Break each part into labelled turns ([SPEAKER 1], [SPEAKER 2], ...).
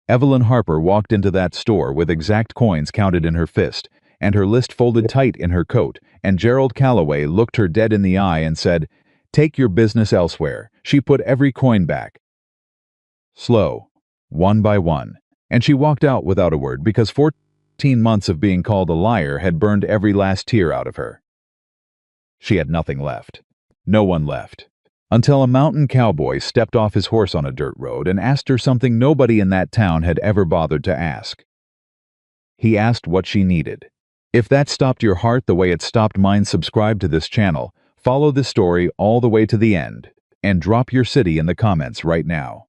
[SPEAKER 1] Evelyn Harper walked into that store with exact coins counted in her fist, and her list folded tight in her coat, and Gerald Calloway looked her dead in the eye and said, "Take your business elsewhere." She put every coin back. Slow, one by one, and she walked out without a word because 14 months of being called a liar had burned every last tear out of her. She had nothing left. No one left. Until a mountain cowboy stepped off his horse on a dirt road and asked her something nobody in that town had ever bothered to ask. He asked what she needed. If that stopped your heart the way it stopped mine, subscribe to this channel, follow this story all the way to the end, and drop your city in the comments right now.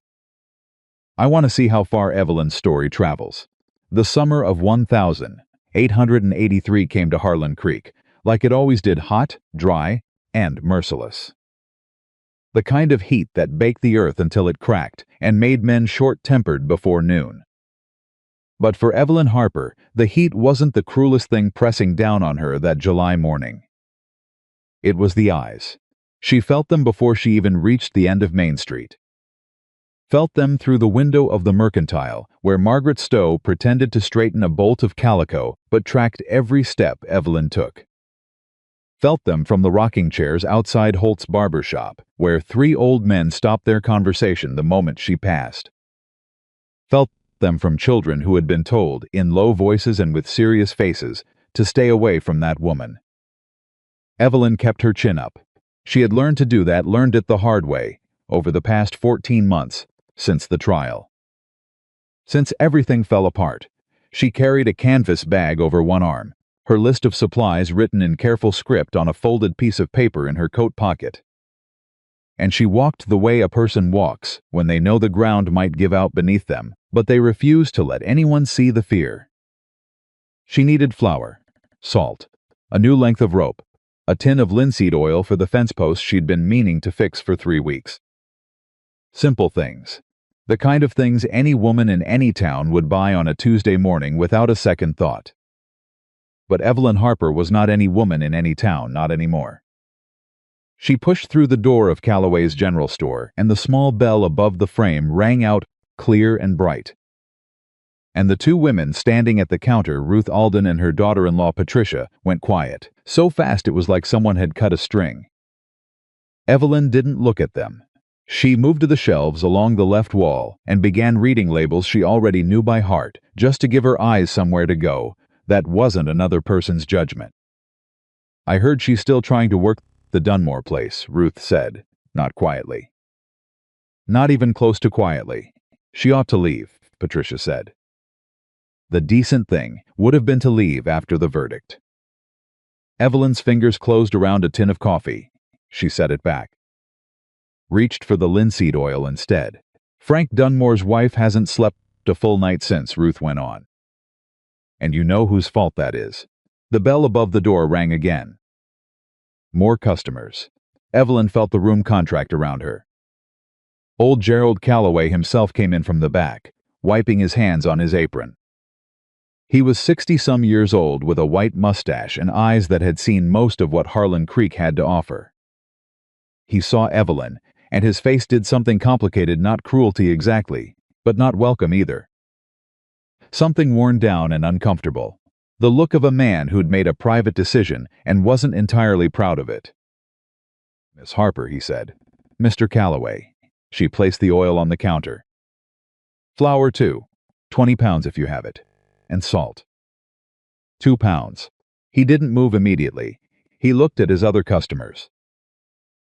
[SPEAKER 1] I want to see how far Evelyn's story travels. The summer of 1883 came to Harlan Creek, like it always did, hot, dry, and merciless. The kind of heat that baked the earth until it cracked and made men short-tempered before noon. But for Evelyn Harper, the heat wasn't the cruelest thing pressing down on her that July morning. It was the eyes. She felt them before she even reached the end of Main Street. Felt them through the window of the Mercantile, where Margaret Stowe pretended to straighten a bolt of calico but tracked every step Evelyn took. Felt them from the rocking chairs outside Holt's barber shop, where 3 old men stopped their conversation the moment she passed. Felt them from children who had been told, in low voices and with serious faces, to stay away from that woman. Evelyn kept her chin up. She had learned to do that, learned it the hard way, over the past 14 months, since the trial. Since everything fell apart, she carried a canvas bag over one arm, her list of supplies written in careful script on a folded piece of paper in her coat pocket. And she walked the way a person walks when they know the ground might give out beneath them, but they refuse to let anyone see the fear. She needed flour, salt, a new length of rope, a tin of linseed oil for the fence post she'd been meaning to fix for 3 weeks. Simple things. The kind of things any woman in any town would buy on a Tuesday morning without a second thought. But Evelyn Harper was not any woman in any town, not anymore. She pushed through the door of Calloway's general store, and the small bell above the frame rang out clear and bright. And the 2 women standing at the counter, Ruth Alden and her daughter-in-law Patricia, went quiet, so fast it was like someone had cut a string. Evelyn didn't look at them. She moved to the shelves along the left wall and began reading labels she already knew by heart, just to give her eyes somewhere to go. That wasn't another person's judgment. "I heard she's still trying to work the Dunmore place," Ruth said, not quietly. "Not even close to quietly. She ought to leave," Patricia said. The decent thing would have been to leave after the verdict. Evelyn's fingers closed around a tin of coffee. She set it back. Reached for the linseed oil instead. "Frank Dunmore's wife hasn't slept a full night since," Ruth went on. "And you know whose fault that is." The bell above the door rang again. More customers. Evelyn felt the room contract around her. Old Gerald Calloway himself came in from the back, wiping his hands on his apron. He was 60-some years old with a white mustache and eyes that had seen most of what Harlan Creek had to offer. He saw Evelyn, and his face did something complicated, not cruelty exactly, but not welcome either. Something worn down and uncomfortable. The look of a man who'd made a private decision and wasn't entirely proud of it. "Miss Harper," he said. "Mr. Calloway." She placed the oil on the counter. "Flour, too. 20 pounds if you have it. And salt." 2 pounds. He didn't move immediately. He looked at his other customers.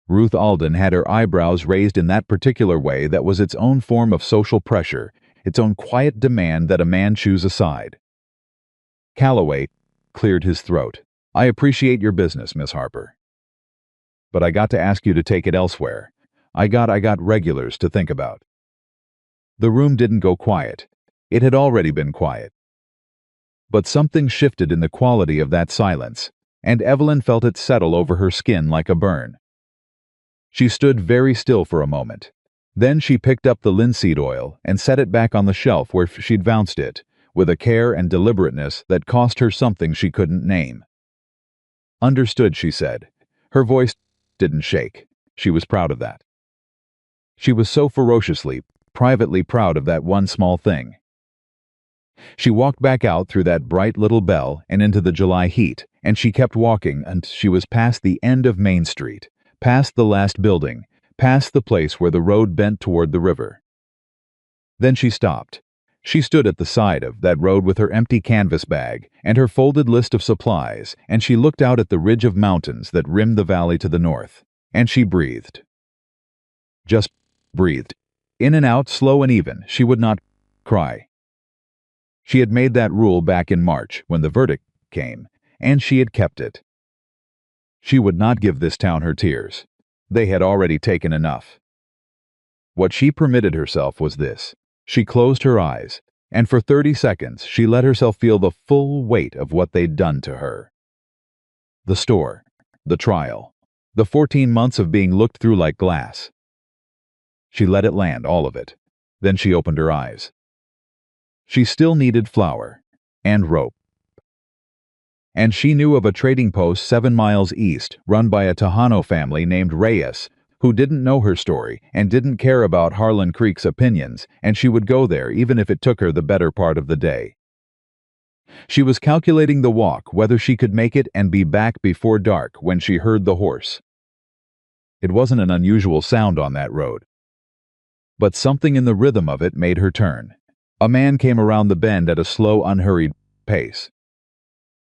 [SPEAKER 1] Ruth Alden had her eyebrows raised in that particular way that was its own form of social pressure, its own quiet demand that a man choose a side. Calloway cleared his throat. "I appreciate your business, Miss Harper. But I got to ask you to take it elsewhere. I got regulars to think about." The room didn't go quiet. It had already been quiet. But something shifted in the quality of that silence, and Evelyn felt it settle over her skin like a burn. She stood very still for a moment. Then she picked up the linseed oil and set it back on the shelf where she'd bounced it, with a care and deliberateness that cost her something she couldn't name. "Understood," she said. Her voice didn't shake. She was proud of that. She was so ferociously, privately proud of that one small thing. She walked back out through that bright little bell and into the July heat, and she kept walking until she was past the end of Main Street, past the last building, past the place where the road bent toward the river. Then she stopped. She stood at the side of that road with her empty canvas bag and her folded list of supplies, and she looked out at the ridge of mountains that rimmed the valley to the north, and she breathed. Just breathed. In and out, slow and even. She would not cry. She had made that rule back in March when the verdict came, and she had kept it. She would not give this town her tears. They had already taken enough. What she permitted herself was this. She closed her eyes, and for 30 seconds she let herself feel the full weight of what they'd done to her. The store, the trial, the 14 months of being looked through like glass. She let it land, all of it. Then she opened her eyes. She still needed flour and rope. And she knew of a trading post 7 miles east run by a Tejano family named Reyes, who didn't know her story and didn't care about Harlan Creek's opinions, and she would go there even if it took her the better part of the day. She was calculating the walk, whether she could make it and be back before dark when she heard the horse. It wasn't an unusual sound on that road. But something in the rhythm of it made her turn. A man came around the bend at a slow, unhurried pace.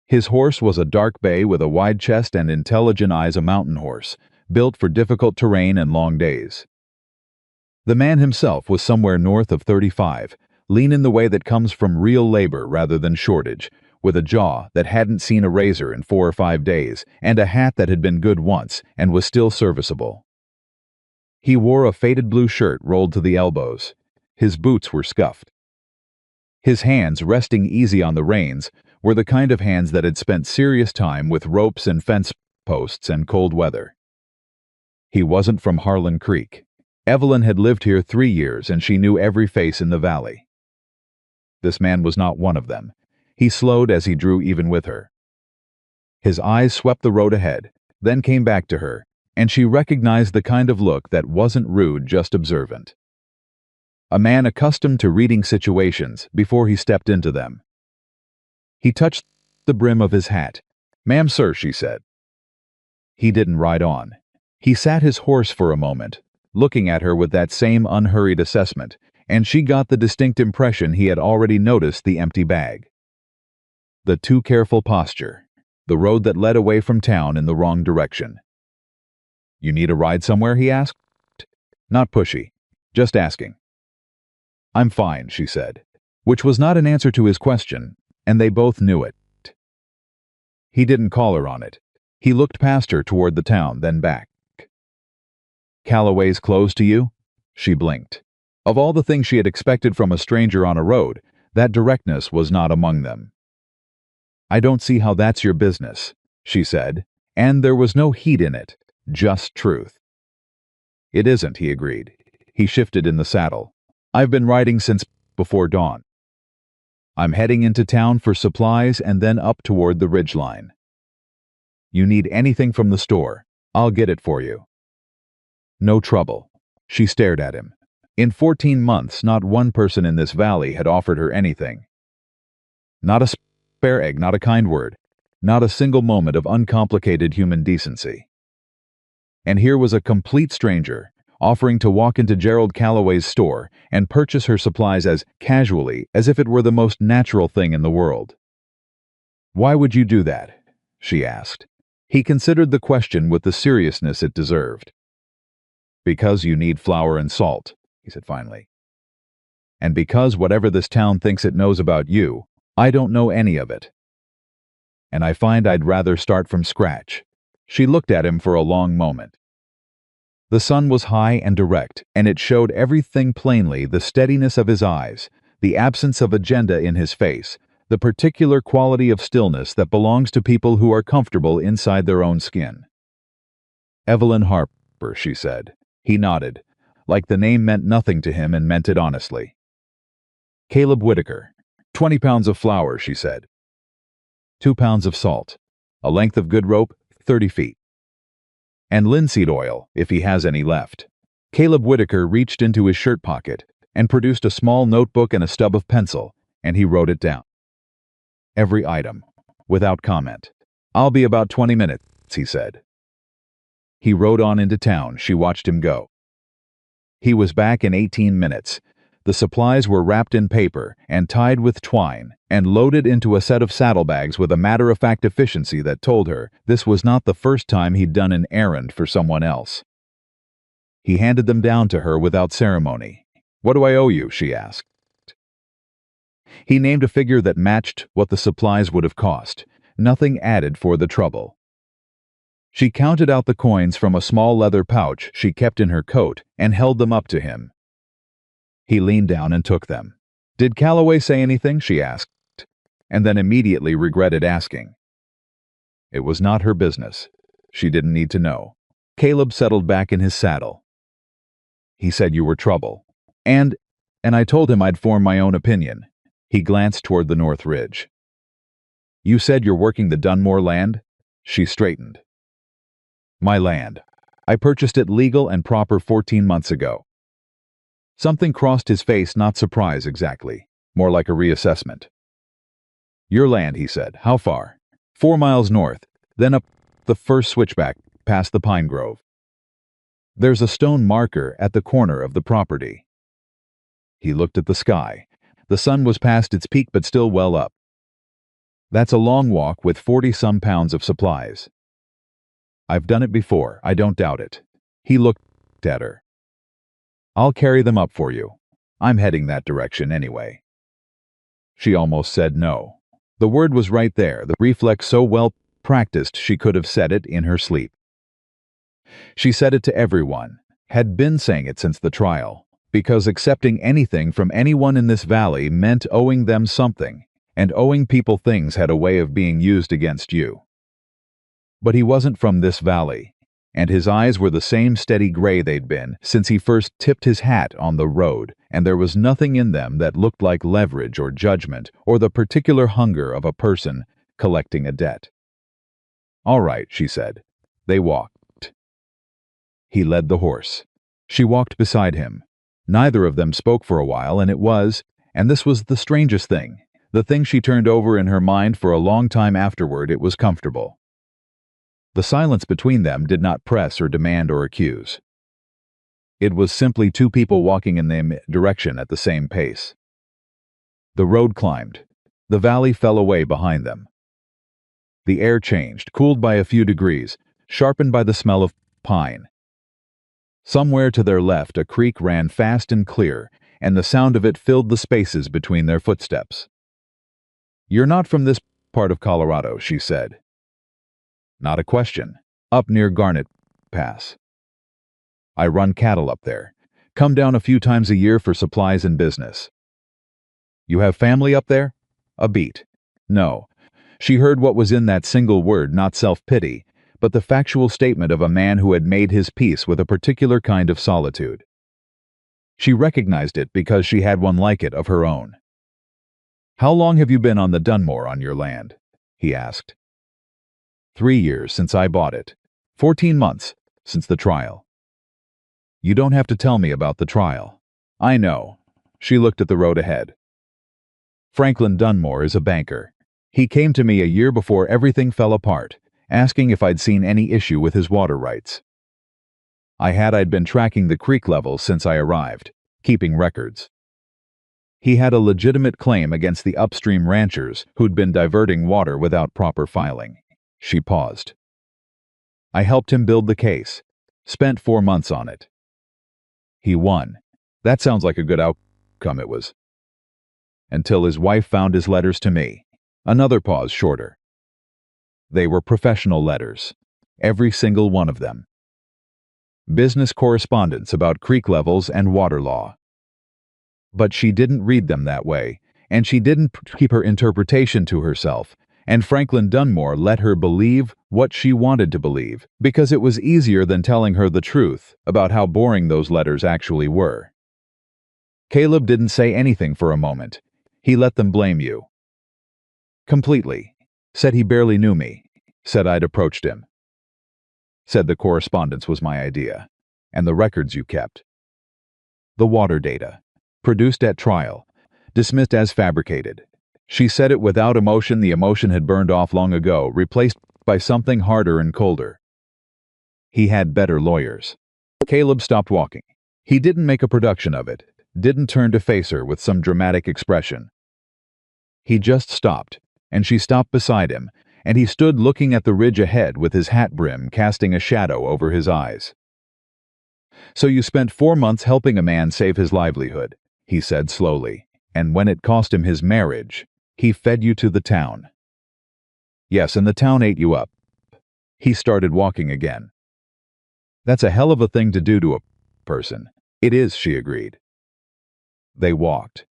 [SPEAKER 1] His horse was a dark bay with a wide chest and intelligent eyes, a mountain horse, built for difficult terrain and long days. The man himself was somewhere north of 35, lean in the way that comes from real labor rather than shortage, with a jaw that hadn't seen a razor in 4 or 5 days, and a hat that had been good once and was still serviceable. He wore a faded blue shirt rolled to the elbows. His boots were scuffed. His hands, resting easy on the reins, were the kind of hands that had spent serious time with ropes and fence posts and cold weather. He wasn't from Harlan Creek. Evelyn had lived here 3 years, and she knew every face in the valley. This man was not one of them. He slowed as he drew even with her. His eyes swept the road ahead, then came back to her, and she recognized the kind of look that wasn't rude, just observant. A man accustomed to reading situations before he stepped into them. He touched the brim of his hat. "Ma'am, sir," she said. He didn't ride on. He sat his horse for a moment, looking at her with that same unhurried assessment, and she got the distinct impression he had already noticed the empty bag. The too careful posture, the road that led away from town in the wrong direction. "You need a ride somewhere?" he asked. Not pushy, just asking. "I'm fine," she said, which was not an answer to his question, and they both knew it. He didn't call her on it. He looked past her toward the town, then back. "Calloway's closed to you?" She blinked. Of all the things she had expected from a stranger on a road, that directness was not among them. "I don't see how that's your business," she said, and there was no heat in it, just truth. "It isn't," he agreed. He shifted in the saddle. "I've been riding since before dawn. I'm heading into town for supplies and then up toward the ridgeline. You need anything from the store, I'll get it for you." "No trouble." She stared at him. In 14 months, not one person in this valley had offered her anything. Not a spare egg, not a kind word, not a single moment of uncomplicated human decency. And here was a complete stranger, offering to walk into Gerald Calloway's store and purchase her supplies as casually as if it were the most natural thing in the world. "Why would you do that?" she asked. He considered the question with the seriousness it deserved. "Because you need flour and salt," he said finally. "And because whatever this town thinks it knows about you, I don't know any of it. And I find I'd rather start from scratch." She looked at him for a long moment. The sun was high and direct, and it showed everything plainly: the steadiness of his eyes, the absence of agenda in his face, the particular quality of stillness that belongs to people who are comfortable inside their own skin. "Evelyn Harper," she said. He nodded, like the name meant nothing to him and meant it honestly. "Caleb Whitaker. 20 pounds of flour," she said. 2 pounds of salt. A length of good rope, 30 feet. And linseed oil, if he has any left. Caleb Whitaker reached into his shirt pocket and produced a small notebook and a stub of pencil, and he wrote it down. Every item, without comment. "I'll be about 20 minutes, he said. He rode on into town. She watched him go. He was back in 18 minutes. The supplies were wrapped in paper and tied with twine and loaded into a set of saddlebags with a matter-of-fact efficiency that told her this was not the first time he'd done an errand for someone else. He handed them down to her without ceremony. "What do I owe you?" she asked. He named a figure that matched what the supplies would have cost, nothing added for the trouble. She counted out the coins from a small leather pouch she kept in her coat and held them up to him. He leaned down and took them. "Did Calloway say anything?" she asked, and then immediately regretted asking. It was not her business. She didn't need to know. Caleb settled back in his saddle. "He said you were trouble. And I told him I'd form my own opinion." He glanced toward the North Ridge. "You said you're working the Dunmore land?" She straightened. "My land. I purchased it legal and proper 14 months ago." Something crossed his face, not surprise exactly, more like a reassessment. "Your land," he said. "How far?" 4 miles north, then up the first switchback past the pine grove. There's a stone marker at the corner of the property." He looked at the sky. The sun was past its peak but still well up. "That's a long walk with 40-some pounds of supplies." "I've done it before. I don't doubt it." He looked at her. "I'll carry them up for you. I'm heading that direction anyway." She almost said no. The word was right there, the reflex so well practiced she could have said it in her sleep. She said it to everyone, had been saying it since the trial, because accepting anything from anyone in this valley meant owing them something, and owing people things had a way of being used against you. But he wasn't from this valley, and his eyes were the same steady gray they'd been since he first tipped his hat on the road, and there was nothing in them that looked like leverage or judgment or the particular hunger of a person collecting a debt. "All right," she said. They walked. He led the horse. She walked beside him. Neither of them spoke for a while, and this was the strangest thing, the thing she turned over in her mind for a long time afterward, it was comfortable. The silence between them did not press or demand or accuse. It was simply two people walking in the direction at the same pace. The road climbed. The valley fell away behind them. The air changed, cooled by a few degrees, sharpened by the smell of pine. Somewhere to their left a creek ran fast and clear, and the sound of it filled the spaces between their footsteps. "You're not from this part of Colorado," she said. "Not a question. Up near Garnet Pass. I run cattle up there. Come down a few times a year for supplies and business." "You have family up there?" A beat. No. She heard what was in that single word, not self-pity, but the factual statement of a man who had made his peace with a particular kind of solitude. She recognized it because she had one like it of her own. "How long have you been on the Dunmore on your land?" he asked. 3 years since I bought it. 14 months since the trial." "You don't have to tell me about the trial." "I know." She looked at the road ahead. "Franklin Dunmore is a banker. He came to me a year before everything fell apart, asking if I'd seen any issue with his water rights. I'd been tracking the creek levels since I arrived, keeping records. He had a legitimate claim against the upstream ranchers who'd been diverting water without proper filing." She paused. "I helped him build the case. Spent 4 months on it. He won. That sounds like a good outcome, it was. Until his wife found his letters to me." Another pause, shorter. "They were professional letters. Every single one of them. Business correspondence about creek levels and water law. But she didn't read them that way, and she didn't keep her interpretation to herself, and Franklin Dunmore let her believe what she wanted to believe, because it was easier than telling her the truth about how boring those letters actually were. Caleb didn't say anything for a moment. He let them blame you. Completely. Said he barely knew me. Said I'd approached him. Said the correspondence was my idea, and the records you kept. The water data, produced at trial, dismissed as fabricated. She said it without emotion. The emotion had burned off long ago, replaced by something harder and colder. He had better lawyers. Caleb stopped walking. He didn't make a production of it, didn't turn to face her with some dramatic expression. He just stopped, and she stopped beside him, and he stood looking at the ridge ahead with his hat brim casting a shadow over his eyes. "So you spent 4 months helping a man save his livelihood," he said slowly, "and when it cost him his marriage, he fed you to the town." "Yes, and the town ate you up." He started walking again. "That's a hell of a thing to do to a person." "It is," she agreed. They walked.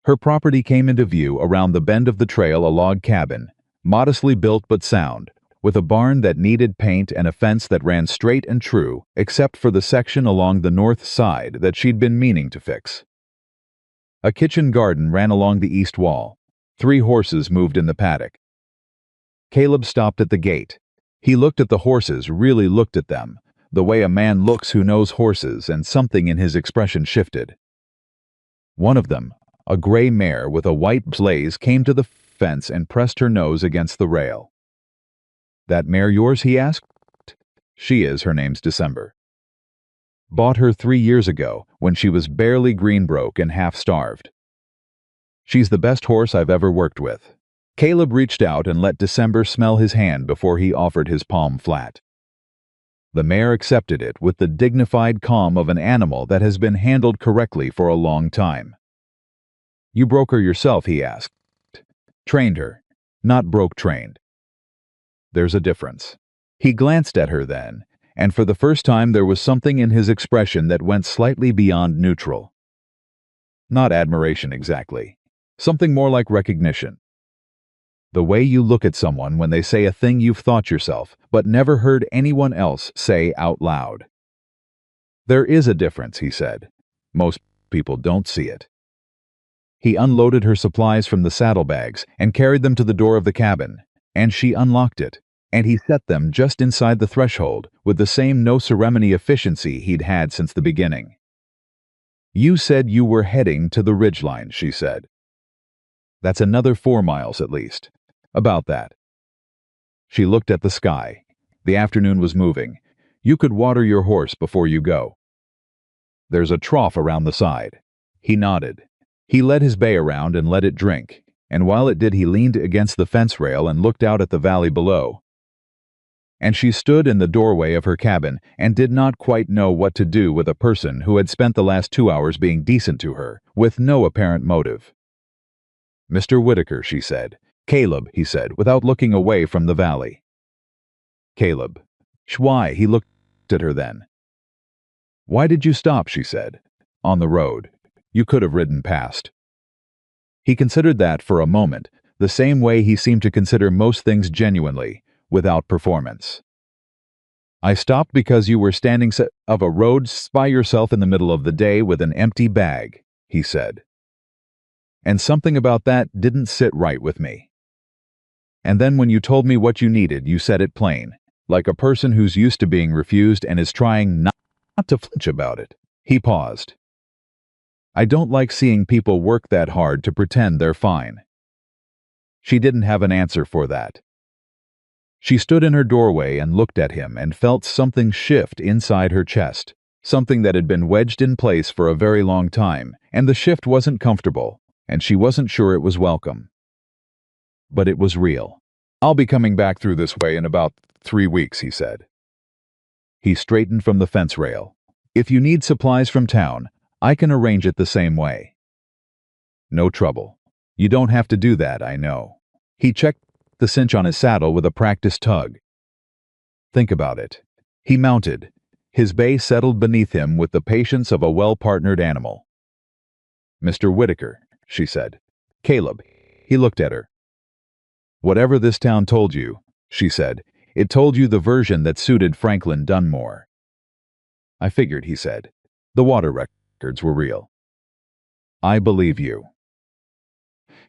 [SPEAKER 1] Her property came into view around the bend of the trail, a log cabin, modestly built but sound, with a barn that needed paint and a fence that ran straight and true, except for the section along the north side that she'd been meaning to fix. A kitchen garden ran along the east wall. 3 horses moved in the paddock. Caleb stopped at the gate. He looked at the horses, really looked at them, the way a man looks who knows horses, and something in his expression shifted. One of them, a gray mare with a white blaze, came to the fence and pressed her nose against the rail. "That mare yours?" he asked. "She is. Her name's December. Bought her 3 years ago, when she was barely green-broke and half-starved. She's the best horse I've ever worked with." Caleb reached out and let December smell his hand before he offered his palm flat. The mare accepted it with the dignified calm of an animal that has been handled correctly for a long time. "You broke her yourself?" he asked. "Trained her, not broke-trained." "There's a difference." He glanced at her then, and for the first time there was something in his expression that went slightly beyond neutral. Not admiration exactly. Something more like recognition. The way you look at someone when they say a thing you've thought yourself, but never heard anyone else say out loud. "There is a difference," he said. "Most people don't see it." He unloaded her supplies from the saddlebags and carried them to the door of the cabin, and she unlocked it, and he set them just inside the threshold with the same no-ceremony efficiency he'd had since the beginning. "You said you were heading to the ridgeline," she said. "That's another 4 miles at least." "About that." She looked at the sky. The afternoon was moving. "You could water your horse before you go." "There's a trough around the side." He nodded. He led his bay around and let it drink, and while it did he leaned against the fence rail and looked out at the valley below. And she stood in the doorway of her cabin and did not quite know what to do with a person who had spent the last 2 hours being decent to her, with no apparent motive. "Mr. Whitaker," she said. "Caleb," he said, without looking away from the valley. "Caleb." "Why?" He looked at her then. "Why did you stop?" she said. "On the road. You could have ridden past." He considered that for a moment, the same way he seemed to consider most things genuinely, without performance. "I stopped because you were standing of a road by yourself in the middle of the day with an empty bag," he said. "And something about that didn't sit right with me. And then when you told me what you needed, you said it plain, like a person who's used to being refused and is trying not to flinch about it." He paused. "I don't like seeing people work that hard to pretend they're fine." She didn't have an answer for that. She stood in her doorway and looked at him and felt something shift inside her chest, something that had been wedged in place for a very long time, and the shift wasn't comfortable, and she wasn't sure it was welcome. But it was real. "I'll be coming back through this way in about 3 weeks," he said. He straightened from the fence rail. "If you need supplies from town, I can arrange it the same way." "No trouble. You don't have to do that, I know." He checked the cinch on his saddle with a practiced tug. "Think about it." He mounted. His bay settled beneath him with the patience of a well-partnered animal. "Mr. Whitaker," she said. "Caleb." He looked at her. "Whatever this town told you," she said, "it told you the version that suited Franklin Dunmore." "I figured," he said. "The water records were real." "I believe you."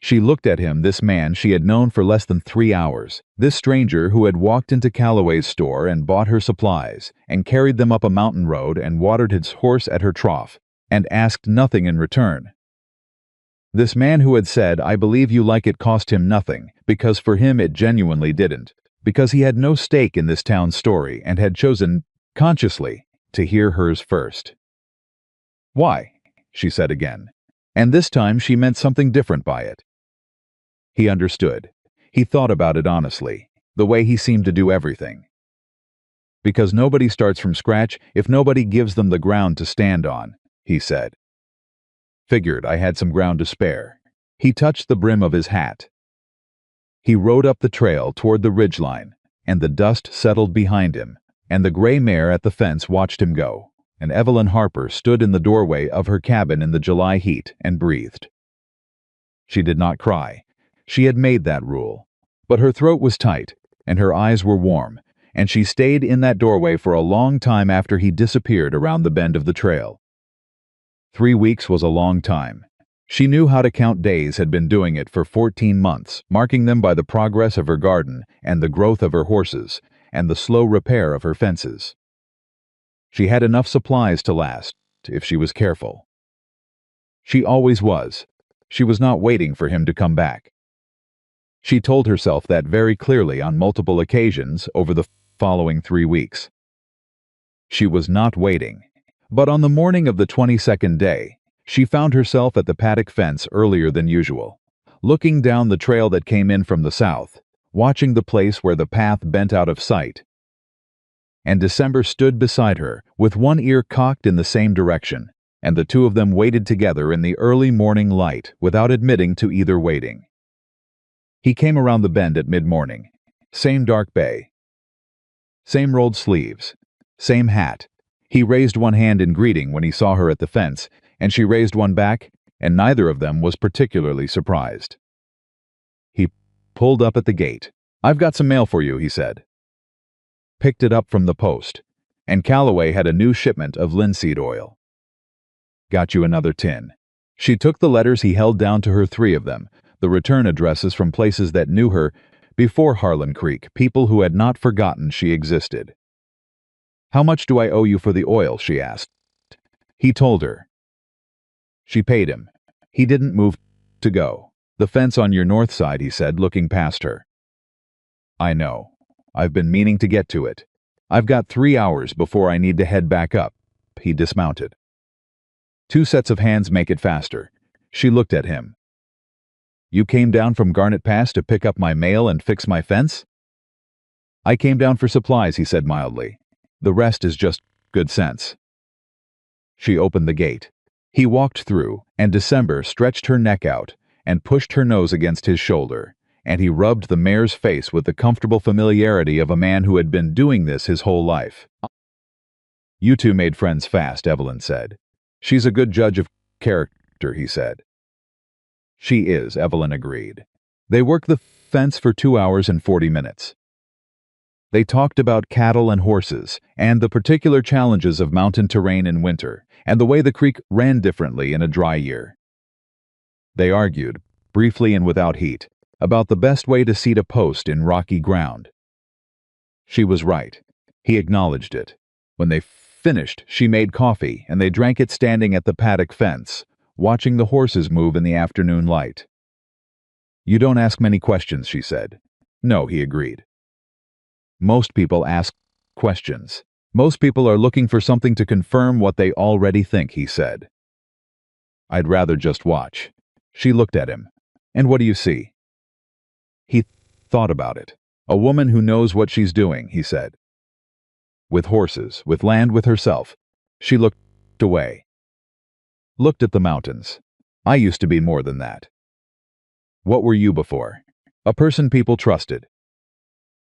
[SPEAKER 1] She looked at him, this man she had known for less than 3 hours, this stranger who had walked into Calloway's store and bought her supplies, and carried them up a mountain road and watered his horse at her trough, and asked nothing in return. This man who had said, "I believe you like it," cost him nothing, because for him it genuinely didn't, because he had no stake in this town's story and had chosen, consciously, to hear hers first. "Why?" she said again, and this time she meant something different by it. He understood. He thought about it honestly, the way he seemed to do everything. "Because nobody starts from scratch if nobody gives them the ground to stand on," he said. Figured I had some ground to spare. He touched the brim of his hat. He rode up the trail toward the ridgeline, and the dust settled behind him, and the gray mare at the fence watched him go, and Evelyn Harper stood in the doorway of her cabin in the July heat and breathed. She did not cry. She had made that rule. But her throat was tight, and her eyes were warm, and she stayed in that doorway for a long time after he disappeared around the bend of the trail. 3 weeks was a long time. She knew how to count days, had been doing it for 14 months, marking them by the progress of her garden and the growth of her horses and the slow repair of her fences. She had enough supplies to last, if she was careful. She always was. She was not waiting for him to come back. She told herself that very clearly on multiple occasions over the following 3 weeks. She was not waiting. But on the morning of the 22nd day, she found herself at the paddock fence earlier than usual, looking down the trail that came in from the south, watching the place where the path bent out of sight. And December stood beside her, with one ear cocked in the same direction, and the two of them waited together in the early morning light without admitting to either waiting. He came around the bend at mid-morning. Same dark bay. Same rolled sleeves. Same hat. He raised one hand in greeting when he saw her at the fence, and she raised one back, and neither of them was particularly surprised. He pulled up at the gate. "I've got some mail for you," he said. Picked it up from the post, and Calloway had a new shipment of linseed oil. "Got you another tin." She took the letters he held down to her, 3 of them, the return addresses from places that knew her before Harlan Creek, people who had not forgotten she existed. "How much do I owe you for the oil?" she asked. He told her. She paid him. He didn't move to go. "The fence on your north side," he said, looking past her. "I know. I've been meaning to get to it. I've got 3 hours before I need to head back up." He dismounted. "2 sets of hands make it faster." She looked at him. "You came down from Garnet Pass to pick up my mail and fix my fence?" "I came down for supplies," he said mildly. "The rest is just good sense." She opened the gate. He walked through, and December stretched her neck out and pushed her nose against his shoulder, and he rubbed the mare's face with the comfortable familiarity of a man who had been doing this his whole life. "You two made friends fast," Evelyn said. "She's a good judge of character," he said. "She is," Evelyn agreed. They worked the fence for 2 hours and 40 minutes. They talked about cattle and horses, and the particular challenges of mountain terrain in winter, and the way the creek ran differently in a dry year. They argued, briefly and without heat, about the best way to seat a post in rocky ground. She was right. He acknowledged it. When they finished, she made coffee, and they drank it standing at the paddock fence, watching the horses move in the afternoon light. "You don't ask many questions," she said. "No," he agreed. "Most people ask questions. Most people are looking for something to confirm what they already think," he said. "I'd rather just watch." She looked at him. "And what do you see?" He thought about it. "A woman who knows what she's doing," he said. "With horses, with land, with herself." She looked away. Looked at the mountains. "I used to be more than that." "What were you before?" "A person people trusted."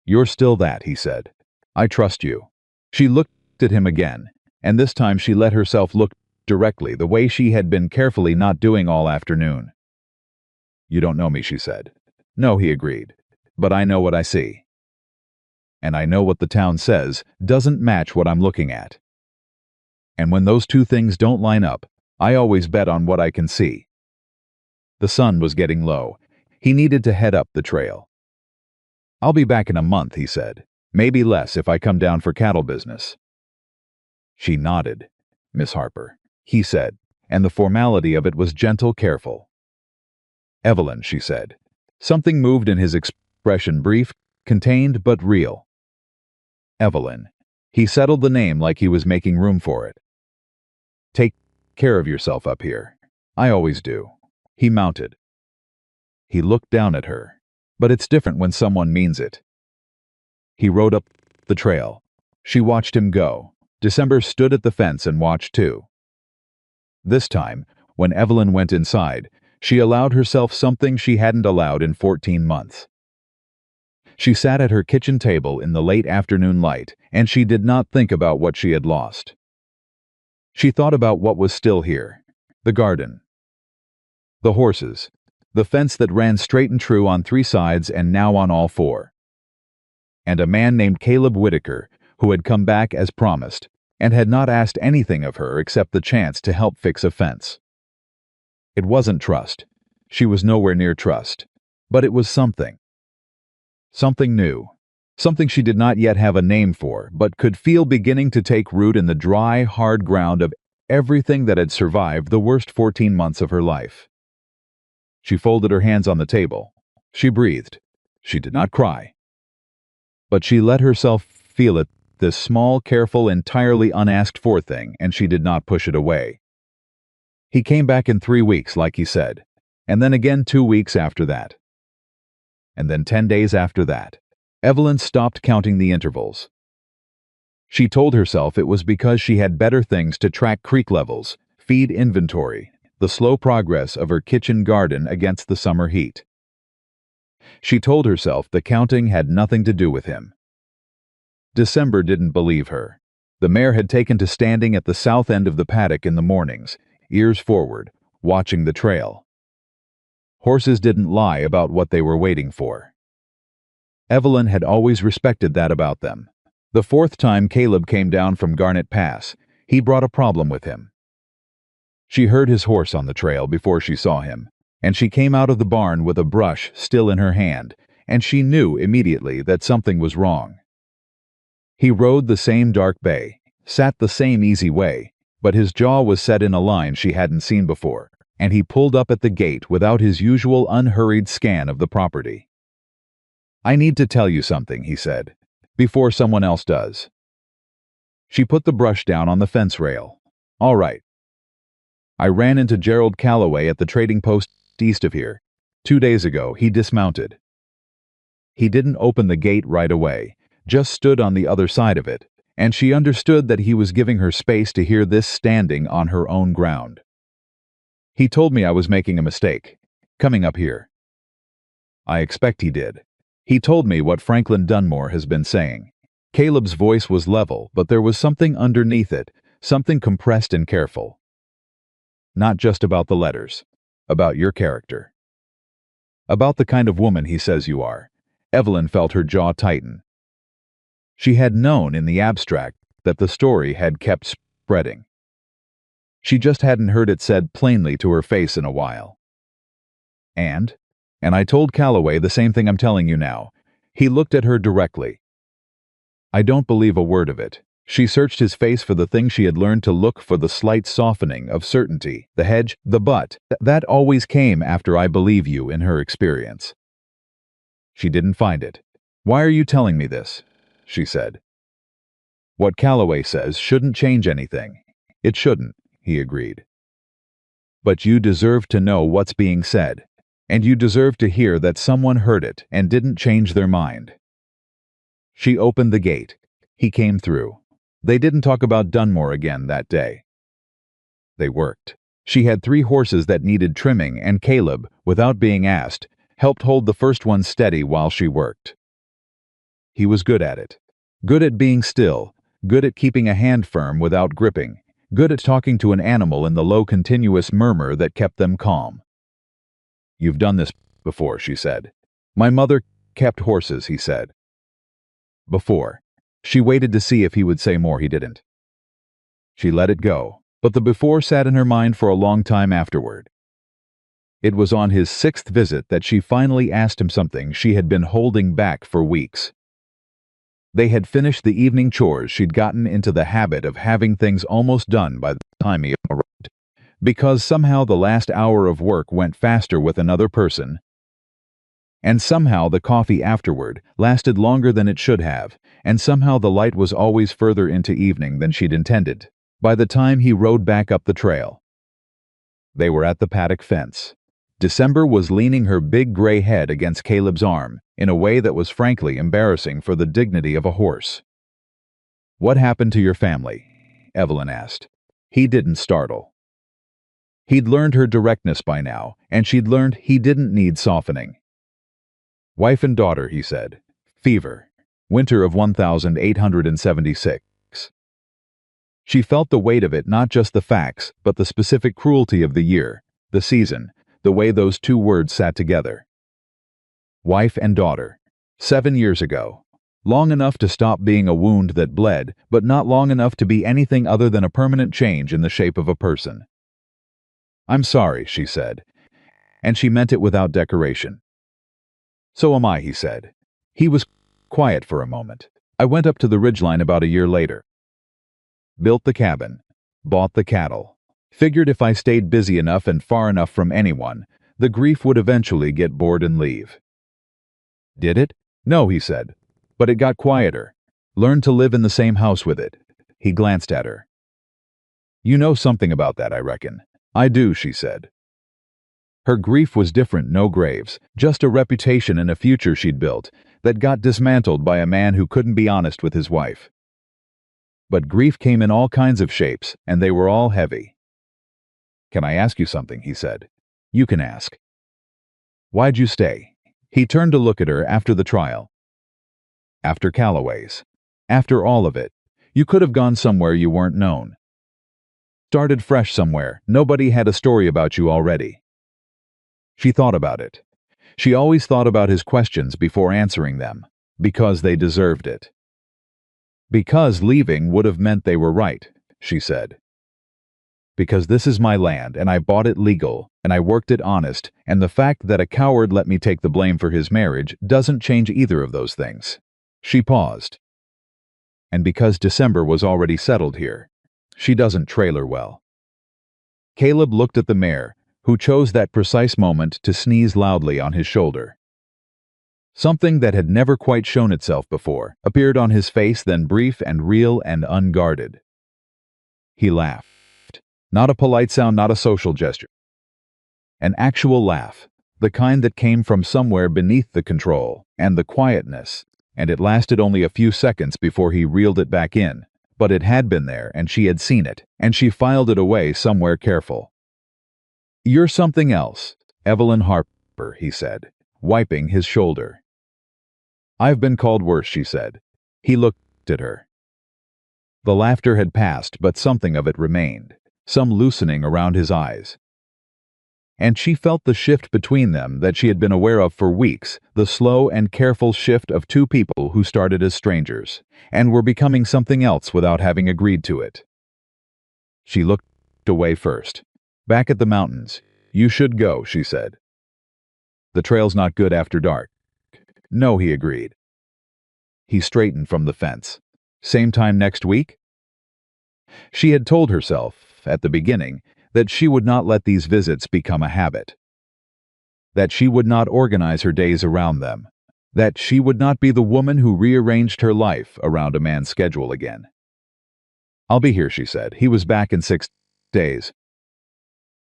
[SPEAKER 1] "You're still that," he said. "I trust you." She looked at him again, and this time she let herself look directly, the way she had been carefully not doing all afternoon. "You don't know me," she said. "No," he agreed. "But I know what I see. And I know what the town says doesn't match what I'm looking at. And when those two things don't line up, I always bet on what I can see." The sun was getting low. He needed to head up the trail. "I'll be back in a month," he said. "Maybe less if I come down for cattle business." She nodded. "Miss Harper," he said, and the formality of it was gentle, careful. "Evelyn," she said. Something moved in his expression, brief, contained but real. "Evelyn." He settled the name like he was making room for it. "Take care of yourself up here. I always do." He mounted. He looked down at her. "But it's different when someone means it." He rode up the trail. She watched him go. December stood at the fence and watched too. This time, when Evelyn went inside, she allowed herself something she hadn't allowed in 14 months. She sat at her kitchen table in the late afternoon light, and she did not think about what she had lost. She thought about what was still here: the garden, the horses, the fence that ran straight and true on 3 sides and now on all 4, and a man named Caleb Whitaker who had come back as promised and had not asked anything of her except the chance to help fix a fence. It wasn't trust. She was nowhere near trust. But it was something. Something new. Something she did not yet have a name for, but could feel beginning to take root in the dry, hard ground of everything that had survived the worst 14 months of her life. She folded her hands on the table. She breathed. She did not cry. But she let herself feel it, this small, careful, entirely unasked for thing, and she did not push it away. He came back in 3 weeks, like he said, and then again 2 weeks after that. And then 10 days after that. Evelyn stopped counting the intervals. She told herself it was because she had better things to track creek levels, feed inventory, the slow progress of her kitchen garden against the summer heat. She told herself the counting had nothing to do with him. December didn't believe her. The mare had taken to standing at the south end of the paddock in the mornings, ears forward, watching the trail. Horses didn't lie about what they were waiting for. Evelyn had always respected that about them. The 4th time Caleb came down from Garnet Pass, he brought a problem with him. She heard his horse on the trail before she saw him, and she came out of the barn with a brush still in her hand, and she knew immediately that something was wrong. He rode the same dark bay, sat the same easy way, but his jaw was set in a line she hadn't seen before, and he pulled up at the gate without his usual unhurried scan of the property. "I need to tell you something," he said, "before someone else does." She put the brush down on the fence rail. "All right. I ran into Gerald Calloway at the trading post east of here. 2 days ago, he dismounted. He didn't open the gate right away, just stood on the other side of it, and she understood that he was giving her space to hear this standing on her own ground. He told me I was making a mistake, coming up here. I expect he did. He told me what Franklin Dunmore has been saying." Caleb's voice was level, but there was something underneath it, something compressed and careful. "Not just about the letters, about your character. About the kind of woman he says you are." Evelyn felt her jaw tighten. She had known in the abstract that the story had kept spreading. She just hadn't heard it said plainly to her face in a while. And I told Calloway the same thing I'm telling you now." He looked at her directly. "I don't believe a word of it." She searched his face for the thing she had learned to look for, the slight softening of certainty, the hedge, the but. That always came after "I believe you" in her experience. She didn't find it. "Why are you telling me this?" she said. "What Calloway says shouldn't change anything." "It shouldn't," he agreed. "But you deserve to know what's being said, and you deserve to hear that someone heard it and didn't change their mind." She opened the gate. He came through. They didn't talk about Dunmore again that day. They worked. She had 3 horses that needed trimming, and Caleb, without being asked, helped hold the first one steady while she worked. He was good at it. Good at being still, good at keeping a hand firm without gripping, good at talking to an animal in the low continuous murmur that kept them calm. "You've done this before," she said. "My mother kept horses," he said. "Before." She waited to see if he would say more. He didn't. She let it go, but the before sat in her mind for a long time afterward. It was on his 6th visit that she finally asked him something she had been holding back for weeks. They had finished the evening chores. She'd gotten into the habit of having things almost done by the time he arrived. because somehow the last hour of work went faster with another person, and somehow the coffee afterward lasted longer than it should have, and somehow the light was always further into evening than she'd intended. By the time he rode back up the trail, they were at the paddock fence. December was leaning her big gray head against Caleb's arm in a way that was frankly embarrassing for the dignity of a horse. "What happened to your family?" Evelyn asked. He didn't startle. He'd learned her directness by now, and she'd learned he didn't need softening. "Wife and daughter," he said. "Fever. Winter of 1876. She felt the weight of it, not just the facts, but the specific cruelty of the year, the season, the way those two words sat together. Wife and daughter. 7 years ago. Long enough to stop being a wound that bled, but not long enough to be anything other than a permanent change in the shape of a person. "I'm sorry," she said, and she meant it without decoration. "So am I," he said. He was quiet for a moment. "I went up to the ridgeline about a year later. Built the cabin. Bought the cattle. Figured if I stayed busy enough and far enough from anyone, the grief would eventually get bored and leave." "Did it?" "No," he said. "But it got quieter. Learned to live in the same house with it." He glanced at her. "You know something about that, I reckon." "I do," she said. Her grief was different, no graves, just a reputation and a future she'd built that got dismantled by a man who couldn't be honest with his wife. But grief came in all kinds of shapes, and they were all heavy. "Can I ask you something?" he said. "You can ask." "Why'd you stay?" He turned to look at her after the trial. "After Calloway's. After all of it. You could have gone somewhere you weren't known. Started fresh somewhere. Nobody had a story about you already." She thought about it. She always thought about his questions before answering them, because they deserved it. "Because leaving would have meant they were right," she said. "Because this is my land, and I bought it legal, and I worked it honest, and the fact that a coward let me take the blame for his marriage doesn't change either of those things." She paused. "And because December was already settled here. She doesn't trailer well." Caleb looked at the mare, who chose that precise moment to sneeze loudly on his shoulder. Something that had never quite shown itself before appeared on his face, then brief and real and unguarded. He laughed. Not a polite sound, not a social gesture. An actual laugh, the kind that came from somewhere beneath the control and the quietness, and it lasted only a few seconds before he reeled it back in, but it had been there and she had seen it, and she filed it away somewhere careful. "You're something else, Evelyn Harper," he said, wiping his shoulder. "I've been called worse," she said. He looked at her. The laughter had passed, but something of it remained, some loosening around his eyes. And she felt the shift between them that she had been aware of for weeks, the slow and careful shift of two people who started as strangers, and were becoming something else without having agreed to it. She looked away first. "Back at the mountains. You should go," she said. "The trail's not good after dark." "No," he agreed. He straightened from the fence. "Same time next week?" She had told herself, at the beginning, that she would not let these visits become a habit. That she would not organize her days around them. That she would not be the woman who rearranged her life around a man's schedule again. "I'll be here," she said. He was back in 6 days.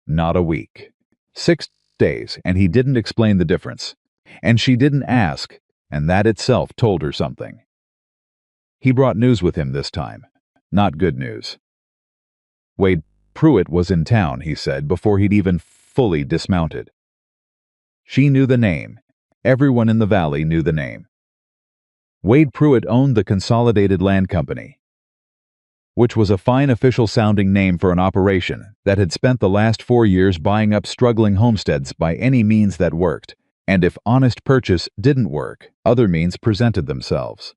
[SPEAKER 1] Not a week. 6 days, and he didn't explain the difference. And she didn't ask, and that itself told her something. He brought news with him this time. Not good news. Wade Pruitt was in town, he said, before he'd even fully dismounted. She knew the name. Everyone in the valley knew the name. Wade Pruitt owned the Consolidated Land Company, which was a fine official-sounding name for an operation that had spent the last 4 years buying up struggling homesteads by any means that worked, and if honest purchase didn't work, other means presented themselves.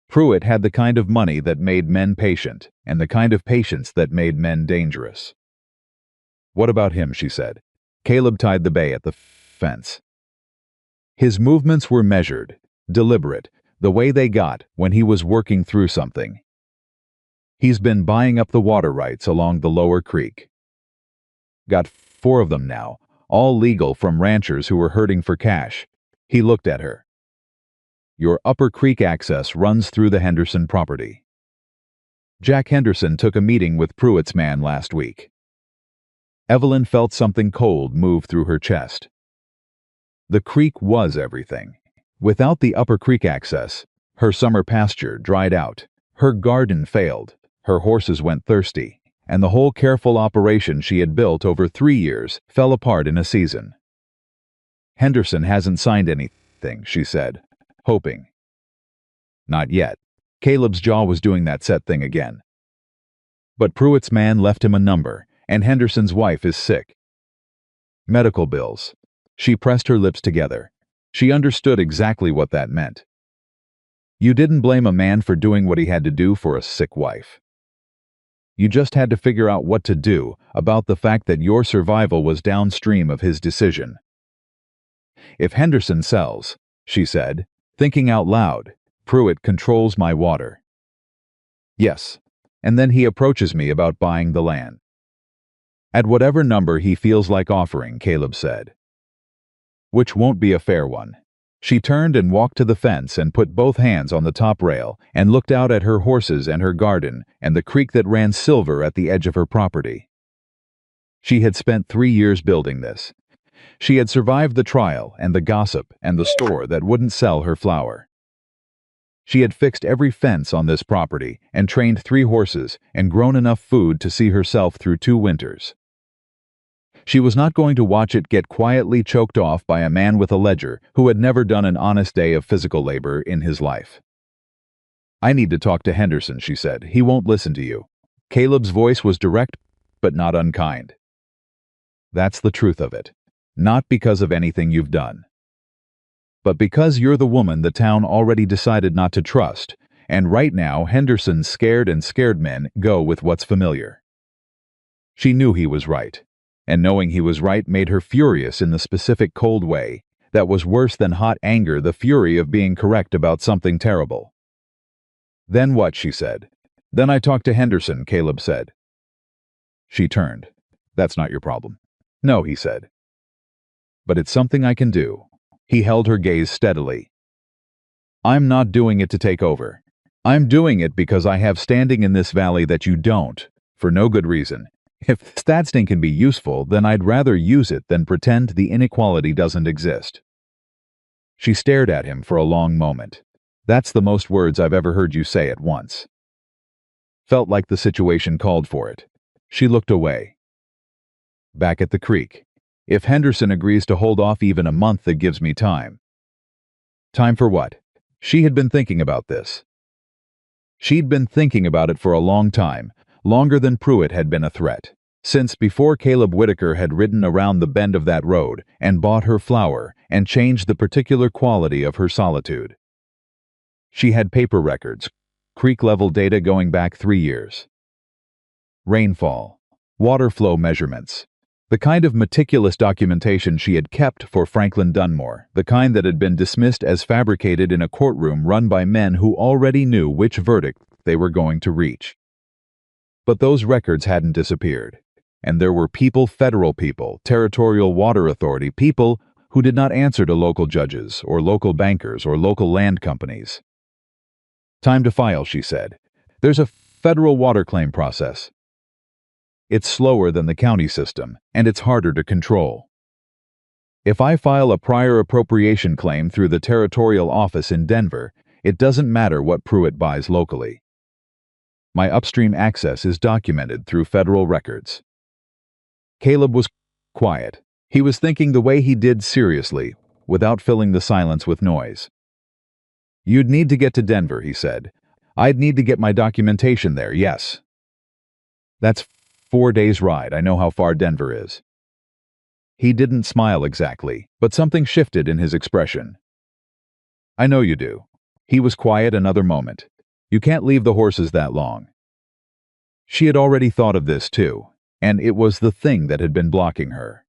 [SPEAKER 1] Pruitt had the kind of money that made men patient, and the kind of patience that made men dangerous. "What about him?" she said. Caleb tied the bay at the fence. His movements were measured, deliberate, the way they got when he was working through something. "He's been buying up the water rights along the lower creek." Got 4 of them now, all legal from ranchers who were herding for cash. He looked at her. Your Upper Creek access runs through the Henderson property. Jack Henderson took a meeting with Pruitt's man last week. Evelyn felt something cold move through her chest. The creek was everything. Without the Upper Creek access, her summer pasture dried out, her garden failed, her horses went thirsty, and the whole careful operation she had built over 3 years fell apart in a season. Henderson hasn't signed anything, she said, hoping. Not yet. Caleb's jaw was doing that set thing again. But Pruitt's man left him a number, and Henderson's wife is sick. Medical bills. She pressed her lips together. She understood exactly what that meant. You didn't blame a man for doing what he had to do for a sick wife. You just had to figure out what to do about the fact that your survival was downstream of his decision. If Henderson sells, she said, thinking out loud, Pruitt controls my water. Yes, and then he approaches me about buying the land. At whatever number he feels like offering, Caleb said. Which won't be a fair one. She turned and walked to the fence and put both hands on the top rail and looked out at her horses and her garden and the creek that ran silver at the edge of her property. She had spent 3 years building this. She had survived the trial and the gossip and the store that wouldn't sell her flour. She had fixed every fence on this property and trained 3 horses and grown enough food to see herself through 2 winters. She was not going to watch it get quietly choked off by a man with a ledger who had never done an honest day of physical labor in his life. I need to talk to Henderson, she said. He won't listen to you. Caleb's voice was direct but not unkind. That's the truth of it. Not because of anything you've done. But because you're the woman the town already decided not to trust, and right now Henderson's scared and scared men go with what's familiar. She knew he was right. And knowing he was right made her furious in the specific cold way that was worse than hot anger, the fury of being correct about something terrible. Then what, she said. Then I talked to Henderson, Caleb said. She turned. That's not your problem. No, he said. But it's something I can do. He held her gaze steadily. I'm not doing it to take over. I'm doing it because I have standing in this valley that you don't, for no good reason. If statsting can be useful, then I'd rather use it than pretend the inequality doesn't exist. She stared at him for a long moment. That's the most words I've ever heard you say at once. Felt like the situation called for it. She looked away. Back at the creek. If Henderson agrees to hold off even a month, that gives me time. Time for what? She had been thinking about this. She'd been thinking about it for a long time. Longer than Pruitt had been a threat, since before Caleb Whitaker had ridden around the bend of that road and bought her flour and changed the particular quality of her solitude. She had paper records, creek-level data going back 3 years. Rainfall, water flow measurements, the kind of meticulous documentation she had kept for Franklin Dunmore, the kind that had been dismissed as fabricated in a courtroom run by men who already knew which verdict they were going to reach. But those records hadn't disappeared, and there were people, federal people, territorial water authority people who did not answer to local judges or local bankers or local land companies. Time to file, she said. There's a federal water claim process. It's slower than the county system, and it's harder to control. If I file a prior appropriation claim through the territorial office in Denver, it doesn't matter what Pruitt buys locally. My upstream access is documented through federal records. Caleb was quiet. He was thinking the way he did seriously, without filling the silence with noise. You'd need to get to Denver, he said. I'd need to get my documentation there, yes. That's 4 days' ride. I know how far Denver is. He didn't smile exactly, but something shifted in his expression. I know you do. He was quiet another moment. You can't leave the horses that long. She had already thought of this too, and it was the thing that had been blocking her.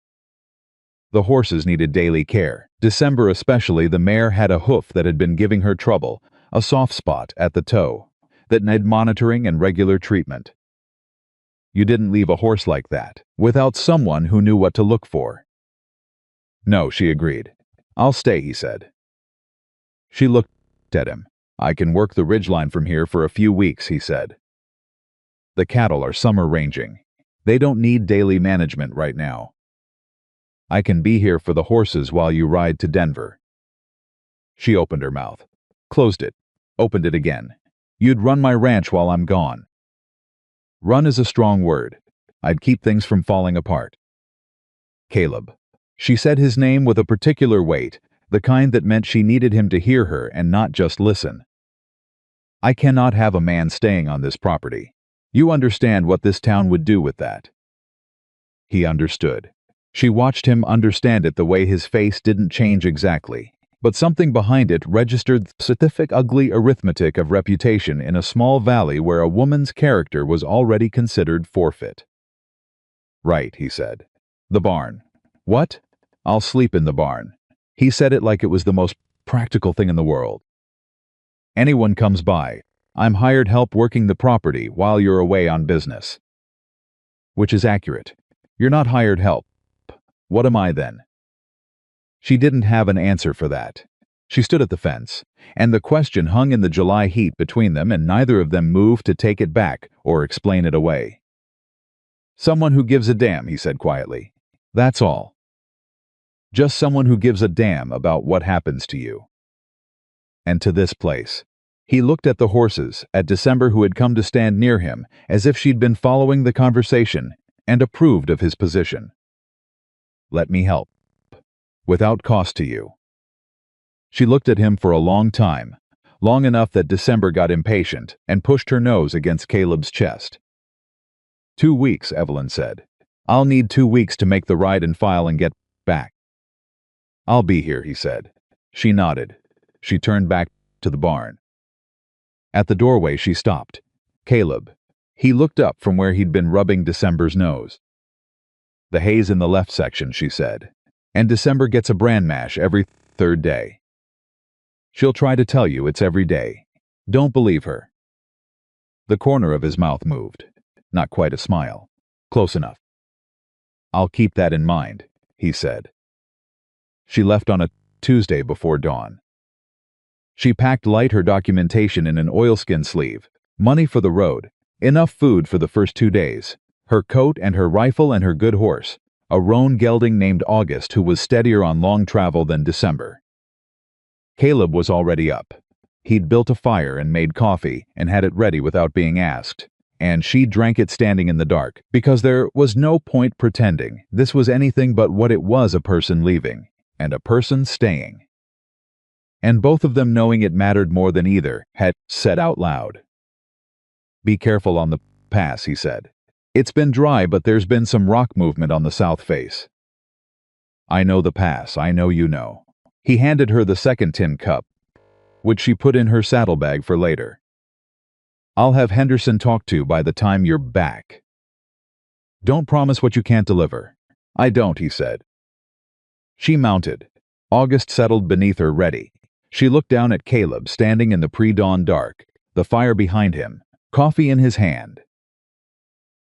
[SPEAKER 1] The horses needed daily care. December especially, the mare had a hoof that had been giving her trouble, a soft spot at the toe, that needed monitoring and regular treatment. You didn't leave a horse like that, without someone who knew what to look for." "No," she agreed. "I'll stay," he said. She looked at him. "I can work the ridgeline from here for a few weeks," he said. "The cattle are summer ranging. They don't need daily management right now. I can be here for the horses while you ride to Denver." She opened her mouth, closed it, opened it again. "You'd run my ranch while I'm gone." Run is a strong word. I'd keep things from falling apart. Caleb. She said his name with a particular weight, the kind that meant she needed him to hear her and not just listen. "I cannot have a man staying on this property. You understand what this town would do with that." He understood. She watched him understand it the way his face didn't change exactly, but something behind it registered the specific ugly arithmetic of reputation in a small valley where a woman's character was already considered forfeit. "Right," he said. "The barn." "What?" "I'll sleep in the barn." He said it like it was the most practical thing in the world. "Anyone comes by, I'm hired help working the property while you're away on business." Which is accurate. You're not hired help. What am I then? She didn't have an answer for that. She stood at the fence, and the question hung in the July heat between them, and neither of them moved to take it back or explain it away. "Someone who gives a damn," he said quietly. "That's all. Just someone who gives a damn about what happens to you." And to this place. He looked at the horses, at December, who had come to stand near him, as if she'd been following the conversation, and approved of his position. "Let me help. Without cost to you." She looked at him for a long time, long enough that December got impatient and pushed her nose against Caleb's chest. "2 weeks," Evelyn said. "I'll need 2 weeks to make the ride and file and get back." "I'll be here," he said. She nodded. She turned back to the barn. At the doorway she stopped. "Caleb." He looked up from where he'd been rubbing December's nose. "The hay's in the left section," she said. "And December gets a bran mash every third day. She'll try to tell you it's every day. Don't believe her." The corner of his mouth moved. Not quite a smile. Close enough. "I'll keep that in mind," he said. She left on a Tuesday before dawn. She packed light, her documentation in an oilskin sleeve, money for the road, enough food for the first 2 days, her coat and her rifle and her good horse, a roan gelding named August who was steadier on long travel than December. Caleb was already up. He'd built a fire and made coffee and had it ready without being asked, and she drank it standing in the dark, because there was no point pretending this was anything but what it was: a person leaving, and a person staying. And both of them, knowing it mattered more than either, had said out loud. "Be careful on the pass," he said. "It's been dry, but there's been some rock movement on the south face." "I know the pass, I know you know." He handed her the second tin cup, which she put in her saddlebag for later. "I'll have Henderson talk to by the time you're back." "Don't promise what you can't deliver." "I don't," he said. She mounted. August settled beneath her, ready. She looked down at Caleb, standing in the pre-dawn dark, the fire behind him, coffee in his hand.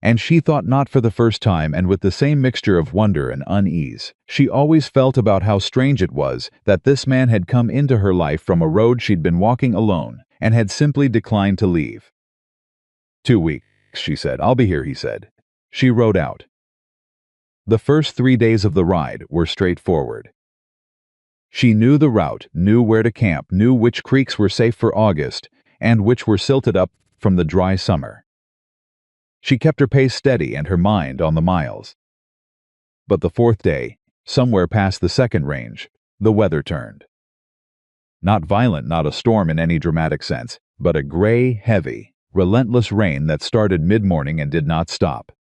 [SPEAKER 1] And she thought, not for the first time, and with the same mixture of wonder and unease she always felt about how strange it was that this man had come into her life from a road she'd been walking alone and had simply declined to leave. 2 weeks, she said. "I'll be here," he said. She rode out. The first 3 days of the ride were straightforward. She knew the route, knew where to camp, knew which creeks were safe for August, and which were silted up from the dry summer. She kept her pace steady and her mind on the miles. But the 4th day, somewhere past the 2nd range, the weather turned. Not violent, not a storm in any dramatic sense, but a gray, heavy, relentless rain that started mid-morning and did not stop.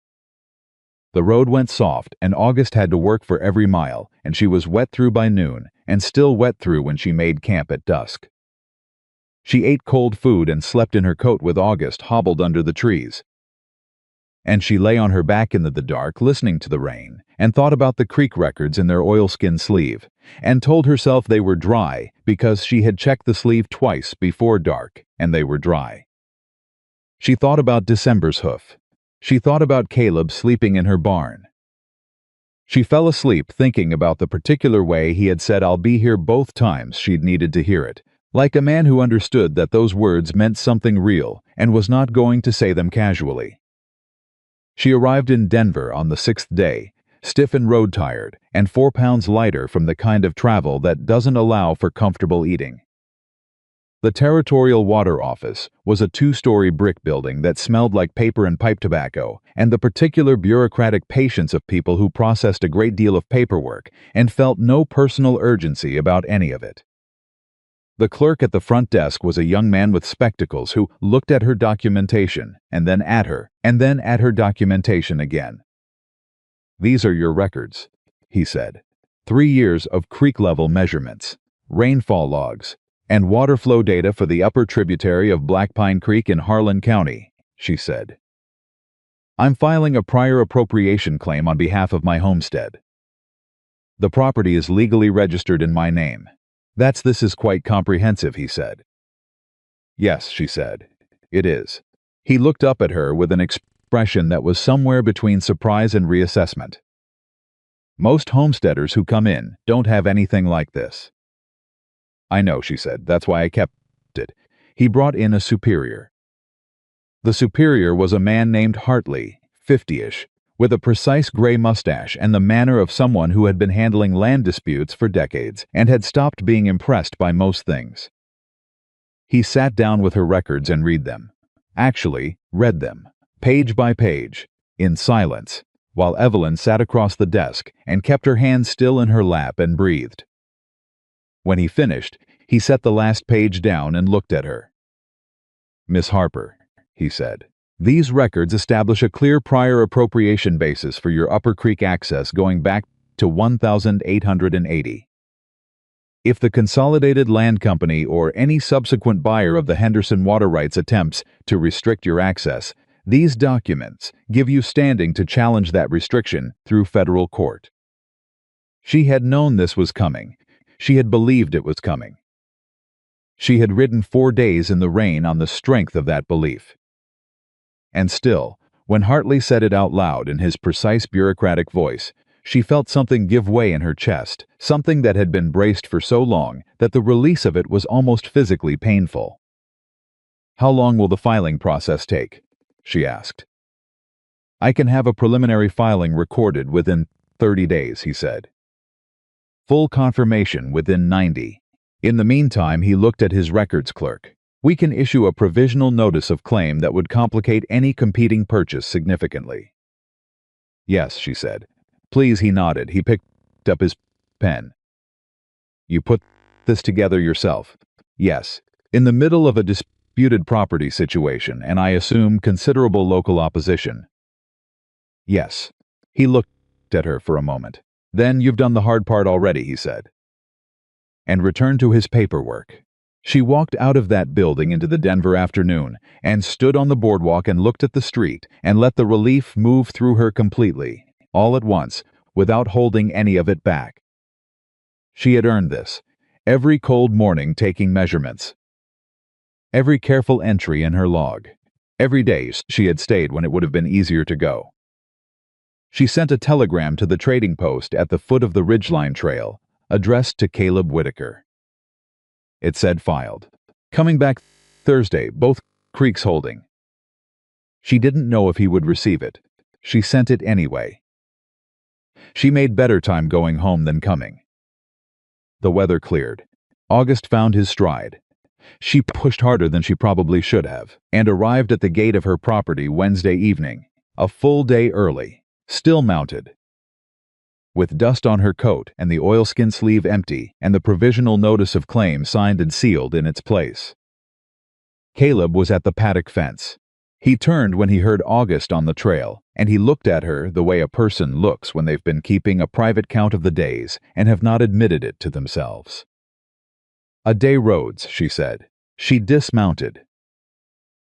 [SPEAKER 1] The road went soft, and August had to work for every mile, and she was wet through by noon, and still wet through when she made camp at dusk. She ate cold food and slept in her coat with August hobbled under the trees. And she lay on her back in the dark, listening to the rain, and thought about the creek records in their oilskin sleeve, and told herself they were dry because she had checked the sleeve twice before dark, and they were dry. She thought about December's hoof. She thought about Caleb sleeping in her barn. She fell asleep thinking about the particular way he had said "I'll be here" both times she'd needed to hear it, like a man who understood that those words meant something real and was not going to say them casually. She arrived in Denver on the 6th day, stiff and road-tired, and 4 pounds lighter from the kind of travel that doesn't allow for comfortable eating. The Territorial Water Office was a 2-story brick building that smelled like paper and pipe tobacco, and the particular bureaucratic patience of people who processed a great deal of paperwork and felt no personal urgency about any of it. The clerk at the front desk was a young man with spectacles who looked at her documentation, and then at her, and then at her documentation again. "These are your records," he said. 3 years of creek-level measurements, rainfall logs, and water flow data for the upper tributary of Black Pine Creek in Harlan County, she said. "I'm filing a prior appropriation claim on behalf of my homestead. The property is legally registered in my name. This is quite comprehensive," he said. "Yes," she said, "it is." He looked up at her with an expression that was somewhere between surprise and reassessment. "Most homesteaders who come in don't have anything like this." "I know," she said. "That's why I kept it." He brought in a superior. The superior was a man named Hartley, 50-ish, with a precise gray mustache and the manner of someone who had been handling land disputes for decades and had stopped being impressed by most things. He sat down with her records and read them. Actually, read them, page by page, in silence, while Evelyn sat across the desk and kept her hands still in her lap and breathed. When he finished, he set the last page down and looked at her. "Miss Harper," he said, "these records establish a clear prior appropriation basis for your Upper Creek access going back to 1880. If the Consolidated Land Company or any subsequent buyer of the Henderson water rights attempts to restrict your access, these documents give you standing to challenge that restriction through federal court." She had known this was coming. She had believed it was coming. She had ridden 4 days in the rain on the strength of that belief. And still, when Hartley said it out loud in his precise bureaucratic voice, she felt something give way in her chest, something that had been braced for so long that the release of it was almost physically painful. "How long will the filing process take?" she asked. "I can have a preliminary filing recorded within 30 days, he said. "Full confirmation within 90. In the meantime," he looked at his records clerk, "we can issue a provisional notice of claim that would complicate any competing purchase significantly." "Yes," she said. "Please," he nodded. He picked up his pen. "You put this together yourself?" "Yes. In the middle of a disputed property situation, and I assume considerable local opposition." "Yes." He looked at her for a moment. "Then you've done the hard part already," he said, and returned to his paperwork. She walked out of that building into the Denver afternoon and stood on the boardwalk and looked at the street and let the relief move through her completely, all at once, without holding any of it back. She had earned this, every cold morning taking measurements, every careful entry in her log, every day she had stayed when it would have been easier to go. She sent a telegram to the trading post at the foot of the Ridgeline Trail, addressed to Caleb Whitaker. It said filed. Coming back Thursday, both creeks holding. She didn't know if he would receive it. She sent it anyway. She made better time going home than coming. The weather cleared. August found his stride. She pushed harder than she probably should have, and arrived at the gate of her property Wednesday evening, a full day early, still mounted, with dust on her coat and the oilskin sleeve empty and the provisional notice of claim signed and sealed in its place. Caleb was at the paddock fence. He turned when he heard August on the trail, and he looked at her the way a person looks when they've been keeping a private count of the days and have not admitted it to themselves. "A day roads," she said. She dismounted.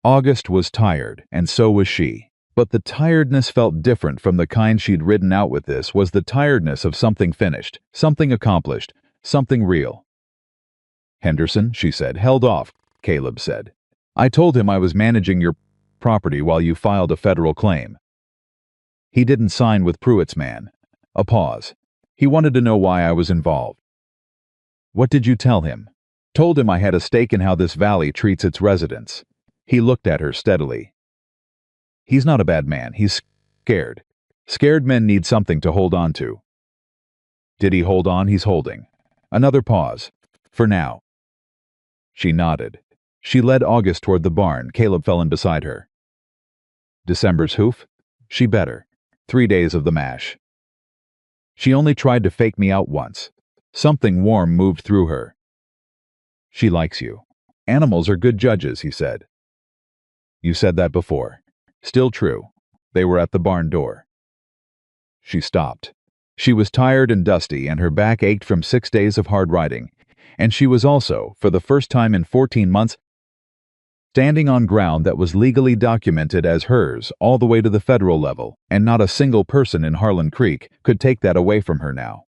[SPEAKER 1] August was tired, and so was she. But the tiredness felt different from the kind she'd ridden out with. This was the tiredness of something finished, something accomplished, something real. "Henderson," she said. "Held off," Caleb said. "I told him I was managing your property while you filed a federal claim. He didn't sign with Pruitt's man. A pause. He wanted to know why I was involved. What did you tell him? Told him I had a stake in how this valley treats its residents. He looked at her steadily. He's not a bad man. He's scared. Scared men need something to hold on to. Did he hold on? He's holding. Another pause. For now. She nodded. She led August toward the barn. Caleb fell in beside her. December's hoof? She better. 3 days of the mash. She only tried to fake me out once. Something warm moved through her. She likes you. Animals are good judges, he said. You said that before. Still true. They were at the barn door. She stopped. She was tired and dusty, and her back ached from 6 days of hard riding. And she was also, for the first time in 14 months, standing on ground that was legally documented as hers all the way to the federal level, and not a single person in Harlan Creek could take that away from her now.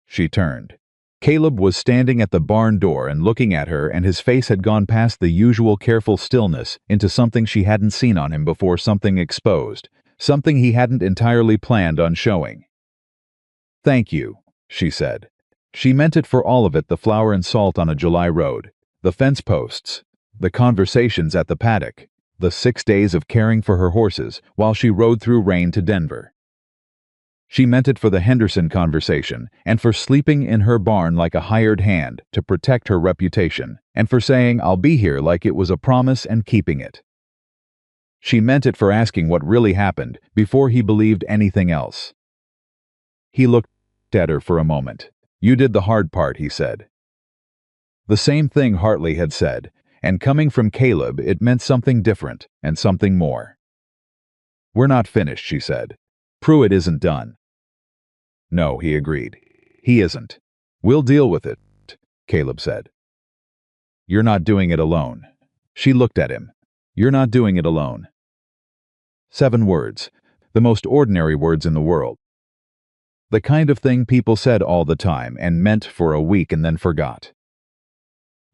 [SPEAKER 1] She turned. Caleb was standing at the barn door and looking at her, and his face had gone past the usual careful stillness into something she hadn't seen on him before, something exposed, something he hadn't entirely planned on showing. Thank you, she said. She meant it for all of it: the flour and salt on a July road, the fence posts, the conversations at the paddock, the 6 days of caring for her horses while she rode through rain to Denver. She meant it for the Henderson conversation, and for sleeping in her barn like a hired hand to protect her reputation, and for saying "I'll be here" like it was a promise and keeping it. She meant it for asking what really happened before he believed anything else. He looked at her for a moment. You did the hard part, he said. The same thing Hartley had said, and coming from Caleb it meant something different and something more. We're not finished, she said. Pruitt isn't done. No, he agreed. He isn't. We'll deal with it, Caleb said. You're not doing it alone. She looked at him. You're not doing it alone. 7 words, the most ordinary words in the world. The kind of thing people said all the time and meant for a week and then forgot.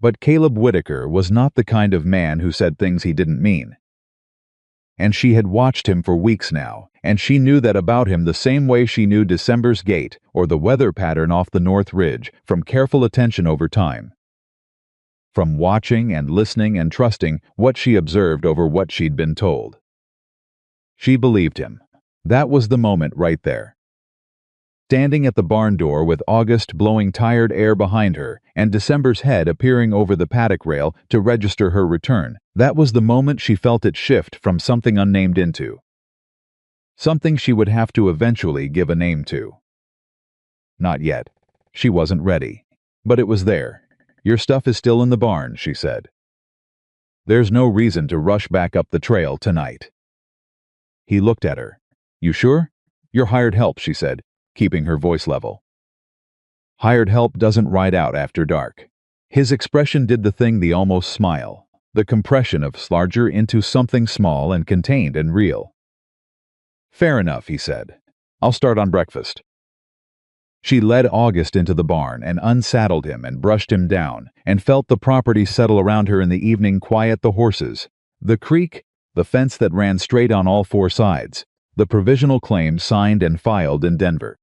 [SPEAKER 1] But Caleb Whitaker was not the kind of man who said things he didn't mean. And she had watched him for weeks now, and she knew that about him the same way she knew December's gait or the weather pattern off the North Ridge from careful attention over time. From watching and listening and trusting what she observed over what she'd been told. She believed him. That was the moment right there. Standing at the barn door with August blowing tired air behind her and December's head appearing over the paddock rail to register her return, that was the moment she felt it shift from something unnamed into something she would have to eventually give a name to. Not yet. She wasn't ready. But it was there. Your stuff is still in the barn, she said. There's no reason to rush back up the trail tonight. He looked at her. You sure? You're hired help, she said, keeping her voice level. Hired help doesn't ride out after dark. His expression did the thing, the almost smile, the compression of larger into something small and contained and real. Fair enough, he said. I'll start on breakfast. She led August into the barn and unsaddled him and brushed him down and felt the property settle around her in the evening quiet: the horses, the creek, the fence that ran straight on all 4 sides, the provisional claim signed and filed in Denver.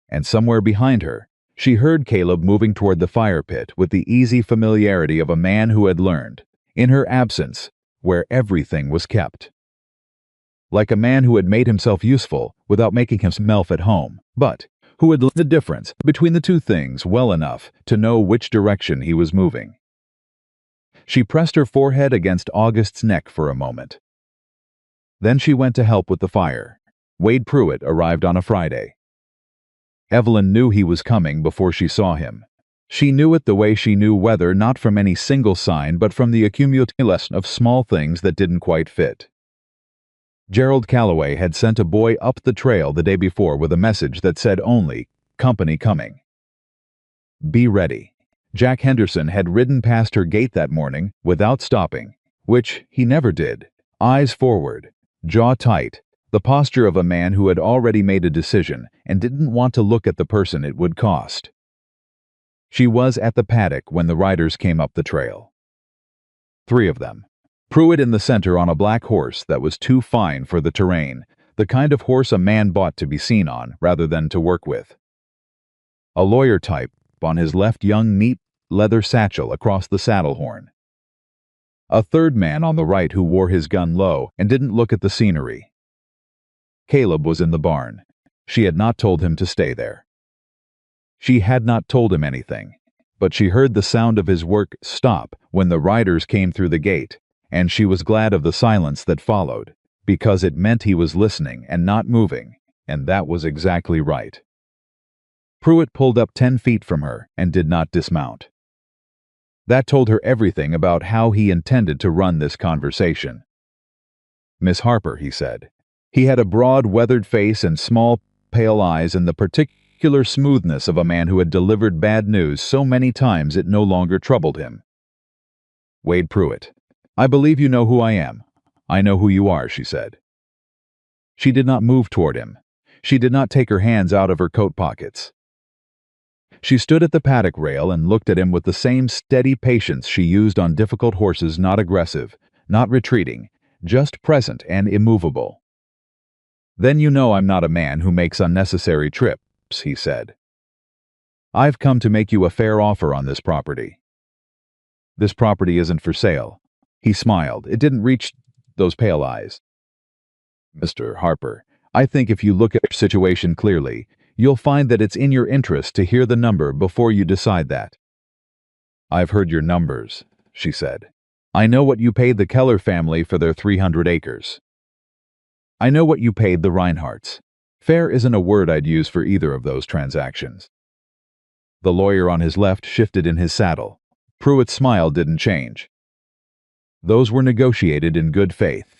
[SPEAKER 1] And somewhere behind her, she heard Caleb moving toward the fire pit with the easy familiarity of a man who had learned, in her absence, where everything was kept. Like a man who had made himself useful without making himself at home, but who had learned the difference between the two things well enough to know which direction he was moving. She pressed her forehead against August's neck for a moment. Then she went to help with the fire. Wade Pruitt arrived on a Friday. Evelyn knew he was coming before she saw him. She knew it the way she knew weather, not from any single sign, but from the accumulation of small things that didn't quite fit. Gerald Calloway had sent a boy up the trail the day before with a message that said only, "Company coming." Be ready. Jack Henderson had ridden past her gate that morning without stopping, which he never did, eyes forward, jaw tight, the posture of a man who had already made a decision and didn't want to look at the person it would cost. She was at the paddock when the riders came up the trail. 3 of them. Pruitt in the center on a black horse that was too fine for the terrain, the kind of horse a man bought to be seen on rather than to work with. A lawyer type on his left, young neat leather satchel across the saddle horn. A third man on the right who wore his gun low and didn't look at the scenery. Caleb was in the barn. She had not told him to stay there. She had not told him anything, but she heard the sound of his work stop when the riders came through the gate, and she was glad of the silence that followed, because it meant he was listening and not moving, and that was exactly right. Pruitt pulled up 10 feet from her and did not dismount. That told her everything about how he intended to run this conversation. "Miss Harper," he said. He had a broad, weathered face and small, pale eyes and the particular smoothness of a man who had delivered bad news so many times it no longer troubled him. "Wade Pruitt. I believe you know who I am. I know who you are," she said. She did not move toward him. She did not take her hands out of her coat pockets. She stood at the paddock rail and looked at him with the same steady patience she used on difficult horses, not aggressive, not retreating, just present and immovable. "Then you know I'm not a man who makes unnecessary trips," he said. "I've come to make you a fair offer on this property." "This property isn't for sale." He smiled. It didn't reach those pale eyes. "Mr. Harper, I think if you look at your situation clearly, you'll find that it's in your interest to hear the number before you decide that." "I've heard your numbers," she said. "I know what you paid the Keller family for their 300 acres. I know what you paid the Reinhardts. Fair isn't a word I'd use for either of those transactions." The lawyer on his left shifted in his saddle. Pruitt's smile didn't change. "Those were negotiated in good faith.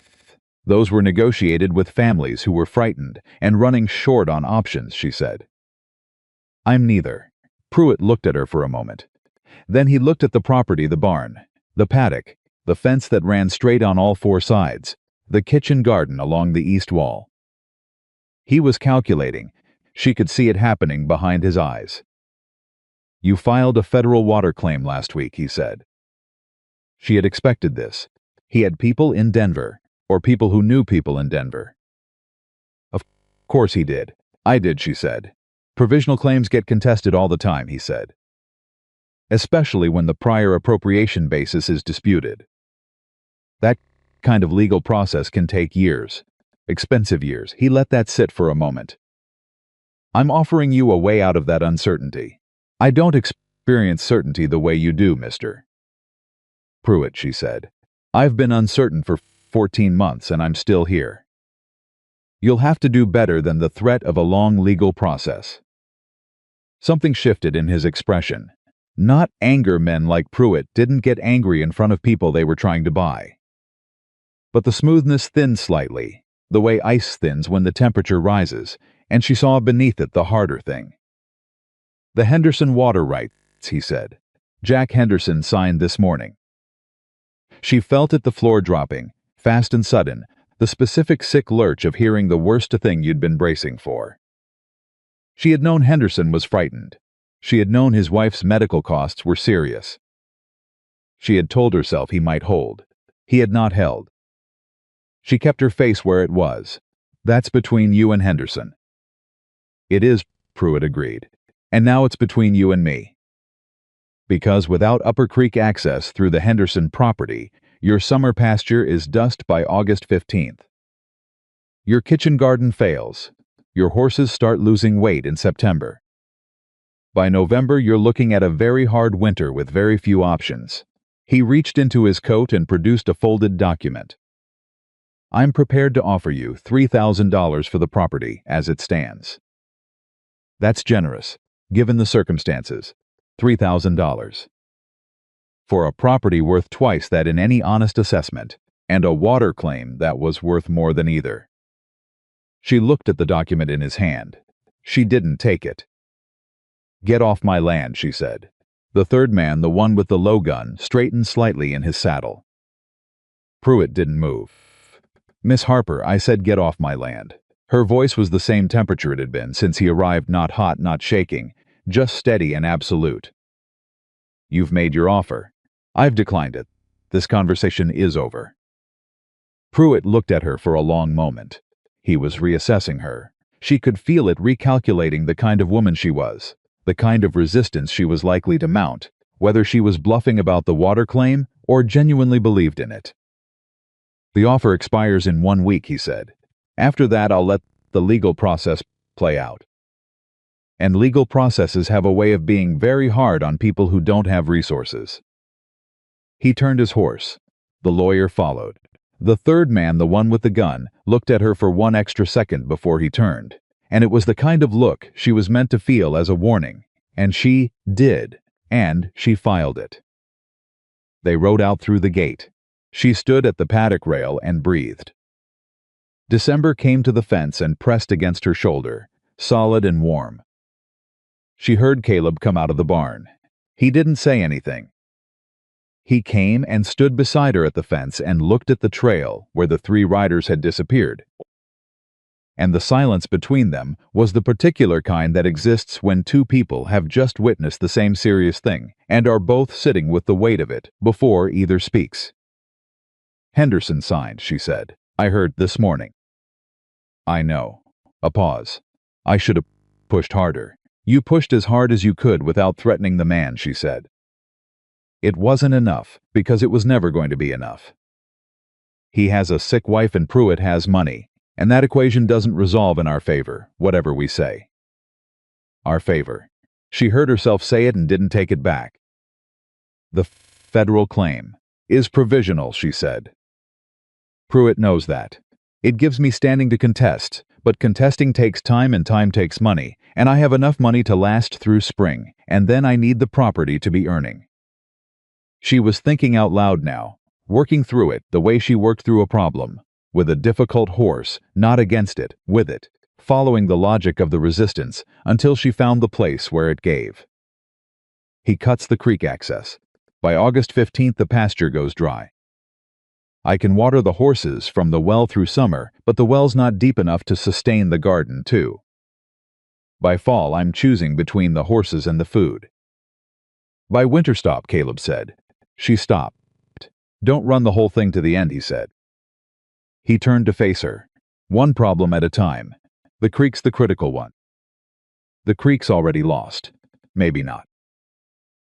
[SPEAKER 1] Those were negotiated with families who were frightened and running short on options," she said. "I'm neither." Pruitt looked at her for a moment. Then he looked at the property, the barn, the paddock, the fence that ran straight on all 4 sides, the kitchen garden along the east wall. He was calculating. She could see it happening behind his eyes. "You filed a federal water claim last week," he said. She had expected this. He had people in Denver, or people who knew people in Denver. "Of course he did. I did," she said. "Provisional claims get contested all the time," he said. "Especially when the prior appropriation basis is disputed. That kind of legal process can take years. Expensive years." He let that sit for a moment. "I'm offering you a way out of that uncertainty. I don't experience certainty the way you do, Mr. Pruitt," she said. "I've been uncertain for 14 months and I'm still here. You'll have to do better than the threat of a long legal process." Something shifted in his expression. Not anger. Men like Pruitt didn't get angry in front of people they were trying to buy. But the smoothness thinned slightly, the way ice thins when the temperature rises, and she saw beneath it the harder thing. "The Henderson water rights," he said. "Jack Henderson signed this morning." She felt it, the floor dropping, fast and sudden, the specific sick lurch of hearing the worst thing you'd been bracing for. She had known Henderson was frightened. She had known his wife's medical costs were serious. She had told herself he might hold. He had not held. She kept her face where it was. "That's between you and Henderson." "It is," Pruitt agreed. "And now it's between you and me. Because without Upper Creek access through the Henderson property, your summer pasture is dust by August 15th. Your kitchen garden fails. Your horses start losing weight in September. By November, you're looking at a very hard winter with very few options." He reached into his coat and produced a folded document. "I'm prepared to offer you $3,000 for the property as it stands." That's generous, given the circumstances. $3,000. For a property worth twice that in any honest assessment, and a water claim that was worth more than either. She looked at the document in his hand. She didn't take it. "Get off my land," she said. The third man, the one with the low gun, straightened slightly in his saddle. Pruitt didn't move. "Miss Harper, I said get off my land." Her voice was the same temperature it had been since he arrived, not hot, not shaking, just steady and absolute. "You've made your offer. I've declined it. This conversation is over." Pruitt looked at her for a long moment. He was reassessing her. She could feel it recalculating the kind of woman she was, the kind of resistance she was likely to mount, whether she was bluffing about the water claim or genuinely believed in it. "The offer expires in 1 week," he said. "After that, I'll let the legal process play out. And legal processes have a way of being very hard on people who don't have resources." He turned his horse. The lawyer followed. The third man, the one with the gun, looked at her for 1 extra second before he turned, and it was the kind of look she was meant to feel as a warning, and she did, and she filed it. They rode out through the gate. She stood at the paddock rail and breathed. December came to the fence and pressed against her shoulder, solid and warm. She heard Caleb come out of the barn. He didn't say anything. He came and stood beside her at the fence and looked at the trail where the 3 riders had disappeared. And the silence between them was the particular kind that exists when 2 people have just witnessed the same serious thing and are both sitting with the weight of it before either speaks. "Henderson signed," she said. "I heard this morning." "I know." A pause. "I should have pushed harder." "You pushed as hard as you could without threatening the man," she said. "It wasn't enough, because it was never going to be enough. He has a sick wife and Pruitt has money, and that equation doesn't resolve in our favor, whatever we say." Our favor. She heard herself say it and didn't take it back. "The federal claim is provisional," she said. "Pruitt knows that. It gives me standing to contest, but contesting takes time and time takes money, and I have enough money to last through spring, and then I need the property to be earning." She was thinking out loud now, working through it the way she worked through a problem, with a difficult horse, not against it, with it, following the logic of the resistance until she found the place where it gave. He cuts the creek access. By August 15th the pasture goes dry. "I can water the horses from the well through summer, but the well's not deep enough to sustain the garden, too. By fall I'm choosing between the horses and the food." "By winter stop," Caleb said. She stopped. "Don't run the whole thing to the end," he said. He turned to face her. "One problem at a time. The creek's the critical one." "The creek's already lost." "Maybe not."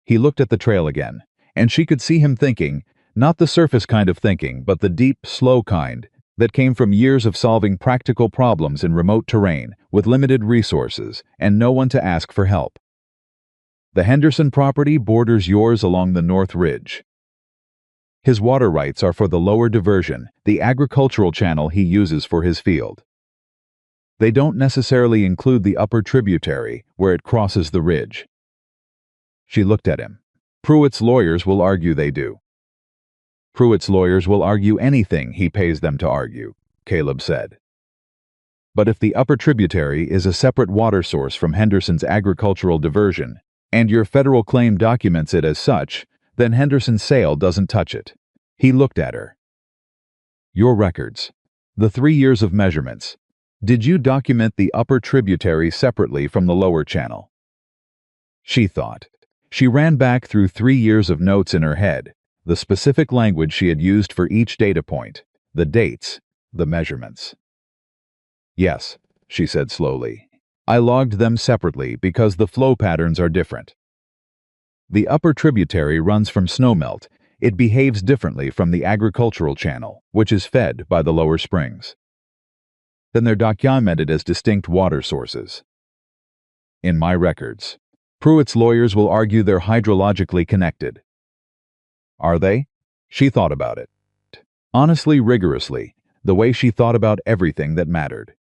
[SPEAKER 1] He looked at the trail again, and she could see him thinking, not the surface kind of thinking, but the deep, slow kind that came from years of solving practical problems in remote terrain with limited resources and no one to ask for help. "The Henderson property borders yours along the North Ridge. His water rights are for the lower diversion, the agricultural channel he uses for his field. They don't necessarily include the upper tributary where it crosses the ridge." She looked at him. "Pruitt's lawyers will argue they do." "Pruitt's lawyers will argue anything he pays them to argue," Caleb said. "But if the upper tributary is a separate water source from Henderson's agricultural diversion, and your federal claim documents it as such, then Henderson's sale doesn't touch it." He looked at her. "Your records. The 3 years of measurements. Did you document the upper tributary separately from the lower channel?" She thought. She ran back through 3 years of notes in her head, the specific language she had used for each data point, the dates, the measurements. "Yes," she said slowly. "I logged them separately because the flow patterns are different. The upper tributary runs from snowmelt. It behaves differently from the agricultural channel, which is fed by the lower springs. Then they're documented as distinct water sources. In my records. Pruitt's lawyers will argue they're hydrologically connected." "Are they?" She thought about it. Honestly, rigorously, the way she thought about everything that mattered.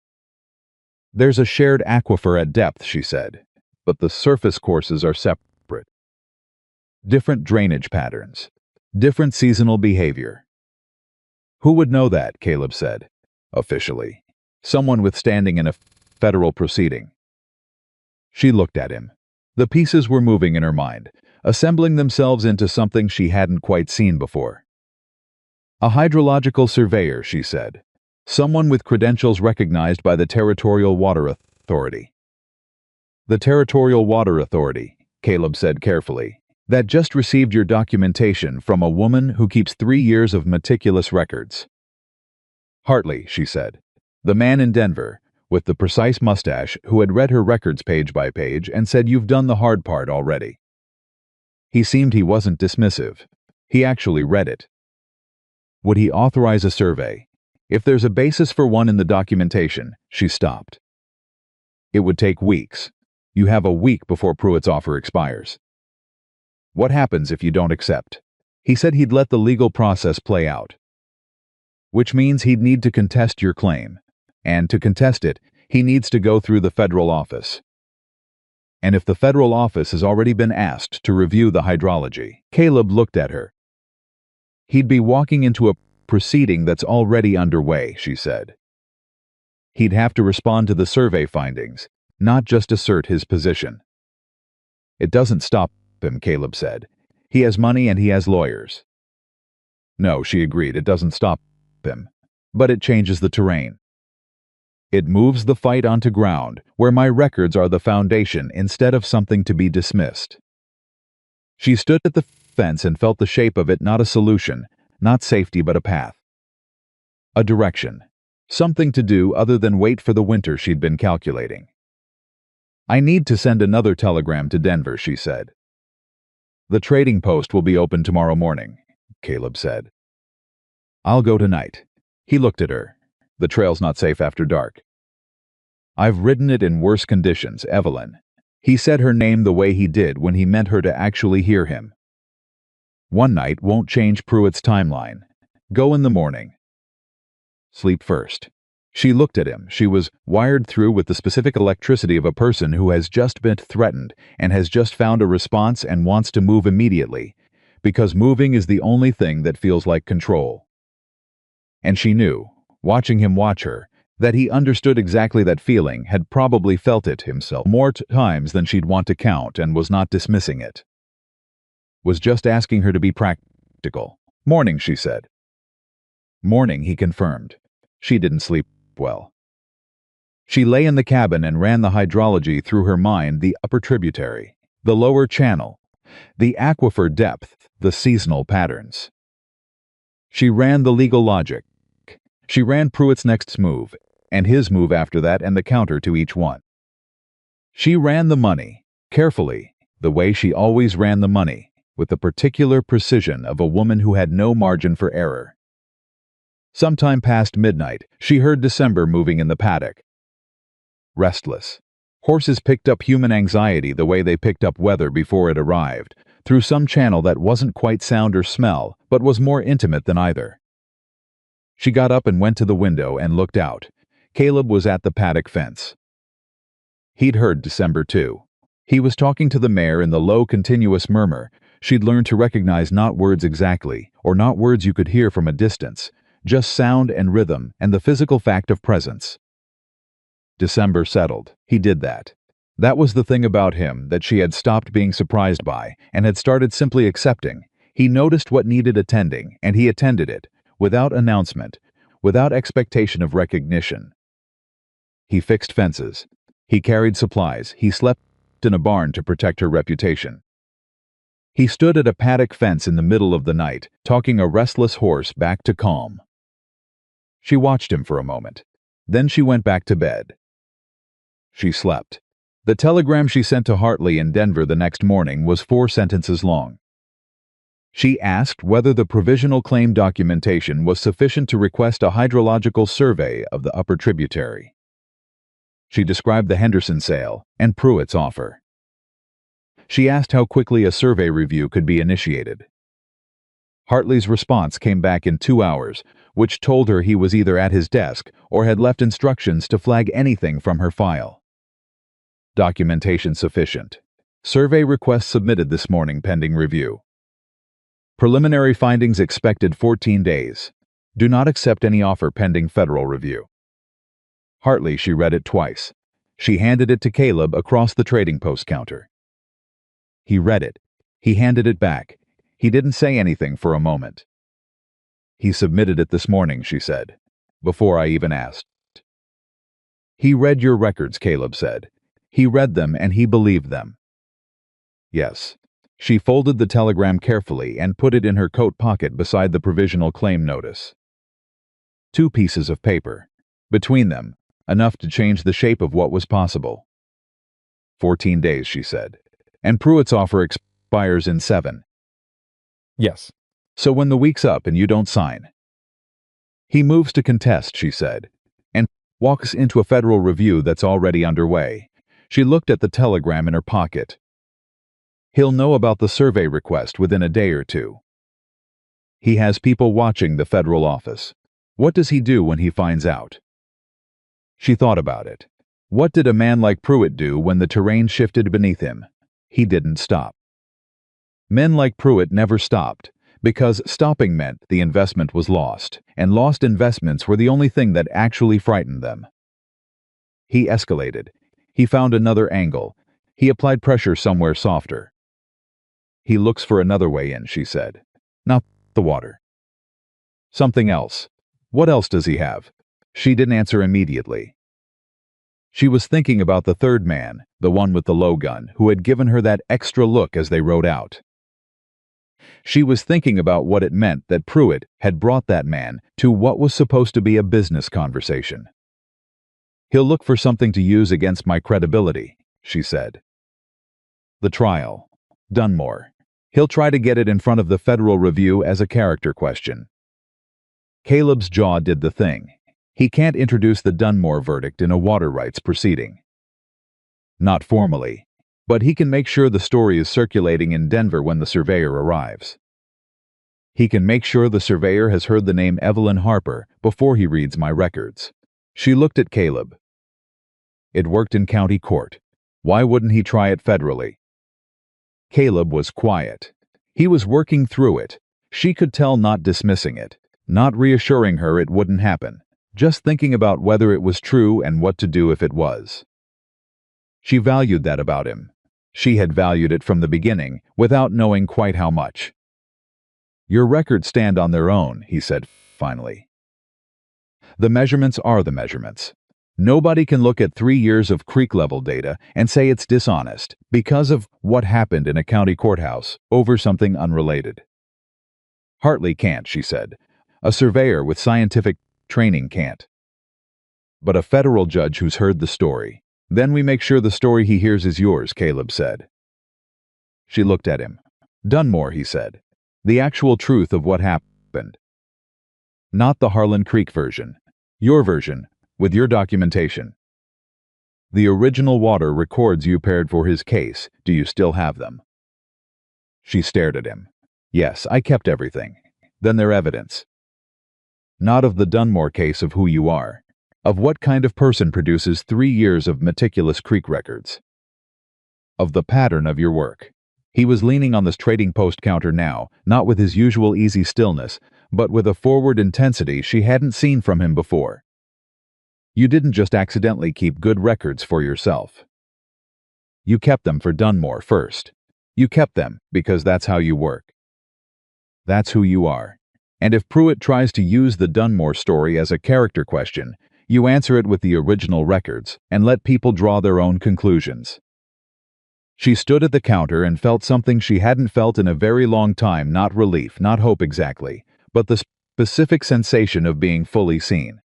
[SPEAKER 1] "There's a shared aquifer at depth," she said, "but the surface courses are separate. Different drainage patterns. Different seasonal behavior." "Who would know that?" Caleb said. "Officially. Someone with standing in a federal proceeding." She looked at him. The pieces were moving in her mind, assembling themselves into something she hadn't quite seen before. "A hydrological surveyor," she said. "Someone with credentials recognized by the Territorial Water Authority." "The Territorial Water Authority," Caleb said carefully, "that just received your documentation from a woman who keeps 3 years of meticulous records." Hartley, she said. The man in Denver, with the precise mustache, who had read her records page by page and said, "You've done the hard part already." He wasn't dismissive. He actually read it. Would he authorize a survey? If there's a basis for one in the documentation, she stopped. It would take weeks. You have a week before Pruitt's offer expires. What happens if you don't accept? He said he'd let the legal process play out. Which means he'd need to contest your claim. And to contest it, he needs to go through the federal office. And if the federal office has already been asked to review the hydrology, Caleb looked at her. He'd be walking into a proceeding that's already underway, she said. He'd have to respond to the survey findings, not just assert his position. It doesn't stop him, Caleb said. He has money and he has lawyers. No, she agreed, it doesn't stop him. But it changes the terrain. It moves the fight onto ground where my records are the foundation instead of something to be dismissed. She stood at the fence and felt the shape of it, not a solution, not safety, but a path. A direction. Something to do other than wait for the winter she'd been calculating. I need to send another telegram to Denver, she said. The trading post will be open tomorrow morning, Caleb said. I'll go tonight. He looked at her. The trail's not safe after dark. I've ridden it in worse conditions, Evelyn. He said her name the way he did when he meant her to actually hear him. One night won't change Pruitt's timeline. Go in the morning. Sleep first. She looked at him. She was wired through with the specific electricity of a person who has just been threatened and has just found a response and wants to move immediately, because moving is the only thing that feels like control. And she knew, watching him watch her, that he understood exactly that feeling, had probably felt it himself more times than she'd want to count, and was not dismissing it. Was just asking her to be practical. Morning, she said. Morning, he confirmed. She didn't sleep well. She lay in the cabin and ran the hydrology through her mind, the upper tributary, the lower channel, the aquifer depth, the seasonal patterns. She ran the legal logic. She ran Pruitt's next move, and his move after that, and the counter to each one. She ran the money, carefully, the way she always ran the money, with the particular precision of a woman who had no margin for error. Sometime past midnight, she heard December moving in the paddock. Restless. Horses picked up human anxiety the way they picked up weather before it arrived, through some channel that wasn't quite sound or smell, but was more intimate than either. She got up and went to the window and looked out. Caleb was at the paddock fence. He'd heard December too. He was talking to the mare in the low, continuous murmur she'd learned to recognize, not words exactly, or not words you could hear from a distance, just sound and rhythm and the physical fact of presence. December settled. He did that. That was the thing about him that she had stopped being surprised by and had started simply accepting. He noticed what needed attending, and he attended it, without announcement, without expectation of recognition. He fixed fences. He carried supplies. He slept in a barn to protect her reputation. He stood at a paddock fence in the middle of the night, talking a restless horse back to calm. She watched him for a moment. Then she went back to bed. She slept. The telegram she sent to Hartley in Denver the next morning was 4 sentences long. She asked whether the provisional claim documentation was sufficient to request a hydrological survey of the upper tributary. She described the Henderson sale and Pruitt's offer. She asked how quickly a survey review could be initiated. Hartley's response came back in 2 hours, which told her he was either at his desk or had left instructions to flag anything from her file. Documentation sufficient. Survey request submitted this morning pending review. Preliminary findings expected 14 days. Do not accept any offer pending federal review. Hartley, she read it twice. She handed it to Caleb across the trading post counter. He read it. He handed it back. He didn't say anything for a moment. He submitted it this morning, she said, before I even asked. He read your records, Caleb said. He read them and he believed them. Yes. She folded the telegram carefully and put it in her coat pocket beside the provisional claim notice. 2 pieces of paper. Between them, enough to change the shape of what was possible. 14 days, she said. And Pruitt's offer expires in 7.
[SPEAKER 2] Yes.
[SPEAKER 1] So when the week's up and you don't sign. He moves to contest, she said, and walks into a federal review that's already underway. She looked at the telegram in her pocket. He'll know about the survey request within a day or 2. He has people watching the federal office. What does he do when he finds out? She thought about it. What did a man like Pruitt do when the terrain shifted beneath him? He didn't stop. Men like Pruitt never stopped, because stopping meant the investment was lost, and lost investments were the only thing that actually frightened them. He escalated. He found another angle. He applied pressure somewhere softer. He looks for another way in, she said. Not the water. Something else. What else does he have? She didn't answer immediately. She was thinking about the third man, the one with the low gun, who had given her that extra look as they rode out. She was thinking about what it meant that Pruitt had brought that man to what was supposed to be a business conversation. He'll look for something to use against my credibility, she said. The trial. Dunmore. He'll try to get it in front of the federal review as a character question. Caleb's jaw did the thing. He can't introduce the Dunmore verdict in a water rights proceeding. Not formally, but he can make sure the story is circulating in Denver when the surveyor arrives. He can make sure the surveyor has heard the name Evelyn Harper before he reads my records. She looked at Caleb. It worked in county court. Why wouldn't he try it federally? Caleb was quiet. He was working through it. She could tell, not dismissing it, not reassuring her it wouldn't happen, just thinking about whether it was true and what to do if it was. She valued that about him. She had valued it from the beginning, without knowing quite how much. Your records stand on their own, he said finally. The measurements are the measurements. Nobody can look at 3 years of creek level data and say it's dishonest because of what happened in a county courthouse over something unrelated. Hartley can't, she said. A surveyor with scientific training can't. But a federal judge who's heard the story. Then we make sure the story he hears is yours, Caleb said. She looked at him. Dunmore, he said. The actual truth of what happened. Not the Harlan Creek version. Your version, with your documentation. The original water records you paired for his case. Do you still have them? She stared at him. Yes, I kept everything. Then their evidence. Not of the Dunmore case of who you are. Of what kind of person produces 3 years of meticulous creek records. Of the pattern of your work. He was leaning on this trading post counter now, not with his usual easy stillness, but with a forward intensity she hadn't seen from him before. You didn't just accidentally keep good records for yourself. You kept them for Dunmore first. You kept them because that's how you work. That's who you are. And if Pruitt tries to use the Dunmore story as a character question, you answer it with the original records and let people draw their own conclusions. She stood at the counter and felt something she hadn't felt in a very long time, not relief, not hope exactly, but the specific sensation of being fully seen.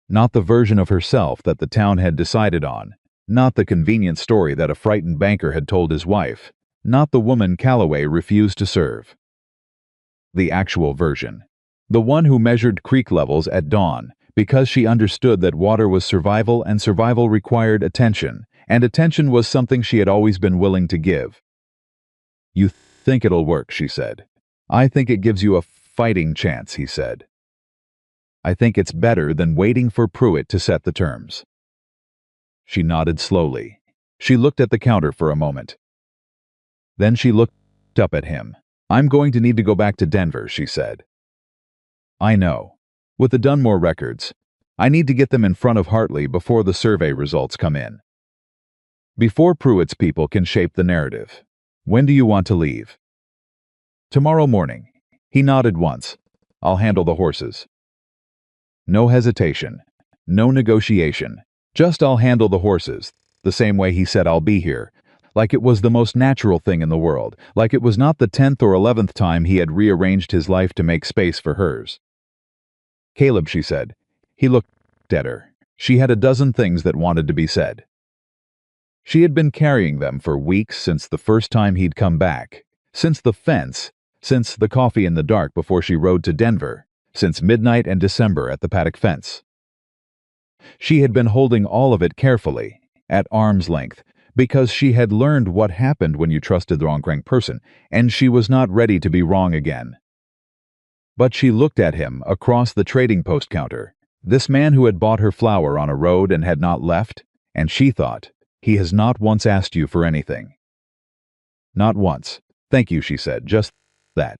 [SPEAKER 1] Not the version of herself that the town had decided on, not the convenient story that a frightened banker had told his wife, not the woman Calloway refused to serve. The actual version. The one who measured creek levels at dawn, because she understood that water was survival and survival required attention, and attention was something she had always been willing to give. You think it'll work, she said. I think it gives you a fighting chance, he said. I think it's better than waiting for Pruitt to set the terms. She nodded slowly. She looked at the counter for a moment. Then she looked up at him. I'm going to need to go back to Denver, she said. I know. With the Dunmore records, I need to get them in front of Hartley before the survey results come in. Before Pruitt's people can shape the narrative. When do you want to leave? Tomorrow morning. He nodded once. I'll handle the horses. No hesitation. No negotiation. Just I'll handle the horses, the same way he said I'll be here, like it was the most natural thing in the world, like it was not the 10th or 11th time he had rearranged his life to make space for hers. Caleb, she said. He looked at her. She had a dozen things that wanted to be said. She had been carrying them for weeks since the first time he'd come back, since the fence, since the coffee in the dark before she rode to Denver, since midnight and December at the paddock fence. She had been holding all of it carefully, at arm's length, because she had learned what happened when you trusted the wrong person, and she was not ready to be wrong again. But she looked at him across the trading post counter, this man who had bought her flour on a road and had not left, and she thought, he has not once asked you for anything. Not once. Thank you, she said, just that.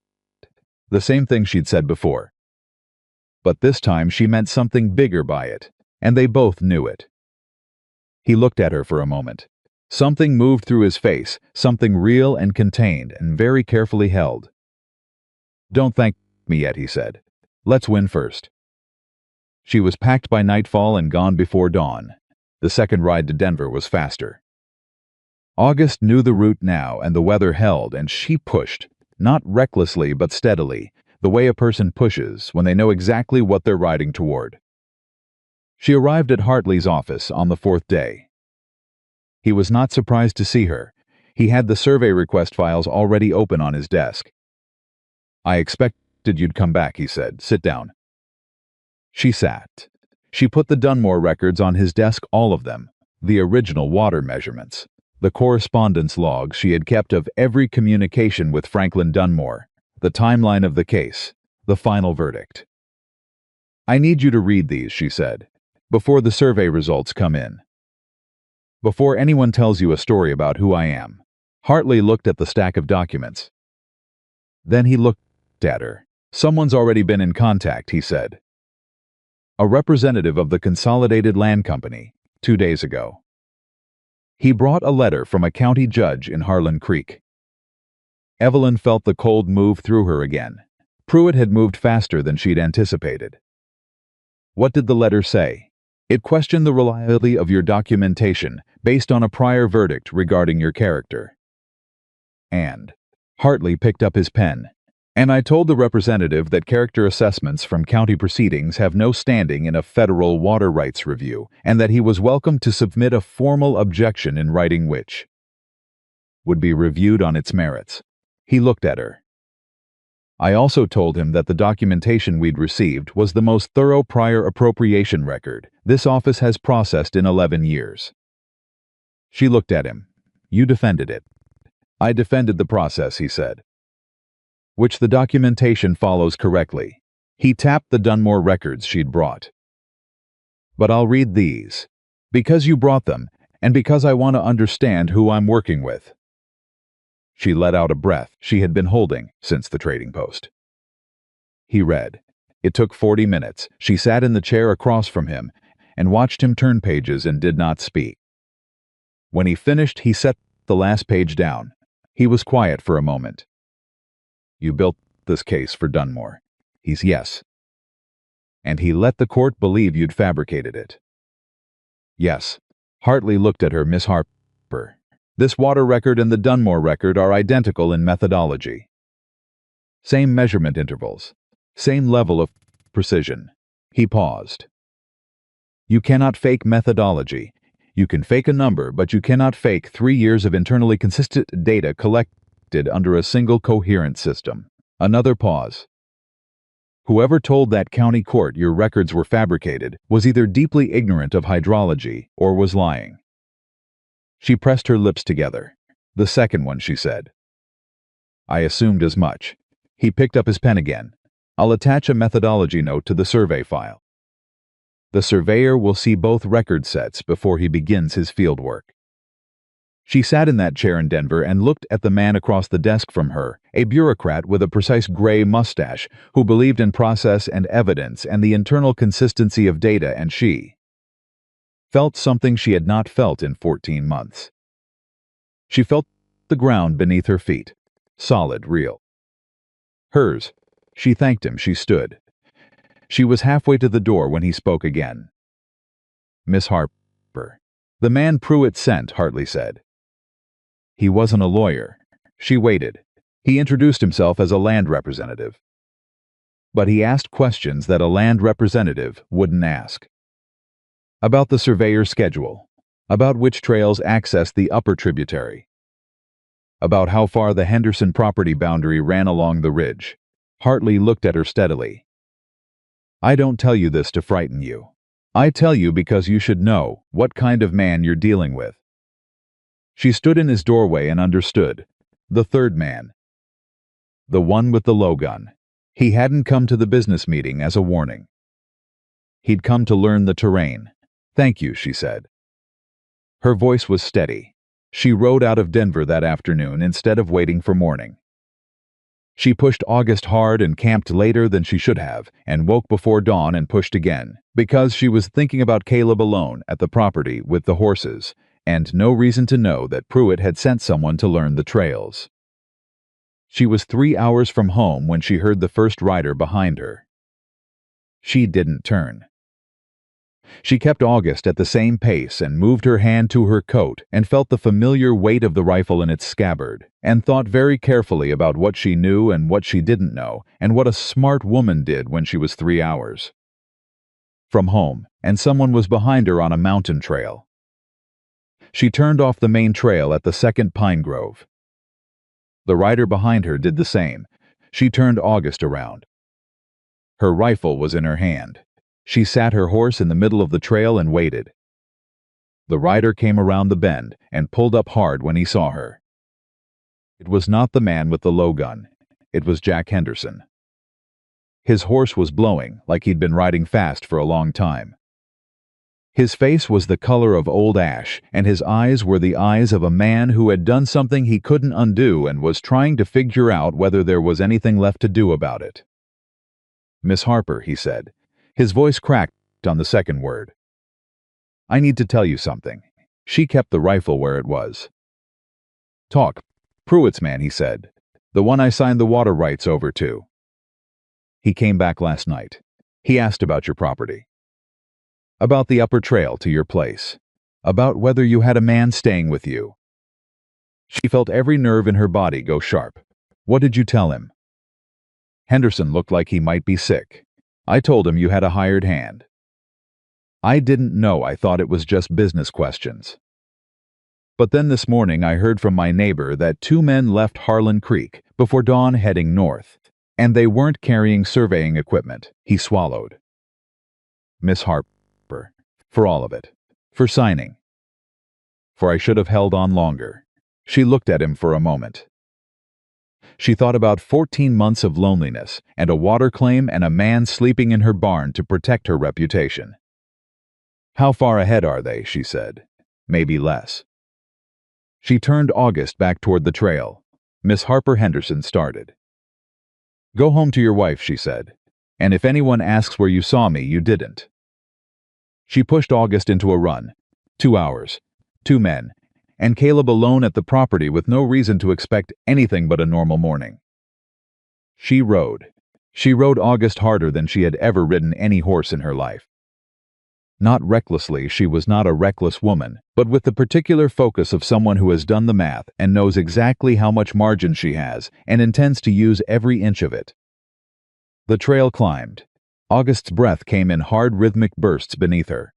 [SPEAKER 1] The same thing she'd said before. But this time she meant something bigger by it, and they both knew it. He looked at her for a moment. Something moved through his face, something real and contained and very carefully held. Don't thank me yet, he said. Let's win first. She was packed by nightfall and gone before dawn. The second ride to Denver was faster. August knew the route now, and the weather held, and she pushed, not recklessly but steadily, the way a person pushes when they know exactly what they're riding toward. She arrived at Hartley's office on the fourth day. He was not surprised to see her. He had the survey request files already open on his desk. I expected you'd come back, he said. Sit down. She sat. She put the Dunmore records on his desk, all of them, the original water measurements, the correspondence logs she had kept of every communication with Franklin Dunmore, the timeline of the case, the final verdict. I need you to read these, she said, before the survey results come in. Before anyone tells you a story about who I am. Hartley looked at the stack of documents. Then he looked at her. Someone's already been in contact, he said. A representative of the Consolidated Land Company, 2 days ago. He brought a letter from a county judge in Harlan Creek. Evelyn felt the cold move through her again. Pruitt had moved faster than she'd anticipated. What did the letter say? It questioned the reliability of your documentation based on a prior verdict regarding your character. And Hartley picked up his pen. And I told the representative that character assessments from county proceedings have no standing in a federal water rights review, and that he was welcome to submit a formal objection in writing which would be reviewed on its merits. He looked at her. I also told him that the documentation we'd received was the most thorough prior appropriation record this office has processed in 11 years. She looked at him. You defended it. I defended the process, he said. Which the documentation follows correctly. He tapped the Dunmore records she'd brought. But I'll read these, because you brought them, and because I want to understand who I'm working with. She let out a breath she had been holding since the trading post. He read. It took 40 minutes. She sat in the chair across from him and watched him turn pages and did not speak. When he finished, he set the last page down. He was quiet for a moment. You built this case for Dunmore. He's yes. And he let the court believe you'd fabricated it. Yes. Hartley looked at her. Miss Harper. This water record and the Dunmore record are identical in methodology. Same measurement intervals. Same level of precision. He paused. You cannot fake methodology. You can fake a number, but you cannot fake 3 years of internally consistent data collected under a single coherent system. Another pause. Whoever told that county court your records were fabricated was either deeply ignorant of hydrology or was lying. She pressed her lips together. The second one, she said. I assumed as much. He picked up his pen again. I'll attach a methodology note to the survey file. The surveyor will see both record sets before he begins his field work. She sat in that chair in Denver and looked at the man across the desk from her, a bureaucrat with a precise gray mustache who believed in process and evidence and the internal consistency of data, and she felt something she had not felt in 14 months. She felt the ground beneath her feet, solid, real. Hers. She thanked him. She stood. She was halfway to the door when he spoke again. Miss Harper. The man Pruitt sent, Hartley said. He wasn't a lawyer. She waited. He introduced himself as a land representative. but he asked questions that a land representative wouldn't ask. About the surveyor's schedule, about which trails access the upper tributary, about how far the Henderson property boundary ran along the ridge. Hartley looked at her steadily. I don't tell you this to frighten you. I tell you because you should know what kind of man you're dealing with. She stood in his doorway and understood. The third man. The one with the low gun. He hadn't come to the business meeting as a warning. He'd come to learn the terrain. Thank you, she said. Her voice was steady. She rode out of Denver that afternoon instead of waiting for morning. She pushed August hard and camped later than she should have, and woke before dawn and pushed again, because she was thinking about Caleb alone at the property with the horses, and no reason to know that Pruitt had sent someone to learn the trails. She was 3 hours from home when she heard the first rider behind her. She didn't turn. She kept August at the same pace and moved her hand to her coat and felt the familiar weight of the rifle in its scabbard, and thought very carefully about what she knew and what she didn't know, and what a smart woman did when she was 3 hours from home, and someone was behind her on a mountain trail. She turned off the main trail at the second pine grove. The rider behind her did the same. She turned August around. Her rifle was in her hand. She sat her horse in the middle of the trail and waited. The rider came around the bend and pulled up hard when he saw her. It was not the man with the low gun. It was Jack Henderson. His horse was blowing like he'd been riding fast for a long time. His face was the color of old ash, and his eyes were the eyes of a man who had done something he couldn't undo and was trying to figure out whether there was anything left to do about it. Miss Harper, he said. His voice cracked on the second word. I need to tell you something. She kept the rifle where it was. Talk. Pruitt's man, he said. The one I signed the water rights over to. He came back last night. He asked about your property. About the upper trail to your place. About whether you had a man staying with you. She felt every nerve in her body go sharp. What did you tell him? Henderson looked like he might be sick. I told him you had a hired hand. I didn't know. I thought it was just business questions. But then this morning I heard from my neighbor that 2 men left Harlan Creek before dawn heading north, and they weren't carrying surveying equipment. He swallowed. Miss Harper, for all of it. For signing. For I should have held on longer. She looked at him for a moment. She thought about 14 months of loneliness and a water claim and a man sleeping in her barn to protect her reputation. How far ahead are they, she said. Maybe less. She turned August back toward the trail. Miss Harper Henderson started. Go home to your wife, she said, and if anyone asks where you saw me, you didn't. She pushed August into a run. 2 hours. 2 men. And Caleb alone at the property with no reason to expect anything but a normal morning. She rode. She rode August harder than she had ever ridden any horse in her life. Not recklessly, she was not a reckless woman, but with the particular focus of someone who has done the math and knows exactly how much margin she has and intends to use every inch of it. The trail climbed. August's breath came in hard rhythmic bursts beneath her.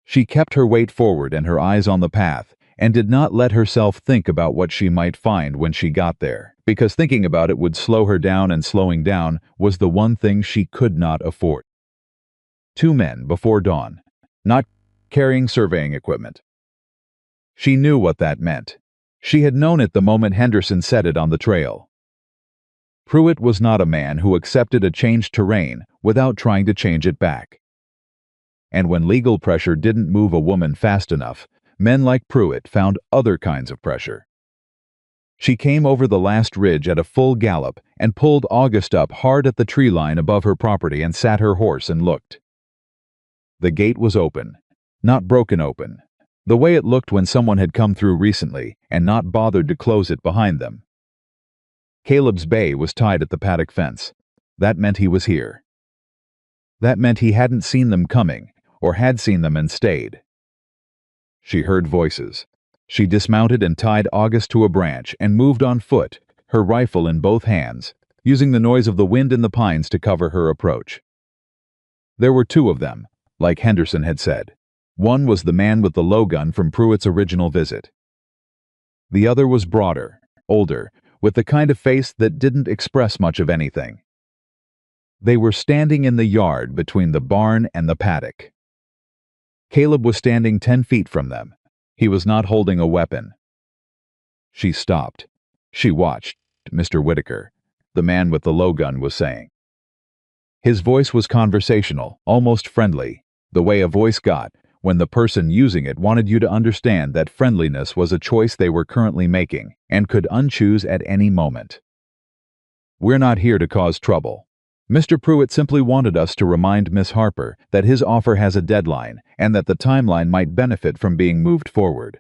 [SPEAKER 1] She kept her weight forward and her eyes on the path, and did not let herself think about what she might find when she got there, because thinking about it would slow her down, and slowing down was the one thing she could not afford. 2 men before dawn, not carrying surveying equipment. She knew what that meant. She had known it the moment Henderson said it on the trail. Pruitt was not a man who accepted a changed terrain without trying to change it back. And when legal pressure didn't move a woman fast enough, men like Pruitt found other kinds of pressure. She came over the last ridge at a full gallop and pulled August up hard at the tree line above her property and sat her horse and looked. The gate was open, not broken open, the way it looked when someone had come through recently and not bothered to close it behind them. Caleb's bay was tied at the paddock fence. That meant he was here. That meant he hadn't seen them coming, or had seen them and stayed. She heard voices. She dismounted and tied August to a branch and moved on foot, her rifle in both hands, using the noise of the wind in the pines to cover her approach. There were two of them, like Henderson had said. One was the man with the low gun from Pruitt's original visit. The other was broader, older, with the kind of face that didn't express much of anything. They were standing in the yard between the barn and the paddock. Caleb was standing 10 feet from them. He was not holding a weapon. She stopped. She watched, Mr. Whitaker, the man with the low gun was saying. His voice was conversational, almost friendly, the way a voice got when the person using it wanted you to understand that friendliness was a choice they were currently making and could unchoose at any moment. We're not here to cause trouble. Mr. Pruitt simply wanted us to remind Miss Harper that his offer has a deadline and that the timeline might benefit from being moved forward.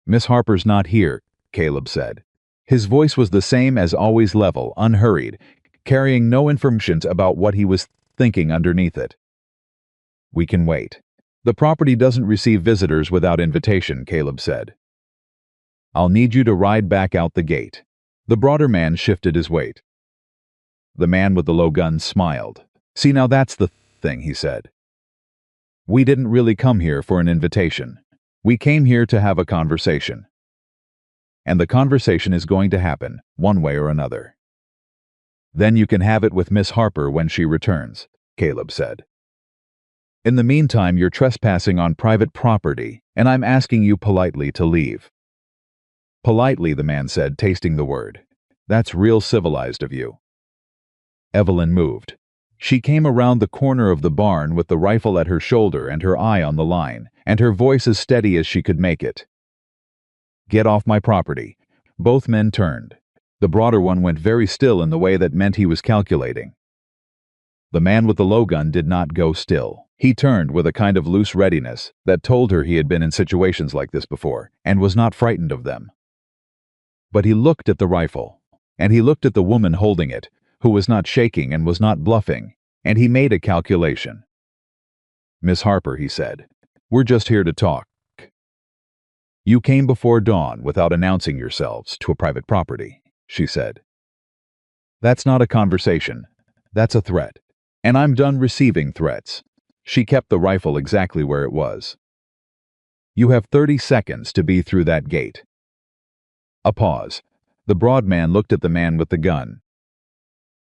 [SPEAKER 1] Miss Harper's not here, Caleb said. His voice was the same as always, level, unhurried, carrying no information about what he was thinking underneath it. We can wait. The property doesn't receive visitors without invitation, Caleb said. I'll need you to ride back out the gate. The broader man shifted his weight. The man with the low gun smiled. See, now that's the thing, he said. We didn't really come here for an invitation. We came here to have a conversation. And the conversation is going to happen, one way or another. Then you can have it with Miss Harper when she returns, Caleb said. In the meantime, you're trespassing on private property, and I'm asking you politely to leave. Politely, the man said, tasting the word. That's real civilized of you. Evelyn moved. She came around the corner of the barn with the rifle at her shoulder and her eye on the line, and her voice as steady as she could make it. Get off my property. Both men turned. The broader one went very still in the way that meant he was calculating. The man with the low gun did not go still. He turned with a kind of loose readiness that told her he had been in situations like this before and was not frightened of them. But he looked at the rifle, and he looked at the woman holding it, who was not shaking and was not bluffing, and he made a calculation. Miss Harper, he said, we're just here to talk. You came before dawn without announcing yourselves to a private property, she said. That's not a conversation. That's a threat. And I'm done receiving threats. She kept the rifle exactly where it was. You have 30 seconds to be through that gate. A pause. The broad man looked at the man with the gun.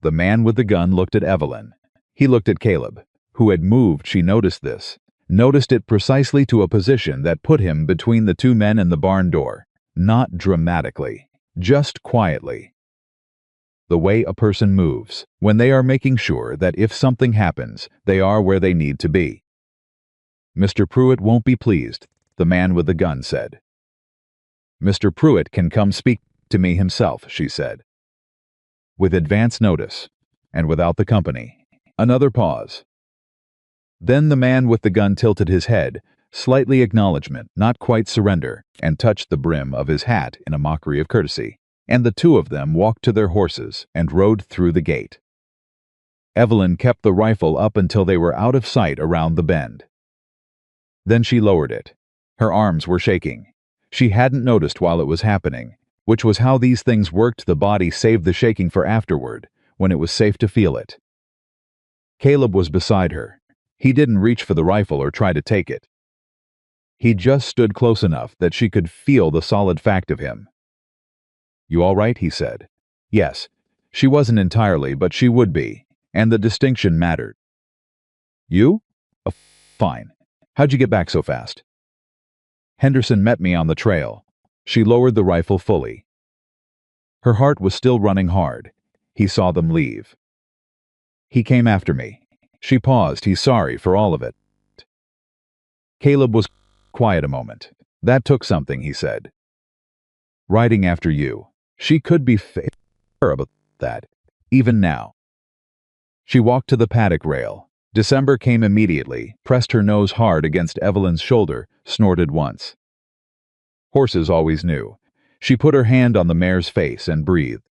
[SPEAKER 1] The man with the gun looked at Evelyn. He looked at Caleb, who had moved. She noticed this, noticed it precisely to a position that put him between the two men and the barn door. Not dramatically, just quietly. The way a person moves, when they are making sure that if something happens, they are where they need to be. Mr. Pruitt won't be pleased, the man with the gun said. Mr. Pruitt can come speak to me himself, she said. With advance notice, and without the company. Another pause. Then the man with the gun tilted his head, slightly acknowledgement, not quite surrender, and touched the brim of his hat in a mockery of courtesy. And the two of them walked to their horses and rode through the gate. Evelyn kept the rifle up until they were out of sight around the bend. Then she lowered it. Her arms were shaking. She hadn't noticed while it was happening, which was how these things worked. The body saved the shaking for afterward, when it was safe to feel it. Caleb was beside her. He didn't reach for the rifle or try to take it. He just stood close enough that she could feel the solid fact of him. You all right? He said. Yes. She wasn't entirely, but she would be, and the distinction mattered. You? Fine. How'd you get back so fast? Henderson met me on the trail. She lowered the rifle fully. Her heart was still running hard. He saw them leave. He came after me. She paused. He's sorry for all of it. Caleb was quiet a moment. That took something, he said. Riding after you. She could be fair about that, even now. She walked to the paddock rail. December came immediately, pressed her nose hard against Evelyn's shoulder, snorted once. Horses always knew. She put her hand on the mare's face and breathed.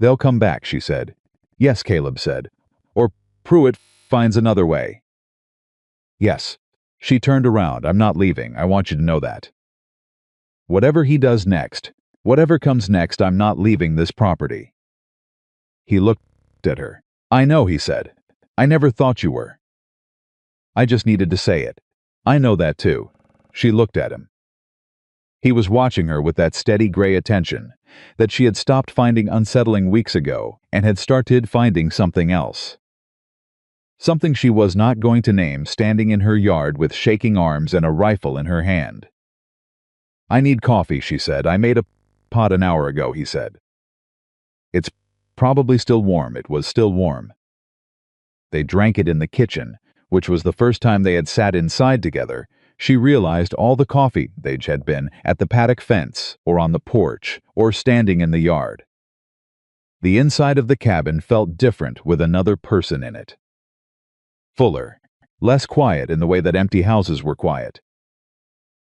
[SPEAKER 1] They'll come back, she said. Yes, Caleb said. Or Pruitt finds another way. Yes. She turned around. I'm not leaving. I want you to know that. Whatever he does next, whatever comes next, I'm not leaving this property. He looked at her. "I know," he said. "I never thought you were. I just needed to say it. I know that too." She looked at him. He was watching her with that steady gray attention that she had stopped finding unsettling weeks ago and had started finding something else. Something she was not going to name, standing in her yard with shaking arms and a rifle in her hand. "I need coffee," she said. "I made a pot an hour ago," he said. "It's probably still warm." It was still warm. They drank it in the kitchen, which was the first time they had sat inside together. She realized all the coffee they had been at the paddock fence, or on the porch, or standing in the yard. The inside of the cabin felt different with another person in it. Fuller, less quiet in the way that empty houses were quiet.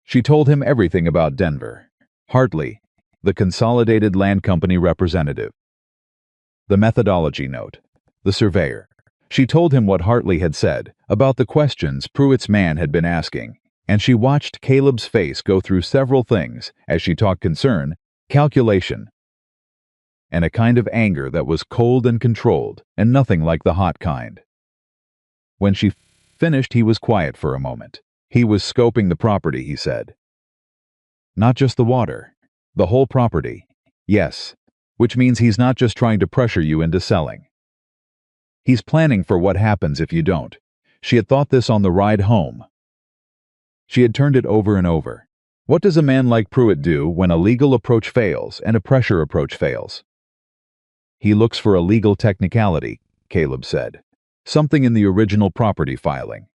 [SPEAKER 1] She told him everything about Denver. Hartley, the Consolidated Land Company representative. The methodology note. The surveyor. She told him what Hartley had said about the questions Pruitt's man had been asking, and she watched Caleb's face go through several things as she talked: concern, calculation, and a kind of anger that was cold and controlled, and nothing like the hot kind. When she finished, he was quiet for a moment. He was scoping the property, he said. "Not just the water. The whole property." "Yes, which means he's not just trying to pressure you into selling. He's planning for what happens if you don't." She had thought this on the ride home. She had turned it over and over. What does a man like Pruitt do when a legal approach fails and a pressure approach fails? "He looks for a legal technicality," Caleb said. "Something in the original property filing.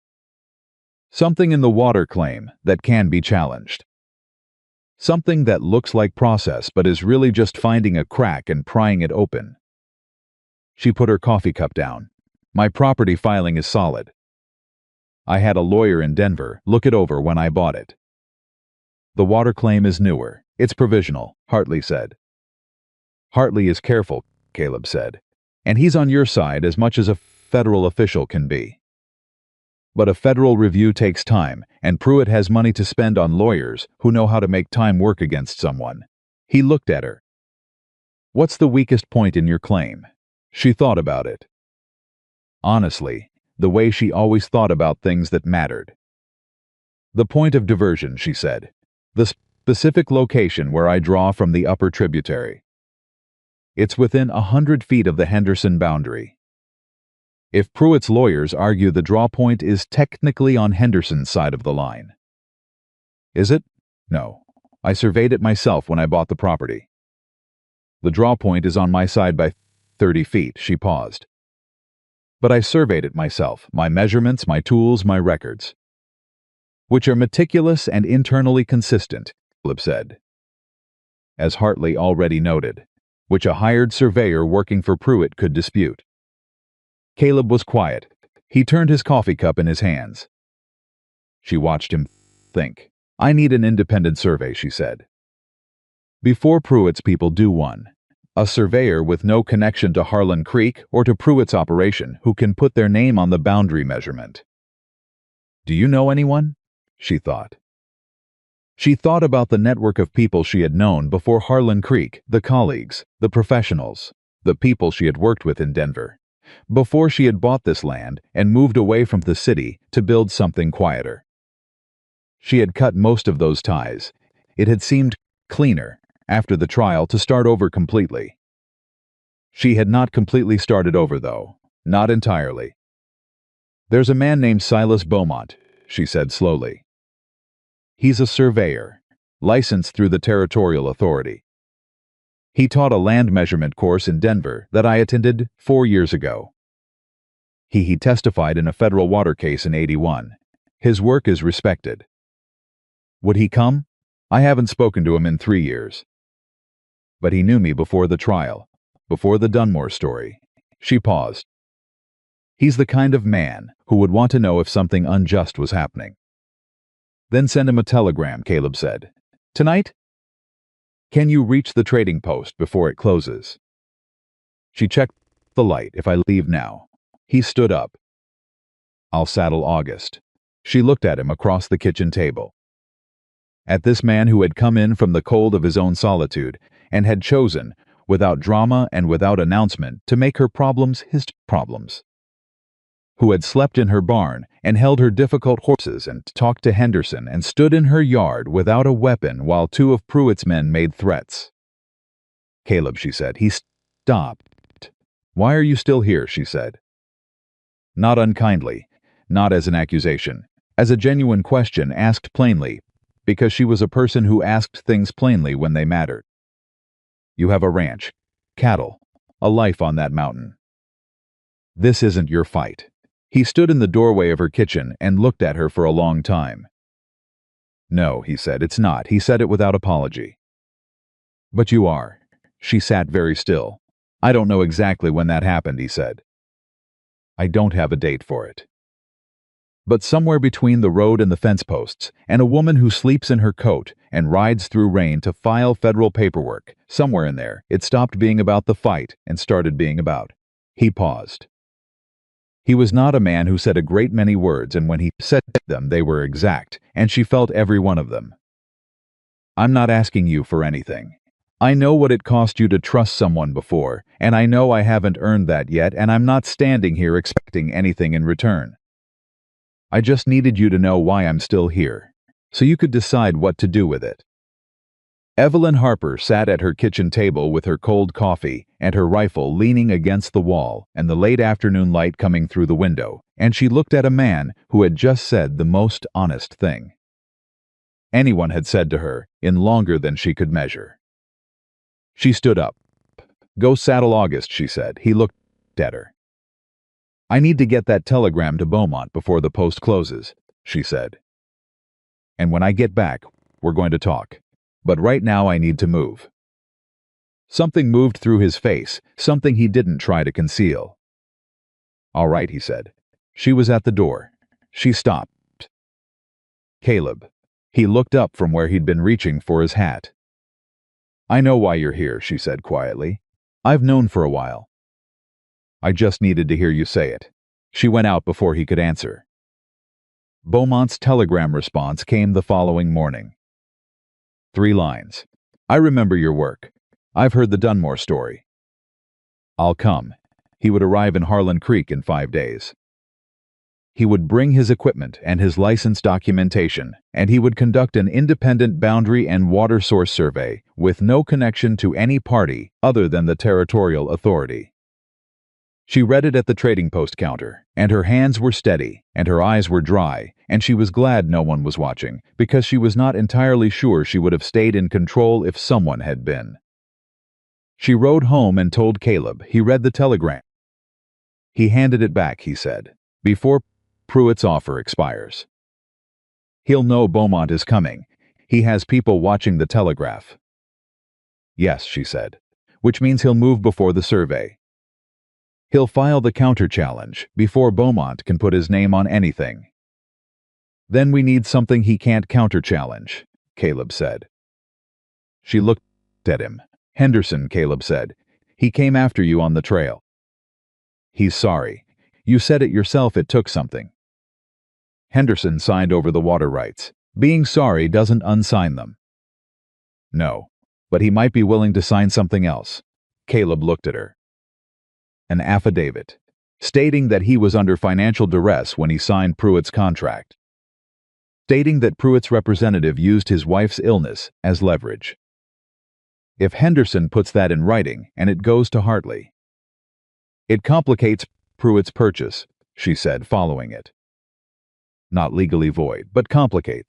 [SPEAKER 1] Something in the water claim that can be challenged. Something that looks like process but is really just finding a crack and prying it open." She put her coffee cup down. "My property filing is solid. I had a lawyer in Denver look it over when I bought it. The water claim is newer. It's provisional," Hartley said. "Hartley is careful," Caleb said, "and he's on your side as much as a federal official can be. But a federal review takes time, and Pruitt has money to spend on lawyers who know how to make time work against someone." He looked at her. "What's the weakest point in your claim?" She thought about it. Honestly, the way she always thought about things that mattered. "The point of diversion," she said. "The specific location where I draw from the upper tributary. It's within 100 feet of the Henderson boundary. If Pruitt's lawyers argue the draw point is technically on Henderson's side of the line." "Is it?" "No. I surveyed it myself when I bought the property. The draw point is on my side by 30 feet. She paused. "But I surveyed it myself, my measurements, my tools, my records, which are meticulous and internally consistent," Caleb said. As Hartley already noted, which a hired surveyor working for Pruitt could dispute. Caleb was quiet. He turned his coffee cup in his hands. She watched him think. "I need an independent survey," she said. "Before Pruitt's people do one. A surveyor with no connection to Harlan Creek or to Pruitt's operation who can put their name on the boundary measurement." "Do you know anyone?" she thought. She thought about the network of people she had known before Harlan Creek, the colleagues, the professionals, the people she had worked with in Denver, before she had bought this land and moved away from the city to build something quieter. She had cut most of those ties. It had seemed cleaner, after the trial, to start over completely. She had not completely started over, though. Not entirely. "There's a man named Silas Beaumont," she said slowly. "He's a surveyor, licensed through the Territorial Authority. He taught a land measurement course in Denver that I attended 4 years ago. He testified in a federal water case in '81. His work is respected. Would he come? I haven't spoken to him in 3 years. But he knew me before the trial, before the Dunmore story." She paused. "He's the kind of man who would want to know if something unjust was happening." "Then send him a telegram," Caleb said. "Tonight? Can you reach the trading post before it closes?" She checked the light. "If I leave now." He stood up. "I'll saddle August." She looked at him across the kitchen table. At this man who had come in from the cold of his own solitude and had chosen, without drama and without announcement, to make her problems his problems. Who had slept in her barn and held her difficult horses and talked to Henderson and stood in her yard without a weapon while two of Pruitt's men made threats. "Caleb," she said. He stopped. "Why are you still here?" she said. Not unkindly, not as an accusation, as a genuine question asked plainly, because she was a person who asked things plainly when they mattered. "You have a ranch, cattle, a life on that mountain. This isn't your fight." He stood in the doorway of her kitchen and looked at her for a long time. "No," he said, "it's not." He said it without apology. "But you are." She sat very still. "I don't know exactly when that happened," he said. "I don't have a date for it." But somewhere between the road and the fence posts, and a woman who sleeps in her coat and rides through rain to file federal paperwork, somewhere in there, it stopped being about the fight and started being about. He paused. He was not a man who said a great many words, and when he said them, they were exact, and she felt every one of them. "I'm not asking you for anything. I know what it cost you to trust someone before, and I know I haven't earned that yet, and I'm not standing here expecting anything in return. I just needed you to know why I'm still here, so you could decide what to do with it." Evelyn Harper sat at her kitchen table with her cold coffee and her rifle leaning against the wall and the late afternoon light coming through the window, and she looked at a man who had just said the most honest thing anyone had said to her in longer than she could measure. She stood up. "Go saddle August," she said. He looked at her. "I need to get that telegram to Beaumont before the post closes," she said. "And when I get back, we're going to talk. But right now I need to move." Something moved through his face, something he didn't try to conceal. "All right," he said. She was at the door. She stopped. "Caleb." He looked up from where he'd been reaching for his hat. "I know why you're here," she said quietly. "I've known for a while. I just needed to hear you say it." She went out before he could answer. Beaumont's telegram response came the following morning. 3 lines. "I remember your work. I've heard the Dunmore story. I'll come." He would arrive in Harlan Creek in 5 days. He would bring his equipment and his license documentation, and he would conduct an independent boundary and water source survey with no connection to any party other than the territorial authority. She read it at the trading post counter, and her hands were steady, and her eyes were dry, and she was glad no one was watching, because she was not entirely sure she would have stayed in control if someone had been. She rode home and told Caleb. He read the telegram. He handed it back, he said, "before Pruitt's offer expires. He'll know Beaumont is coming. He has people watching the telegraph." "Yes," she said, "which means he'll move before the survey. He'll file the counter-challenge before Beaumont can put his name on anything." "Then we need something he can't counter-challenge," Caleb said. She looked at him. "Henderson," Caleb said. "He came after you on the trail. He's sorry. You said it yourself, it took something." "Henderson signed over the water rights. Being sorry doesn't unsign them." "No, but he might be willing to sign something else." Caleb looked at her. "An affidavit, stating that he was under financial duress when he signed Pruitt's contract. Stating that Pruitt's representative used his wife's illness as leverage. If Henderson puts that in writing and it goes to Hartley, it complicates Pruitt's purchase," she said, following it. "Not legally void, but complicates.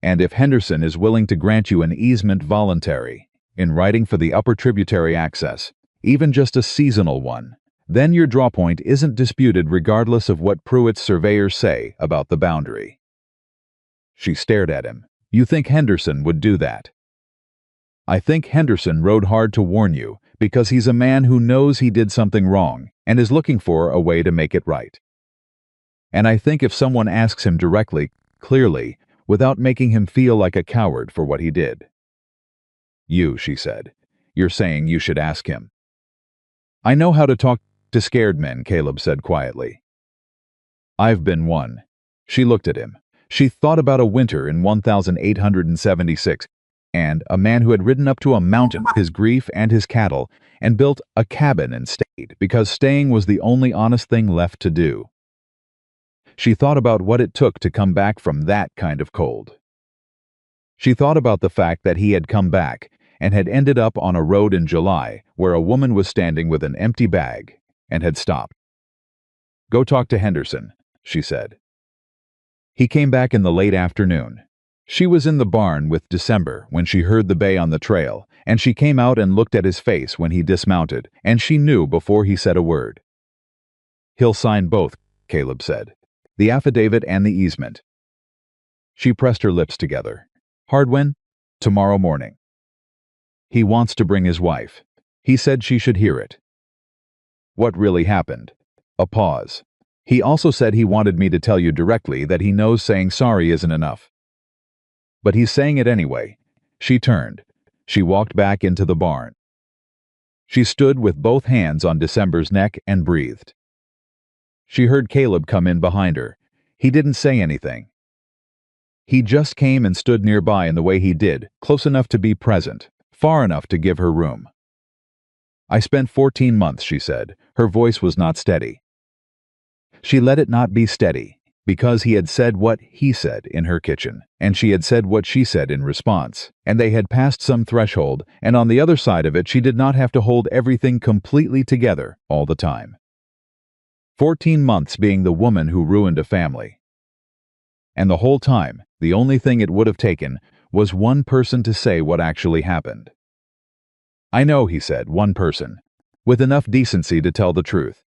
[SPEAKER 1] And if Henderson is willing to grant you an easement voluntary, in writing for the upper tributary access, even just a seasonal one, then your drawpoint isn't disputed regardless of what Pruitt's surveyors say about the boundary." She stared at him. "You think Henderson would do that?" "I think Henderson rode hard to warn you, because he's a man who knows he did something wrong and is looking for a way to make it right. And I think if someone asks him directly, clearly, without making him feel like a coward for what he did." "You," she said. "You're saying you should ask him." "I know how to talk to scared men," Caleb said quietly. "I've been one." She looked at him. She thought about a winter in 1876, and a man who had ridden up to a mountain with his grief and his cattle and built a cabin and stayed because staying was the only honest thing left to do. She thought about what it took to come back from that kind of cold. She thought about the fact that he had come back and had ended up on a road in July where a woman was standing with an empty bag and had stopped. "Go talk to Henderson," she said. He came back in the late afternoon. She was in the barn with December when she heard the bay on the trail, and she came out and looked at his face when he dismounted, and she knew before he said a word. "He'll sign both," Caleb said. "The affidavit and the easement." She pressed her lips together. "Hardwin, tomorrow morning. He wants to bring his wife. He said she should hear it." "What really happened?" A pause. "He also said he wanted me to tell you directly that he knows saying sorry isn't enough. But he's saying it anyway." She turned. She walked back into the barn. She stood with both hands on December's neck and breathed. She heard Caleb come in behind her. He didn't say anything. He just came and stood nearby in the way he did, close enough to be present, far enough to give her room. "I spent 14 months, she said. Her voice was not steady. She let it not be steady, because he had said what he said in her kitchen, and she had said what she said in response, and they had passed some threshold, and on the other side of it she did not have to hold everything completely together all the time. 14 months being the woman who ruined a family. And the whole time, the only thing it would have taken was one person to say what actually happened. "I know," he said, "one person, with enough decency to tell the truth."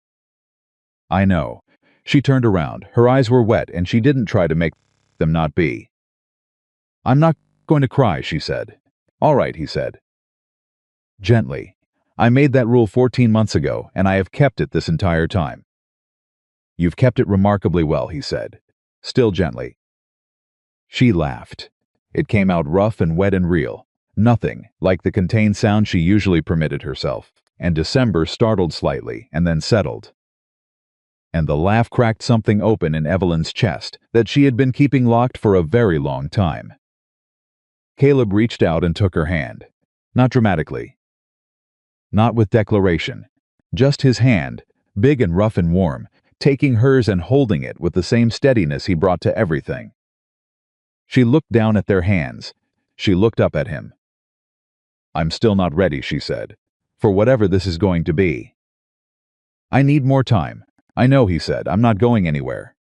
[SPEAKER 1] "I know." She turned around. Her eyes were wet, and she didn't try to make them not be. "I'm not going to cry," she said. "All right," he said. Gently. "I made that rule 14 months ago, and I have kept it this entire time." "You've kept it remarkably well," he said, still gently. She laughed. It came out rough and wet and real, nothing like the contained sound she usually permitted herself, and December startled slightly and then settled. And the laugh cracked something open in Evelyn's chest that she had been keeping locked for a very long time. Caleb reached out and took her hand, not dramatically, not with declaration, just his hand, big and rough and warm, taking hers and holding it with the same steadiness he brought to everything. She looked down at their hands. She looked up at him. "I'm still not ready," she said, "for whatever this is going to be." "I need more time." "I know," he said. "I'm not going anywhere."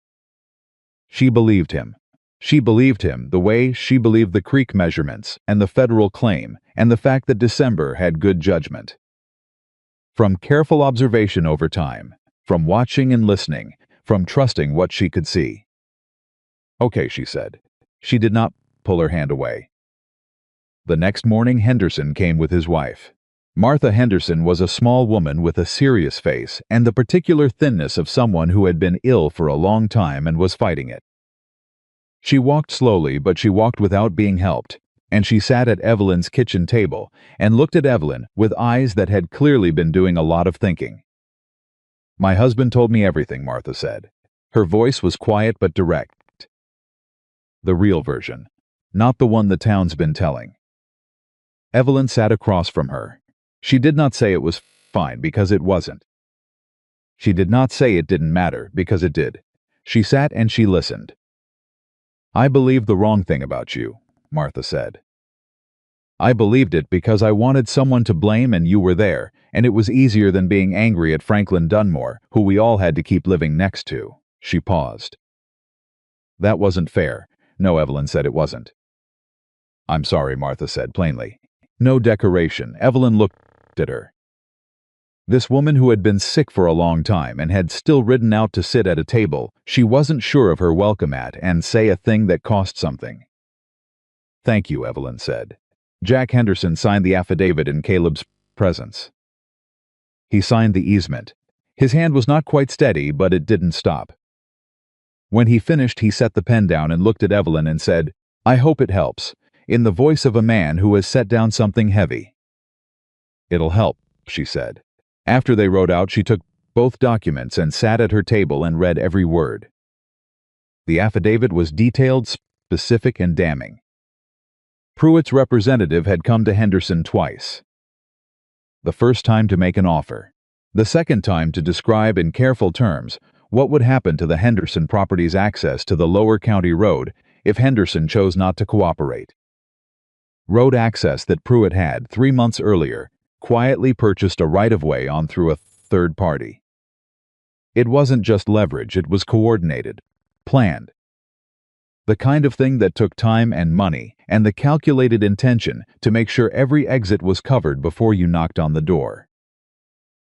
[SPEAKER 1] She believed him. She believed him the way she believed the creek measurements and the federal claim and the fact that December had good judgment. From careful observation over time, from watching and listening, from trusting what she could see. "Okay," she said. She did not pull her hand away. The next morning Henderson came with his wife. Martha Henderson was a small woman with a serious face and the particular thinness of someone who had been ill for a long time and was fighting it. She walked slowly, but she walked without being helped, and she sat at Evelyn's kitchen table and looked at Evelyn with eyes that had clearly been doing a lot of thinking. "My husband told me everything," Martha said. Her voice was quiet but direct. "The real version, not the one the town's been telling." Evelyn sat across from her. She did not say it was fine because it wasn't. She did not say it didn't matter because it did. She sat and she listened. "I believed the wrong thing about you," Martha said. "I believed it because I wanted someone to blame and you were there, and it was easier than being angry at Franklin Dunmore, who we all had to keep living next to." She paused. "That wasn't fair." "No," Evelyn said, "it wasn't." "I'm sorry," Martha said plainly. No decoration. Evelyn looked at her. This woman who had been sick for a long time and had still ridden out to sit at a table she wasn't sure of her welcome at and say a thing that cost something. "Thank you," Evelyn said. Jack Henderson signed the affidavit in Caleb's presence. He signed the easement. His hand was not quite steady, but it didn't stop. When he finished, he set the pen down and looked at Evelyn and said, "I hope it helps," in the voice of a man who has set down something heavy. "It'll help," she said. After they rode out, she took both documents and sat at her table and read every word. The affidavit was detailed, specific, and damning. Pruitt's representative had come to Henderson twice. The first time to make an offer. The second time to describe in careful terms what would happen to the Henderson property's access to the lower county road if Henderson chose not to cooperate. Road access that Pruitt had 3 months earlier quietly purchased a right-of-way on through a third party. It wasn't just leverage, it was coordinated, planned. The kind of thing that took time and money and the calculated intention to make sure every exit was covered before you knocked on the door.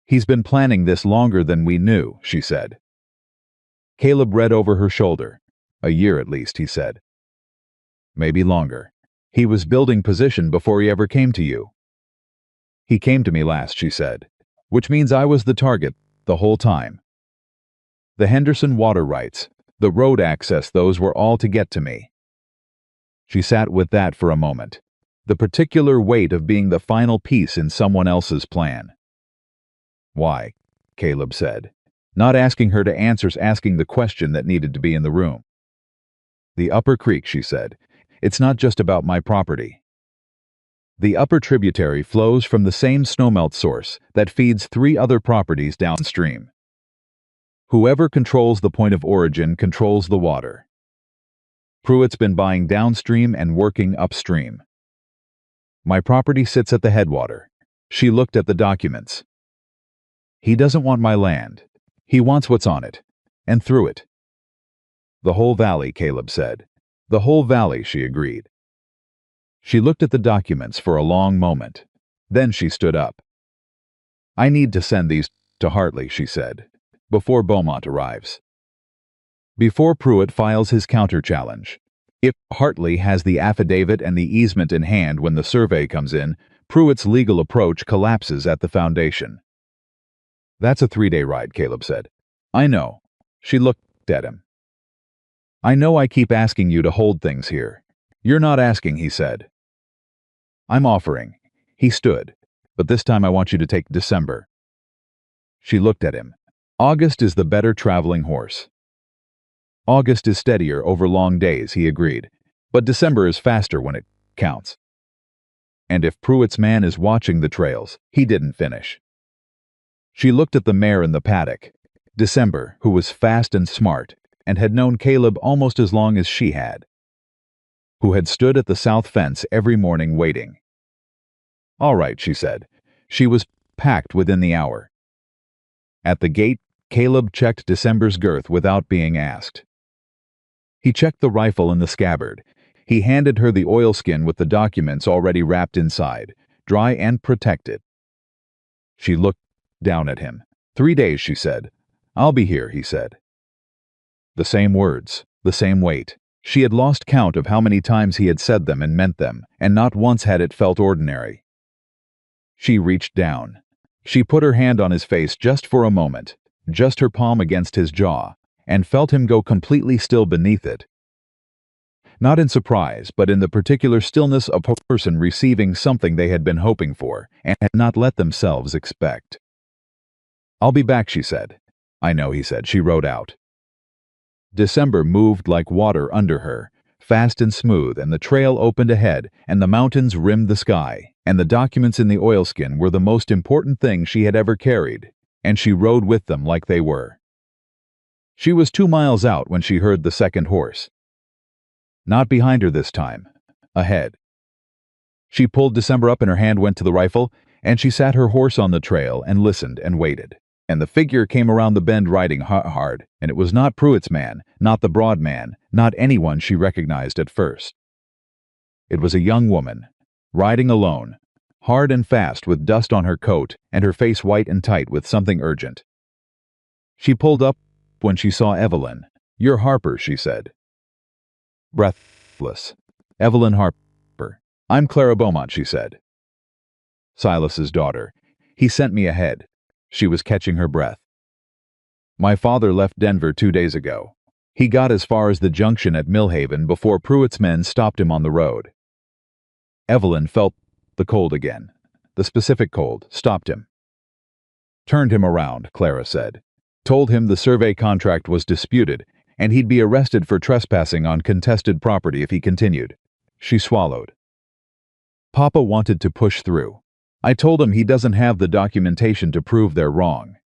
[SPEAKER 1] "He's been planning this longer than we knew," she said. Caleb read over her shoulder. "A year at least," he said. "Maybe longer. He was building position before he ever came to you." "He came to me last," she said, "which means I was the target the whole time. The Henderson water rights, the road access, those were all to get to me." She sat with that for a moment, the particular weight of being the final piece in someone else's plan. "Why?" Caleb said, not asking her to answer, asking the question that needed to be in the room. "The Upper Creek," she said. "It's not just about my property. The upper tributary flows from the same snowmelt source that feeds 3 other properties downstream. Whoever controls the point of origin controls the water. Pruitt's been buying downstream and working upstream. My property sits at the headwater." She looked at the documents. "He doesn't want my land. He wants what's on it, and through it." "The whole valley," Caleb said. "The whole valley," she agreed. She looked at the documents for a long moment. Then she stood up. "I need to send these to Hartley," she said, "before Beaumont arrives. Before Pruitt files his counter-challenge. If Hartley has the affidavit and the easement in hand when the survey comes in, Pruitt's legal approach collapses at the foundation." "That's a 3-day ride," Caleb said. "I know." She looked at him. "I know I keep asking you to hold things here. You're not asking," he said. "I'm offering." He stood. "But this time I want you to take December." She looked at him. "August is the better traveling horse." "August is steadier over long days," he agreed. "But December is faster when it counts." "And if Pruitt's man is watching the trails," he didn't finish. She looked at the mare in the paddock, December, who was fast and smart, and had known Caleb almost as long as she had, who had stood at the south fence every morning waiting. "All right," she said. She was packed within the hour. At the gate, Caleb checked December's girth without being asked. He checked the rifle in the scabbard. He handed her the oilskin with the documents already wrapped inside, dry and protected. She looked down at him. 3 days, she said. "I'll be here," he said. The same words, the same weight. She had lost count of how many times he had said them and meant them, and not once had it felt ordinary. She reached down. She put her hand on his face just for a moment, just her palm against his jaw, and felt him go completely still beneath it. Not in surprise, but in the particular stillness of a person receiving something they had been hoping for and had not let themselves expect. "I'll be back," she said. "I know," he said. She rode out. December moved like water under her, fast and smooth, and the trail opened ahead, and the mountains rimmed the sky, and the documents in the oilskin were the most important thing she had ever carried, and she rode with them like they were. She was 2 miles out when she heard the second horse. Not behind her this time, ahead. She pulled December up and her hand went to the rifle, and she sat her horse on the trail and listened and waited. And the figure came around the bend riding hard, and it was not Pruitt's man, not the broad man, not anyone she recognized at first. It was a young woman, riding alone, hard and fast with dust on her coat and her face white and tight with something urgent. She pulled up when she saw Evelyn. "You're Harper," she said. Breathless. "Evelyn Harper. I'm Clara Beaumont," she said. "Silas's daughter. He sent me ahead." She was catching her breath. "My father left Denver 2 days ago. He got as far as the junction at Millhaven before Pruitt's men stopped him on the road." Evelyn felt the cold again. The specific cold stopped him. "Turned him around," Clara said. "Told him the survey contract was disputed, and he'd be arrested for trespassing on contested property if he continued." She swallowed. Papa wanted to push through. I told him he doesn't have the documentation to prove they're wrong.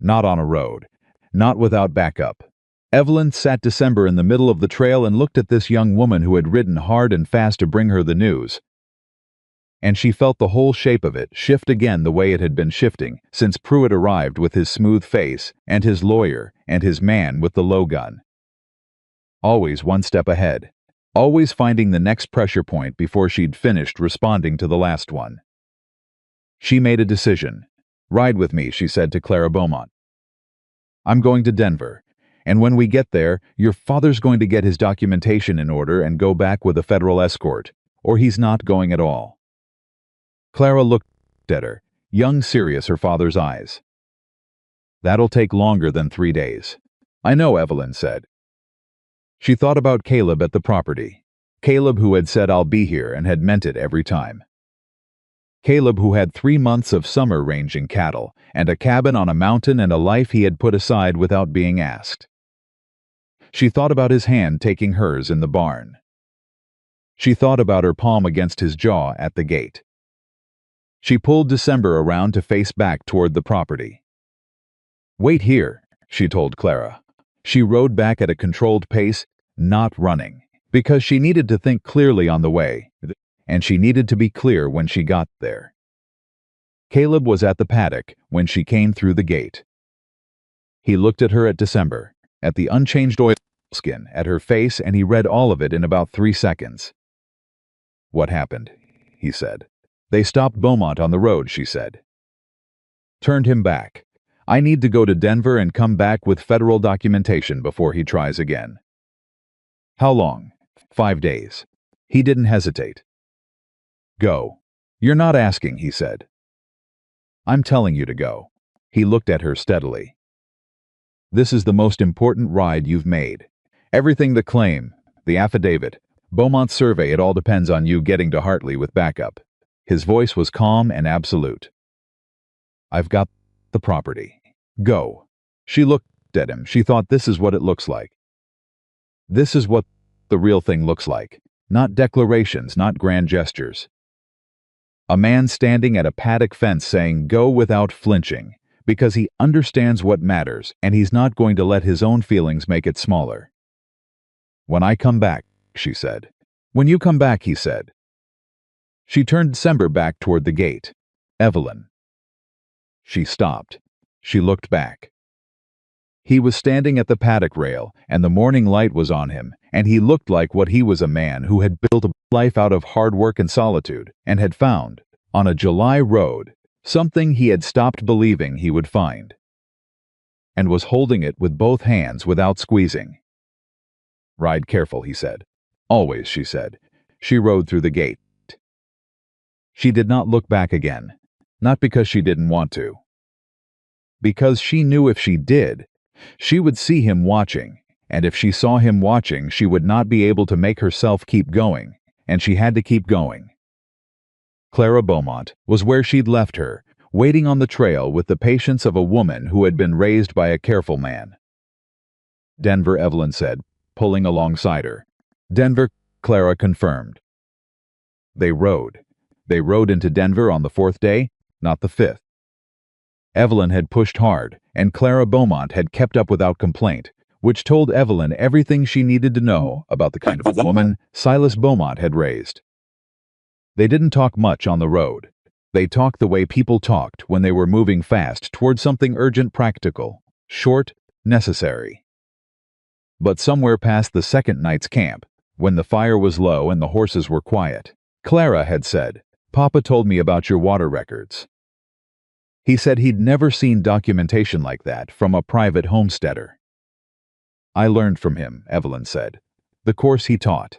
[SPEAKER 1] Not on a road. Not without backup. Evelyn sat December in the middle of the trail and looked at this young woman who had ridden hard and fast to bring her the news. And she felt the whole shape of it shift again the way it had been shifting since Pruitt arrived with his smooth face, and his lawyer, and his man with the low gun. Always one step ahead. Always finding the next pressure point before she'd finished responding to the last one. She made a decision. "Ride with me," she said to Clara Beaumont. "I'm going to Denver, and when we get there, your father's going to get his documentation in order and go back with a federal escort, or he's not going at all." Clara looked at her, young, serious, her father's eyes. "That'll take longer than 3 days." "I know," Evelyn said. She thought about Caleb at the property. Caleb who had said, "I'll be here," and had meant it every time. Caleb who had 3 months of summer ranging cattle, and a cabin on a mountain, and a life he had put aside without being asked. She thought about his hand taking hers in the barn. She thought about her palm against his jaw at the gate. She pulled December around to face back toward the property. "Wait here," she told Clara. She rode back at a controlled pace, not running, because she needed to think clearly on the way, and she needed to be clear when she got there. Caleb was at the paddock when she came through the gate. He looked at her, at December, at the unchanged oilskin, at her face, and he read all of it in about 3 seconds. "What happened?" he said. "They stopped Beaumont on the road," she said. "Turned him back. I need to go to Denver and come back with federal documentation before he tries again." "How long?" 5 days. He didn't hesitate. "Go." "You're not asking," he said. "I'm telling you to go." He looked at her steadily. "This is the most important ride you've made. Everything, the claim, the affidavit, Beaumont's survey, it all depends on you getting to Hartley with backup." His voice was calm and absolute. "I've got the property. Go." She looked at him. She thought, this is what it looks like. This is what the real thing looks like. Not declarations, not grand gestures. A man standing at a paddock fence saying, "Go," without flinching, because he understands what matters, and he's not going to let his own feelings make it smaller. "When I come back," she said. "When you come back," he said. She turned December back toward the gate. "Evelyn." She stopped. She looked back. He was standing at the paddock rail, and the morning light was on him, and he looked like what he was, a man who had built a life out of hard work and solitude, and had found, on a July road, something he had stopped believing he would find, and was holding it with both hands without squeezing. "Ride careful," he said. "Always," she said. She rode through the gate. She did not look back again, not because she didn't want to. Because she knew if she did, she would see him watching, and if she saw him watching, she would not be able to make herself keep going, and she had to keep going. Clara Beaumont was where she'd left her, waiting on the trail with the patience of a woman who had been raised by a careful man. "Denver," Evelyn said, pulling alongside her. "Denver," Clara confirmed. They rode. They rode into Denver on the 4th day, not the 5th. Evelyn had pushed hard, and Clara Beaumont had kept up without complaint, which told Evelyn everything she needed to know about the kind of woman Silas Beaumont had raised. They didn't talk much on the road. They talked the way people talked when they were moving fast toward something urgent, practical, short, necessary. But somewhere past the second night's camp, when the fire was low and the horses were quiet, Clara had said, "Papa told me about your water records." He said he'd never seen documentation like that from a private homesteader. "I learned from him," Evelyn said, "the course he taught."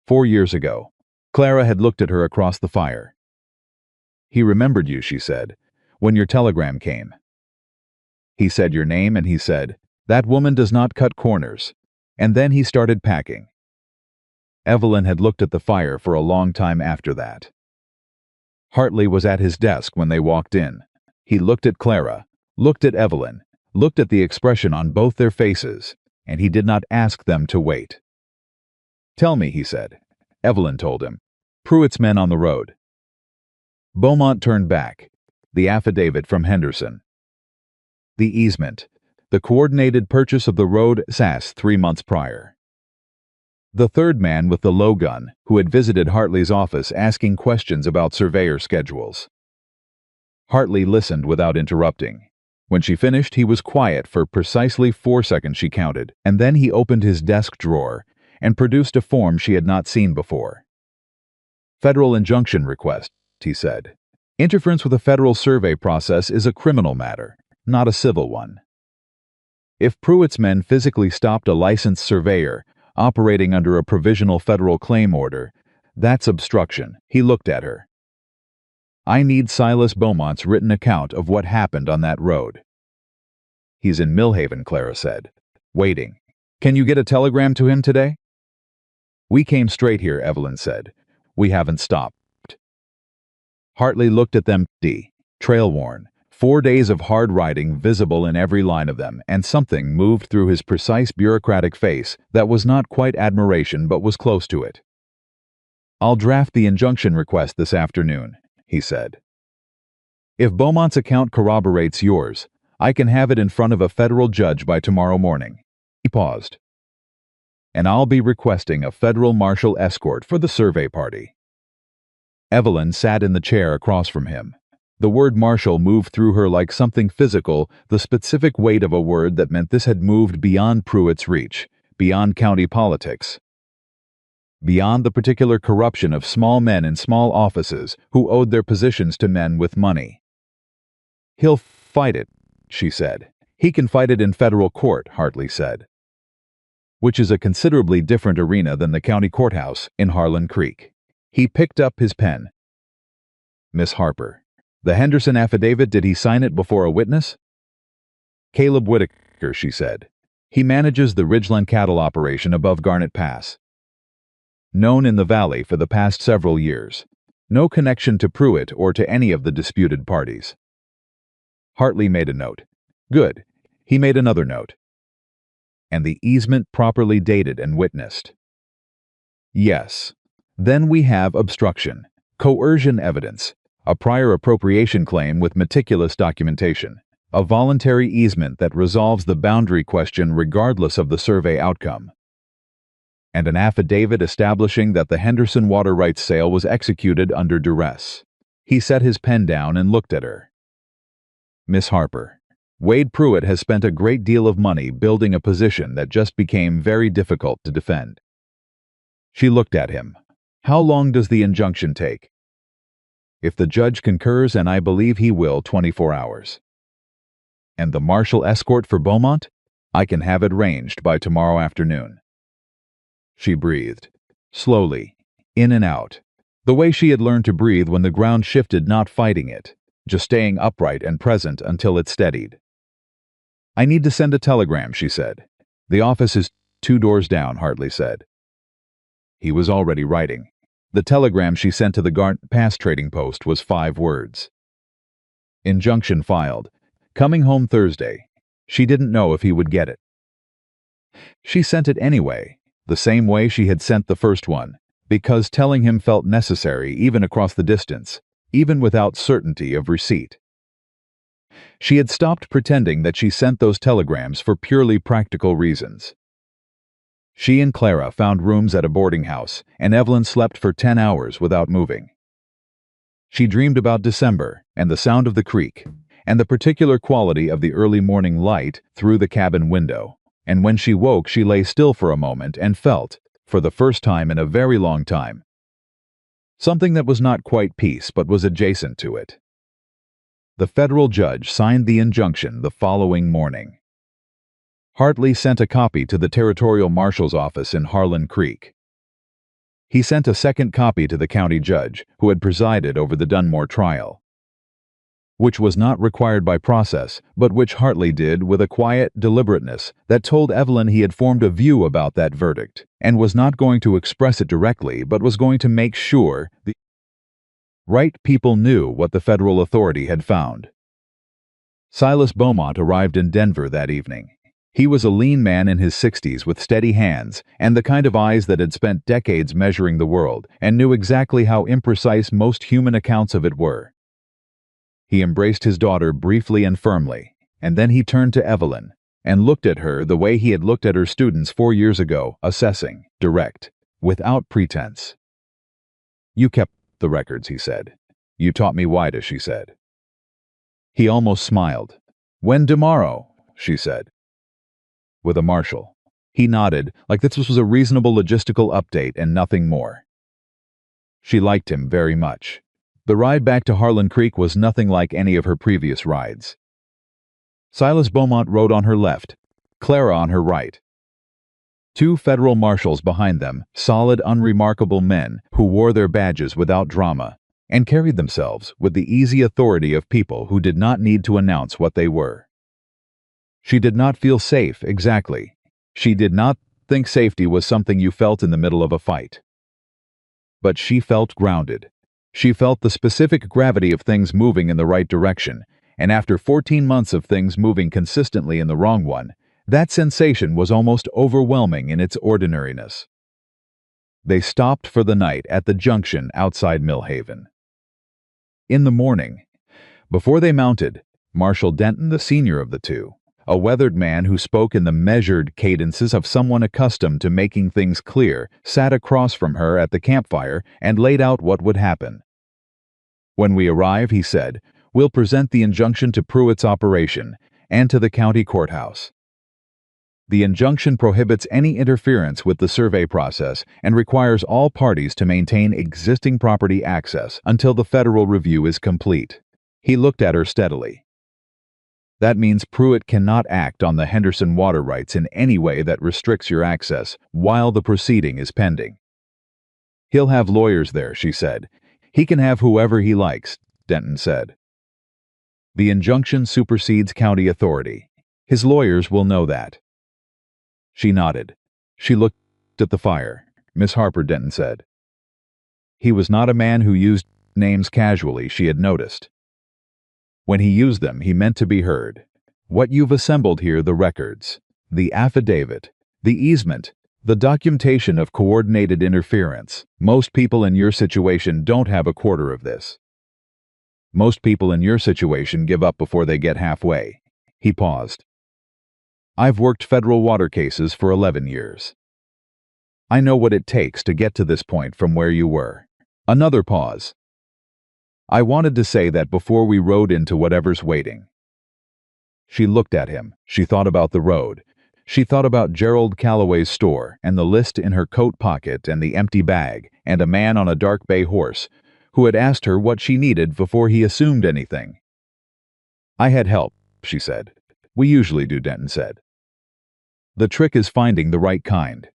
[SPEAKER 1] 4 years ago, Clara had looked at her across the fire. "He remembered you," she said, "when your telegram came. He said your name, and he said, 'That woman does not cut corners,' and then he started packing." Evelyn had looked at the fire for a long time after that. Hartley was at his desk when they walked in. He looked at Clara, looked at Evelyn, looked at the expression on both their faces, and he did not ask them to wait. "Tell me," he said. Evelyn told him. Pruitt's men on the road. Beaumont turned back. The affidavit from Henderson. The easement. The coordinated purchase of the road SAS 3 months prior. The third man with the low gun, who had visited Hartley's office asking questions about surveyor schedules. Hartley listened without interrupting. When she finished, he was quiet for precisely 4 seconds, she counted, and then he opened his desk drawer and produced a form she had not seen before. Federal injunction request, he said. Interference with a federal survey process is a criminal matter, not a civil one. If Pruitt's men physically stopped a licensed surveyor operating under a provisional federal claim order, that's obstruction. He looked at her. I need Silas Beaumont's written account of what happened on that road. He's in Millhaven, Clara said. Waiting. Can you get a telegram to him today? We came straight here, Evelyn said. We haven't stopped. Hartley looked at them, trail-worn. 4 days of hard riding visible in every line of them, and something moved through his precise bureaucratic face that was not quite admiration but was close to it. I'll draft the injunction request this afternoon, he said. If Beaumont's account corroborates yours, I can have it in front of a federal judge by tomorrow morning. He paused. And I'll be requesting a federal marshal escort for the survey party. Evelyn sat in the chair across from him. The word marshal moved through her like something physical, the specific weight of a word that meant this had moved beyond Pruitt's reach, beyond county politics, beyond the particular corruption of small men in small offices who owed their positions to men with money. He'll fight it, she said. He can fight it in federal court, Hartley said, which is a considerably different arena than the county courthouse in Harlan Creek. He picked up his pen. Miss Harper. The Henderson affidavit, did he sign it before a witness? Caleb Whitaker, she said. He manages the Ridgeland cattle operation above Garnet Pass. Known in the valley for the past several years. No connection to Pruitt or to any of the disputed parties. Hartley made a note. Good. He made another note. And the easement properly dated and witnessed. Yes. Then we have obstruction, coercion evidence, a prior appropriation claim with meticulous documentation, a voluntary easement that resolves the boundary question regardless of the survey outcome, and an affidavit establishing that the Henderson water rights sale was executed under duress. He set his pen down and looked at her. Miss Harper, Wade Pruitt has spent a great deal of money building a position that just became very difficult to defend. She looked at him. How long does the injunction take? If the judge concurs, and I believe he will, 24 hours. And the marshal escort for Beaumont? I can have it arranged by tomorrow afternoon. She breathed, slowly, in and out, the way she had learned to breathe when the ground shifted, not fighting it, just staying upright and present until it steadied. I need to send a telegram, she said. The office is 2 doors down, Hartley said. He was already writing. The telegram she sent to the Garnet Pass trading post was 5 words. Injunction filed. Coming home Thursday. She didn't know if he would get it. She sent it anyway, the same way she had sent the first one, because telling him felt necessary even across the distance, even without certainty of receipt. She had stopped pretending that she sent those telegrams for purely practical reasons. She and Clara found rooms at a boarding house, and Evelyn slept for 10 hours without moving. She dreamed about December and the sound of the creek, and the particular quality of the early morning light through the cabin window, and when she woke she lay still for a moment and felt, for the first time in a very long time, something that was not quite peace but was adjacent to it. The federal judge signed the injunction the following morning. Hartley sent a copy to the territorial marshal's office in Harlan Creek. He sent a second copy to the county judge, who had presided over the Dunmore trial, which was not required by process, but which Hartley did with a quiet deliberateness that told Evelyn he had formed a view about that verdict, and was not going to express it directly, but was going to make sure the right people knew what the federal authority had found. Silas Beaumont arrived in Denver that evening. He was a lean man in his 60s with steady hands and the kind of eyes that had spent decades measuring the world and knew exactly how imprecise most human accounts of it were. He embraced his daughter briefly and firmly, and then he turned to Evelyn and looked at her the way he had looked at her students 4 years ago, assessing, direct, without pretense. "You kept the records," he said. "You taught me why to," she said. He almost smiled. "When tomorrow?" she said. "With a marshal." He nodded, like this was a reasonable logistical update and nothing more. She liked him very much. The ride back to Harlan Creek was nothing like any of her previous rides. Silas Beaumont rode on her left, Clara on her right. 2 federal marshals behind them, solid, unremarkable men who wore their badges without drama and carried themselves with the easy authority of people who did not need to announce what they were. She did not feel safe, exactly. She did not think safety was something you felt in the middle of a fight. But she felt grounded. She felt the specific gravity of things moving in the right direction, and after 14 months of things moving consistently in the wrong one, that sensation was almost overwhelming in its ordinariness. They stopped for the night at the junction outside Millhaven. In the morning, before they mounted, Marshal Denton, the senior of the two, a weathered man who spoke in the measured cadences of someone accustomed to making things clear, sat across from her at the campfire and laid out what would happen. "When we arrive," he said, "we'll present the injunction to Pruitt's operation and to the county courthouse. The injunction prohibits any interference with the survey process and requires all parties to maintain existing property access until the federal review is complete." He looked at her steadily. "That means Pruitt cannot act on the Henderson water rights in any way that restricts your access while the proceeding is pending." "He'll have lawyers there," she said. "He can have whoever he likes," Denton said. "The injunction supersedes county authority. His lawyers will know that." She nodded. She looked at the fire. "Miss Harper," Denton said. He was not a man who used names casually, she had noticed. When he used them, he meant to be heard. "What you've assembled here, the records, the affidavit, the easement, the documentation of coordinated interference. Most people in your situation don't have a quarter of this. Most people in your situation give up before they get halfway." He paused. "I've worked federal water cases for 11 years. I know what it takes to get to this point from where you were." Another pause. "I wanted to say that before we rode into whatever's waiting." She looked at him. She thought about the road. She thought about Gerald Calloway's store and the list in her coat pocket and the empty bag and a man on a dark bay horse who had asked her what she needed before he assumed anything. "I had help," she said. "We usually do," Denton said. "The trick is finding the right kind."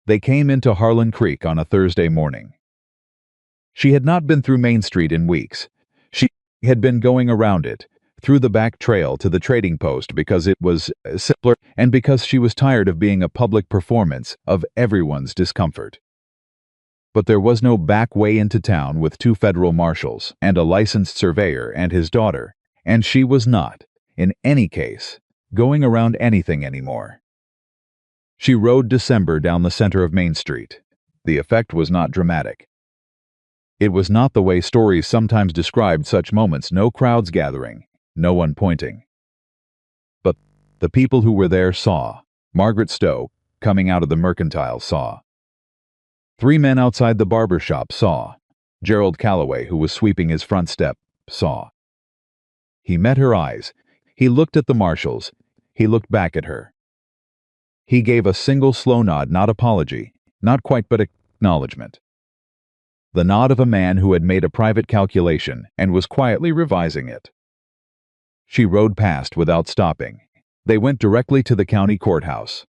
[SPEAKER 1] They came into Harlan Creek on a Thursday morning. She had not been through Main Street in weeks. She had been going around it, through the back trail to the trading post because it was simpler and because she was tired of being a public performance of everyone's discomfort. But there was no back way into town with 2 federal marshals and a licensed surveyor and his daughter, and she was not, in any case, going around anything anymore. She rode December down the center of Main Street. The effect was not dramatic. It was not the way stories sometimes described such moments, no crowds gathering, no one pointing. But the people who were there saw. Margaret Stowe, coming out of the mercantile, saw. 3 men outside the barber shop saw. Gerald Calloway, who was sweeping his front step, saw. He met her eyes. He looked at the marshals. He looked back at her. He gave a single slow nod, not apology, not quite, but acknowledgement. The nod of a man who had made a private calculation and was quietly revising it. She rode past without stopping. They went directly to the county courthouse.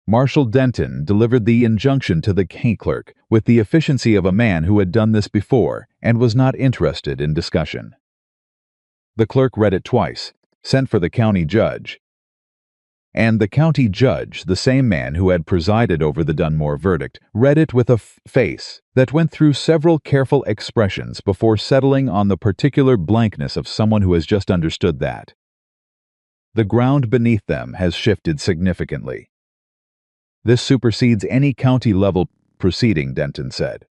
[SPEAKER 1] Marshal Denton delivered the injunction to the county clerk with the efficiency of a man who had done this before and was not interested in discussion. The clerk read it twice, sent for the county judge. And the county judge, the same man who had presided over the Dunmore verdict, read it with a face that went through several careful expressions before settling on the particular blankness of someone who has just understood that. The ground beneath them has shifted significantly. This supersedes any county-level proceeding, Denton said.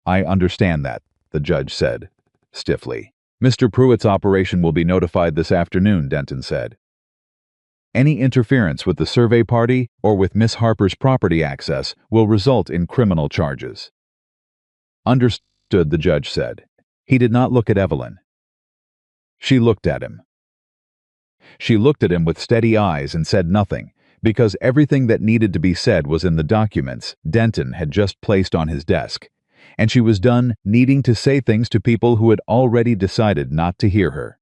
[SPEAKER 1] I understand that, the judge said, stiffly. Mr. Pruitt's operation will be notified this afternoon, Denton said. Any interference with the survey party or with Miss Harper's property access will result in criminal charges. Understood, the judge said. He did not look at Evelyn. She looked at him. She looked at him with steady eyes and said nothing, because everything that needed to be said was in the documents Denton had just placed on his desk, and she was done needing to say things to people who had already decided not to hear her.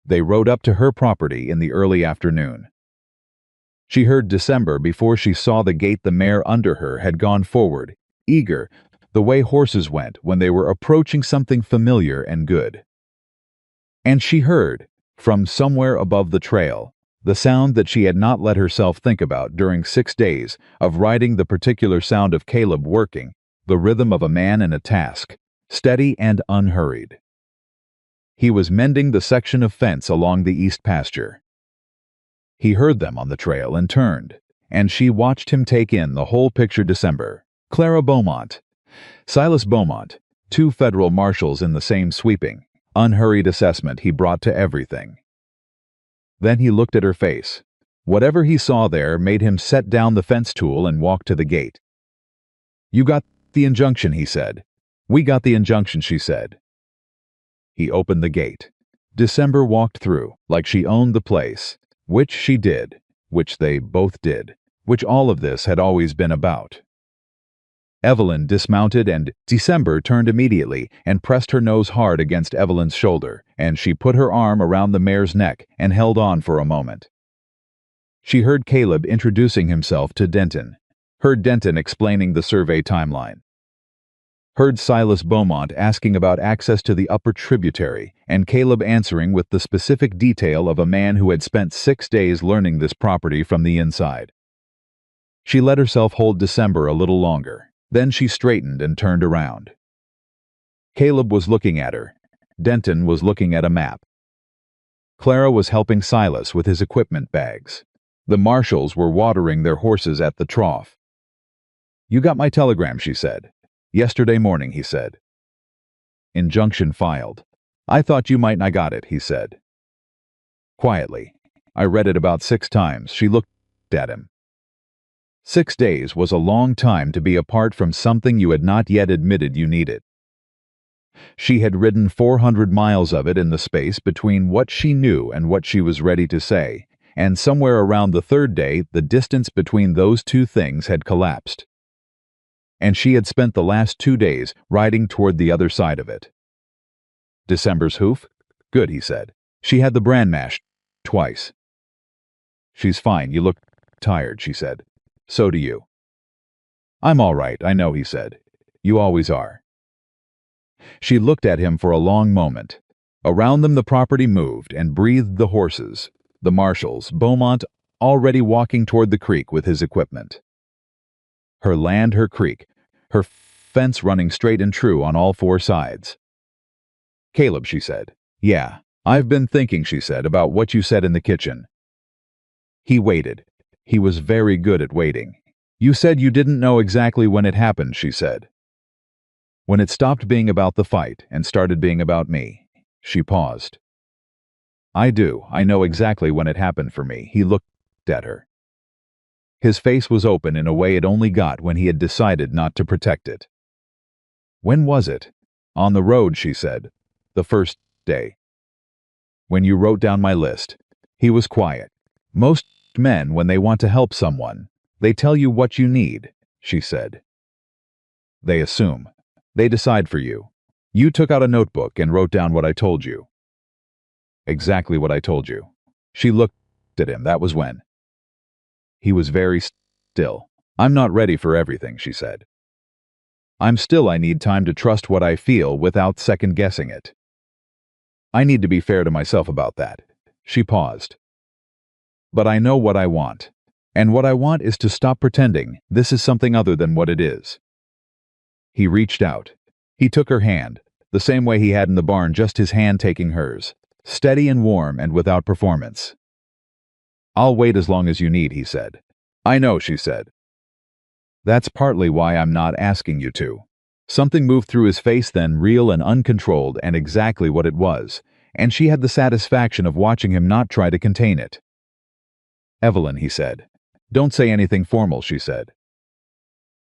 [SPEAKER 1] They rode up to her property in the early afternoon. She heard December before she saw the gate. The mare under her had gone forward, eager, the way horses went when they were approaching something familiar and good. And she heard, from somewhere above the trail, the sound that she had not let herself think about during 6 days of riding, the particular sound of Caleb working, the rhythm of a man in a task, steady and unhurried. He was mending the section of fence along the east pasture. He heard them on the trail and turned, and she watched him take in the whole picture. December, Clara Beaumont, Silas Beaumont, 2 federal marshals in the same sweeping, unhurried assessment he brought to everything. Then he looked at her face. Whatever he saw there made him set down the fence tool and walk to the gate. You got the injunction, he said. We got the injunction, she said. He opened the gate. December walked through, like she owned the place, which she did, which they both did, which all of this had always been about. Evelyn dismounted, and December turned immediately and pressed her nose hard against Evelyn's shoulder, and she put her arm around the mare's neck and held on for a moment. She heard Caleb introducing himself to Denton, heard Denton explaining the survey timeline, heard Silas Beaumont asking about access to the upper tributary, and Caleb answering with the specific detail of a man who had spent 6 days learning this property from the inside. She let herself hold December a little longer. Then she straightened and turned around. Caleb was looking at her. Denton was looking at a map. Clara was helping Silas with his equipment bags. The marshals were watering their horses at the trough. You got my telegram, she said. Yesterday morning, he said. Injunction filed. I thought you might not got it, he said. Quietly. I read it about 6 times. She looked at him. 6 days was a long time to be apart from something you had not yet admitted you needed. She had ridden 400 miles of it in the space between what she knew and what she was ready to say, and somewhere around the 3rd day the distance between those 2 things had collapsed. And she had spent the last 2 days riding toward the other side of it. December's hoof? Good, he said. She had the bran mashed twice. She's fine. You look tired, she said. So do you. I'm all right, I know, he said. You always are. She looked at him for a long moment. Around them the property moved and breathed the horses, the marshals, Beaumont already walking toward the creek with his equipment. Her land, her creek, her fence running straight and true on all 4 sides. Caleb, she said. Yeah, I've been thinking, she said, about what you said in the kitchen. He waited. He was very good at waiting. You said you didn't know exactly when it happened, she said. When it stopped being about the fight and started being about me. She paused. I do. I know exactly when it happened for me. He looked at her. His face was open in a way it only got when he had decided not to protect it. When was it? On the road, she said. The 1st day. When you wrote down my list. He was quiet. Most men, when they want to help someone, they tell you what you need, she said. They assume. They decide for you. You took out a notebook and wrote down what I told you. Exactly what I told you. She looked at him. That was when. He was very still. I'm not ready for everything, she said. I need time to trust what I feel without second-guessing it. I need to be fair to myself about that. She paused. But I know what I want. And what I want is to stop pretending this is something other than what it is. He reached out. He took her hand, the same way he had in the barn, just his hand taking hers, steady and warm and without performance. "I'll wait as long as you need," he said. "I know," she said. "That's partly why I'm not asking you to." Something moved through his face then, real and uncontrolled, and exactly what it was, and she had the satisfaction of watching him not try to contain it. "Evelyn," he said. "Don't say anything formal," she said.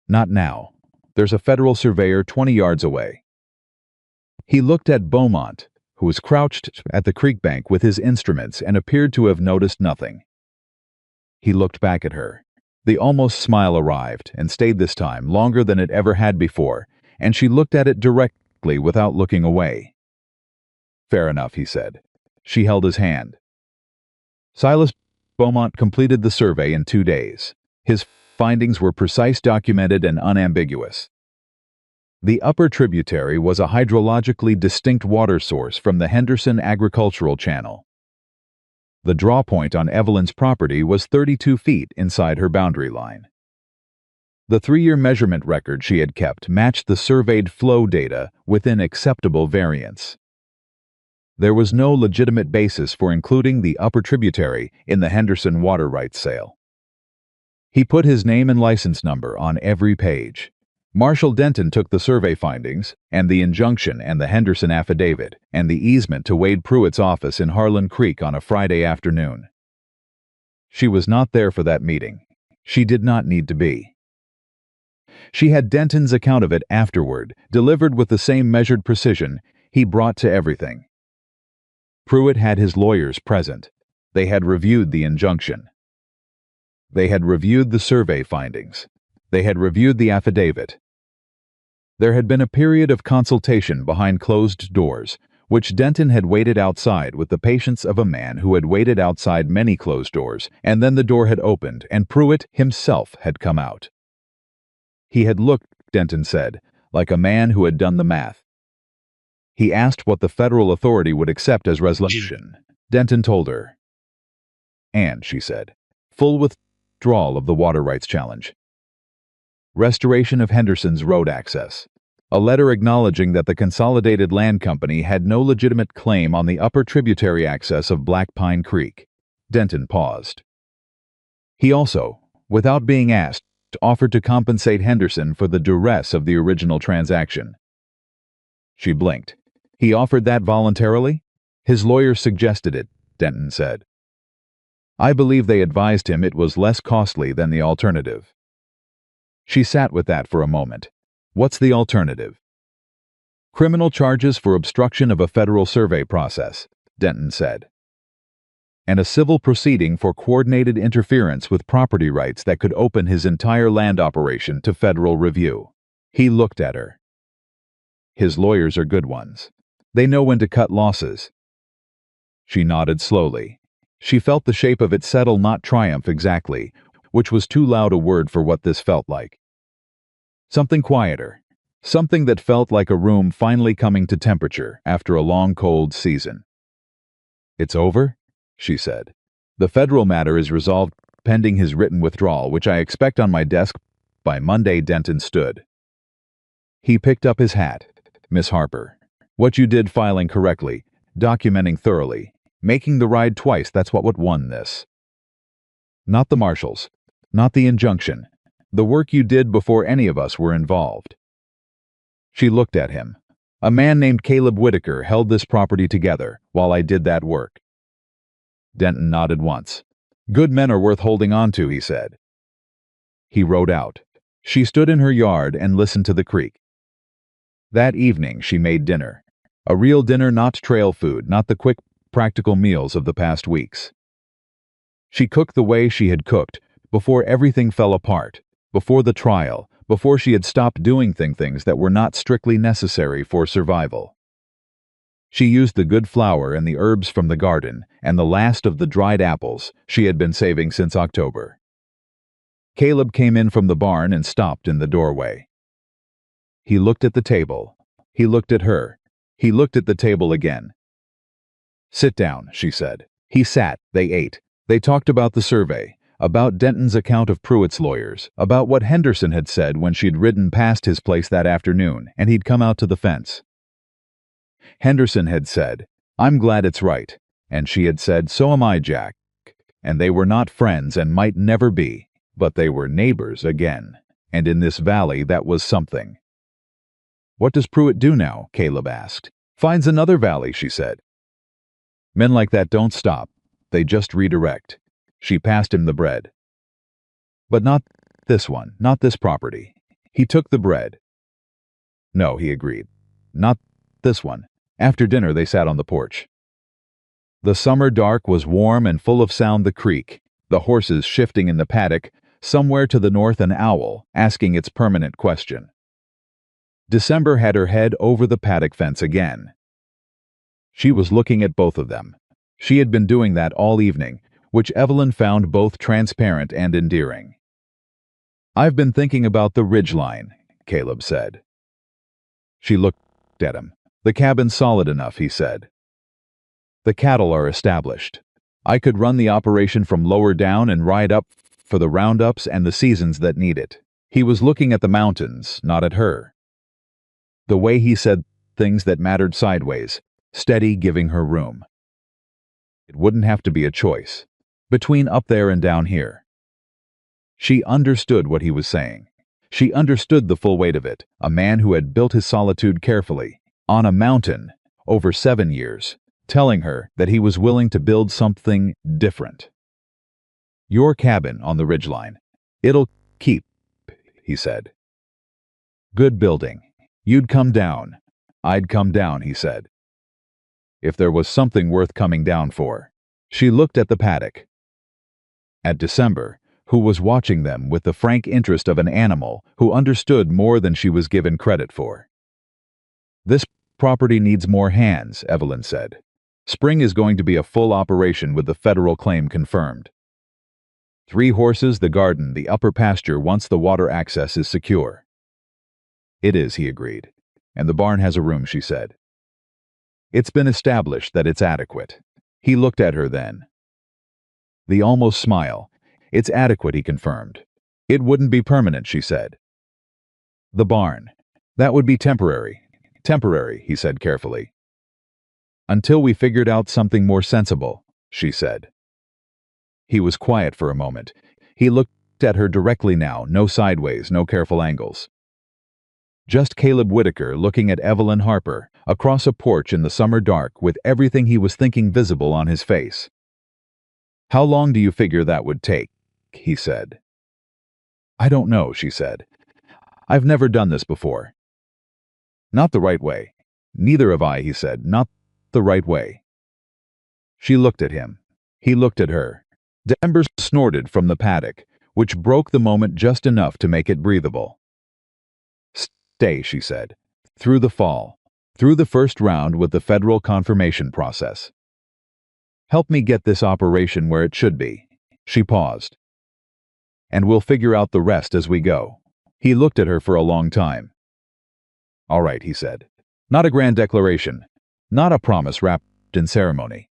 [SPEAKER 1] "Not now. There's a federal surveyor 20 yards away." He looked at Beaumont, who was crouched at the creek bank with his instruments and appeared to have noticed nothing. He looked back at her. The almost smile arrived, and stayed this time longer than it ever had before, and she looked at it directly without looking away. "Fair enough," he said. She held his hand. Silas Beaumont completed the survey in 2 days. His findings were precise, documented, and unambiguous. The upper tributary was a hydrologically distinct water source from the Henderson Agricultural Channel. The draw point on Evelyn's property was 32 feet inside her boundary line. The 3-year measurement record she had kept matched the surveyed flow data within acceptable variance. There was no legitimate basis for including the upper tributary in the Henderson water rights sale. He put his name and license number on every page. Marshal Denton took the survey findings, and the injunction and the Henderson affidavit, and the easement to Wade Pruitt's office in Harlan Creek on a Friday afternoon. She was not there for that meeting. She did not need to be. She had Denton's account of it afterward, delivered with the same measured precision he brought to everything. Pruitt had his lawyers present. They had reviewed the injunction. They had reviewed the survey findings. They had reviewed the affidavit. There had been a period of consultation behind closed doors, which Denton had waited outside with the patience of a man who had waited outside many closed doors, and then the door had opened, and Pruitt himself had come out. He had looked, Denton said, like a man who had done the math. He asked what the federal authority would accept as resolution. Denton told her. "And," she said, "full withdrawal of the water rights challenge. Restoration of Henderson's road access. A letter acknowledging that the Consolidated Land Company had no legitimate claim on the upper tributary access of Black Pine Creek." Denton paused. He also, without being asked, offered to compensate Henderson for the duress of the original transaction. She blinked. "He offered that voluntarily?" "His lawyers suggested it," Denton said. "I believe they advised him it was less costly than the alternative." She sat with that for a moment. "What's the alternative?" "Criminal charges for obstruction of a federal survey process," Denton said. "And a civil proceeding for coordinated interference with property rights that could open his entire land operation to federal review." He looked at her. "His lawyers are good ones. They know when to cut losses." She nodded slowly. She felt the shape of it settle, not triumph exactly, which was too loud a word for what this felt like. Something quieter. Something that felt like a room finally coming to temperature after a long cold season. "It's over?" she said. "The federal matter is resolved pending his written withdrawal, which I expect on my desk by Monday." Denton stood. He picked up his hat. "Miss Harper, what you did filing correctly, documenting thoroughly, making the ride twice, that's what won this. Not the marshals, not the injunction, the work you did before any of us were involved." She looked at him. "A man named Caleb Whitaker held this property together while I did that work." Denton nodded once. "Good men are worth holding on to," he said. He rode out. She stood in her yard and listened to the creek. That evening she made dinner. A real dinner, not trail food, not the quick, practical meals of the past weeks. She cooked the way she had cooked, before everything fell apart, before the trial, before she had stopped doing things that were not strictly necessary for survival. She used the good flour and the herbs from the garden and the last of the dried apples she had been saving since October. Caleb came in from the barn and stopped in the doorway. He looked at the table. He looked at her. He looked at the table again. "Sit down," she said. He sat. They ate. They talked about the survey, about Denton's account of Pruitt's lawyers, about what Henderson had said when she'd ridden past his place that afternoon and he'd come out to the fence. Henderson had said, I'm glad it's right. And she had said, so am I, Jack. And they were not friends and might never be, but they were neighbors again. And in this valley that was something. What does Pruitt do now? Caleb asked. Finds another valley, she said. Men like that don't stop. They just redirect. She passed him the bread. But not this one, not this property. He took the bread. No, he agreed. Not this one. After dinner they sat on the porch. The summer dark was warm and full of sound. The creek, the horses shifting in the paddock, somewhere to the north an owl asking its permanent question. December had her head over the paddock fence again. She was looking at both of them. She had been doing that all evening, which Evelyn found both transparent and endearing. I've been thinking about the ridgeline, Caleb said. She looked at him. The cabin's solid enough, he said. The cattle are established. I could run the operation from lower down and ride up for the roundups and the seasons that need it. He was looking at the mountains, not at her. The way he said things that mattered sideways, steady, giving her room. It wouldn't have to be a choice, between up there and down here. She understood what he was saying. She understood the full weight of it, a man who had built his solitude carefully, on a mountain, over 7 years, telling her that he was willing to build something different. Your cabin on the ridgeline. It'll keep, he said. Good building. You'd come down. I'd come down, he said. If there was something worth coming down for. She looked at the paddock. At December, who was watching them with the frank interest of an animal who understood more than she was given credit for. This property needs more hands, Evelyn said. Spring is going to be a full operation with the federal claim confirmed. 3 horses, the garden, the upper pasture once the water access is secure. It is, he agreed. And the barn has a room, she said. It's been established that it's adequate. He looked at her then. The almost smile. It's adequate, he confirmed. It wouldn't be permanent, she said. The barn. That would be temporary. Temporary, he said carefully. Until we figured out something more sensible, she said. He was quiet for a moment. He looked at her directly now, no sideways, no careful angles. Just Caleb Whitaker looking at Evelyn Harper, across a porch in the summer dark with everything he was thinking visible on his face. How long do you figure that would take? He said. I don't know, she said. I've never done this before. Not the right way. Neither have I, he said, not the right way. She looked at him. He looked at her. Denver snorted from the paddock, which broke the moment just enough to make it breathable. Stay, she said. Through the fall. Through the first round with the federal confirmation process. Help me get this operation where it should be. She paused. And we'll figure out the rest as we go. He looked at her for a long time. All right, he said. Not a grand declaration. Not a promise wrapped in ceremony.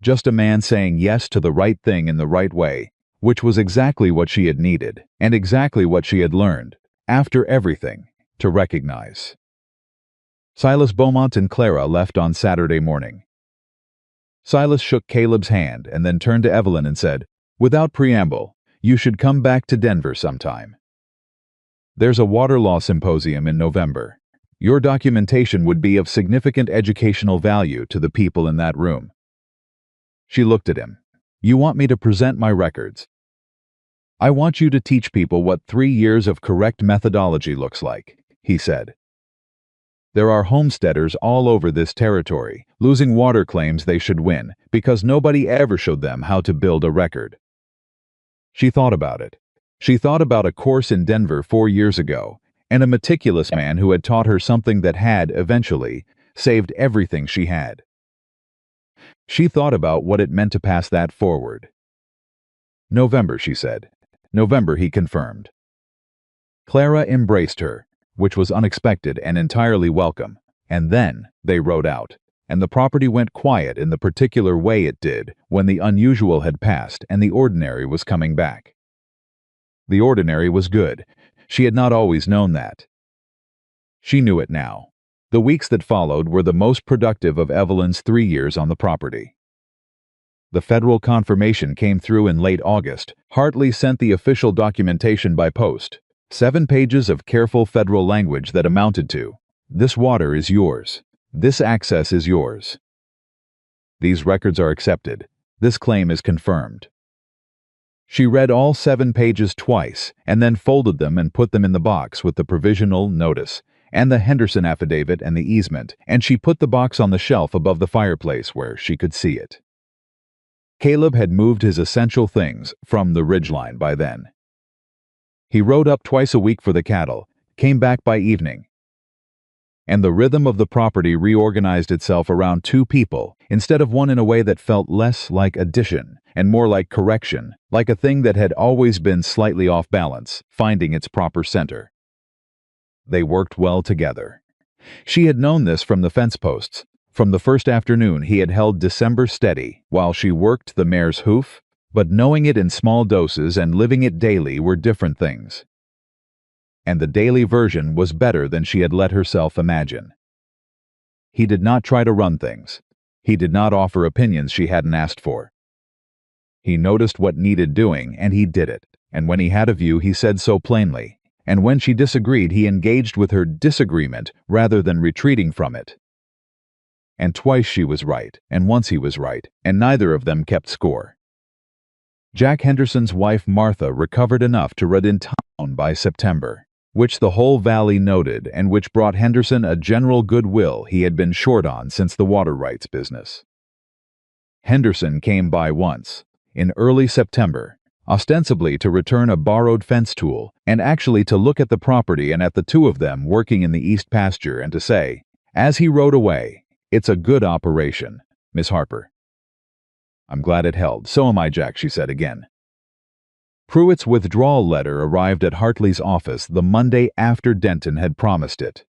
[SPEAKER 1] Just a man saying yes to the right thing in the right way, which was exactly what she had needed, and exactly what she had learned, after everything, to recognize. Silas Beaumont and Clara left on Saturday morning. Silas shook Caleb's hand and then turned to Evelyn and said, without preamble, you should come back to Denver sometime. There's a water law symposium in November. Your documentation would be of significant educational value to the people in that room. She looked at him. You want me to present my records? I want you to teach people what 3 years of correct methodology looks like, he said. There are homesteaders all over this territory, losing water claims they should win, because nobody ever showed them how to build a record. She thought about it. She thought about a course in Denver 4 years ago, and a meticulous man who had taught her something that had, eventually, saved everything she had. She thought about what it meant to pass that forward. November, she said. November, he confirmed. Clara embraced her, which was unexpected and entirely welcome, and then they rode out, and the property went quiet in the particular way it did when the unusual had passed and the ordinary was coming back. The ordinary was good. She had not always known that. She knew it now. The weeks that followed were the most productive of Evelyn's 3 years on the property. The federal confirmation came through in late August. Hartley sent the official documentation by post. 7 pages of careful federal language that amounted to, "This water is yours. This access is yours. These records are accepted. This claim is confirmed." She read all 7 pages twice and then folded them and put them in the box with the provisional notice and the Henderson affidavit and the easement, and she put the box on the shelf above the fireplace where she could see it. Caleb had moved his essential things from the ridgeline by then. He rode up twice a week for the cattle, came back by evening, and the rhythm of the property reorganized itself around 2 people instead of one in a way that felt less like addition and more like correction, like a thing that had always been slightly off balance, finding its proper center. They worked well together. She had known this from the fence posts. From the first afternoon he had held December steady while she worked the mare's hoof, but knowing it in small doses and living it daily were different things. And the daily version was better than she had let herself imagine. He did not try to run things. He did not offer opinions she hadn't asked for. He noticed what needed doing, and he did it, and when he had a view he said so plainly, and when she disagreed he engaged with her disagreement rather than retreating from it. And twice she was right, and once he was right, and neither of them kept score. Jack Henderson's wife Martha recovered enough to ride in town by September, which the whole valley noted and which brought Henderson a general goodwill he had been short on since the water rights business. Henderson came by once, in early September, ostensibly to return a borrowed fence tool, and actually to look at the property and at the 2 of them working in the east pasture and to say, as he rode away, "It's a good operation, Miss Harper." "I'm glad it held. So am I, Jack," she said again. Pruitt's withdrawal letter arrived at Hartley's office the Monday after Denton had promised it.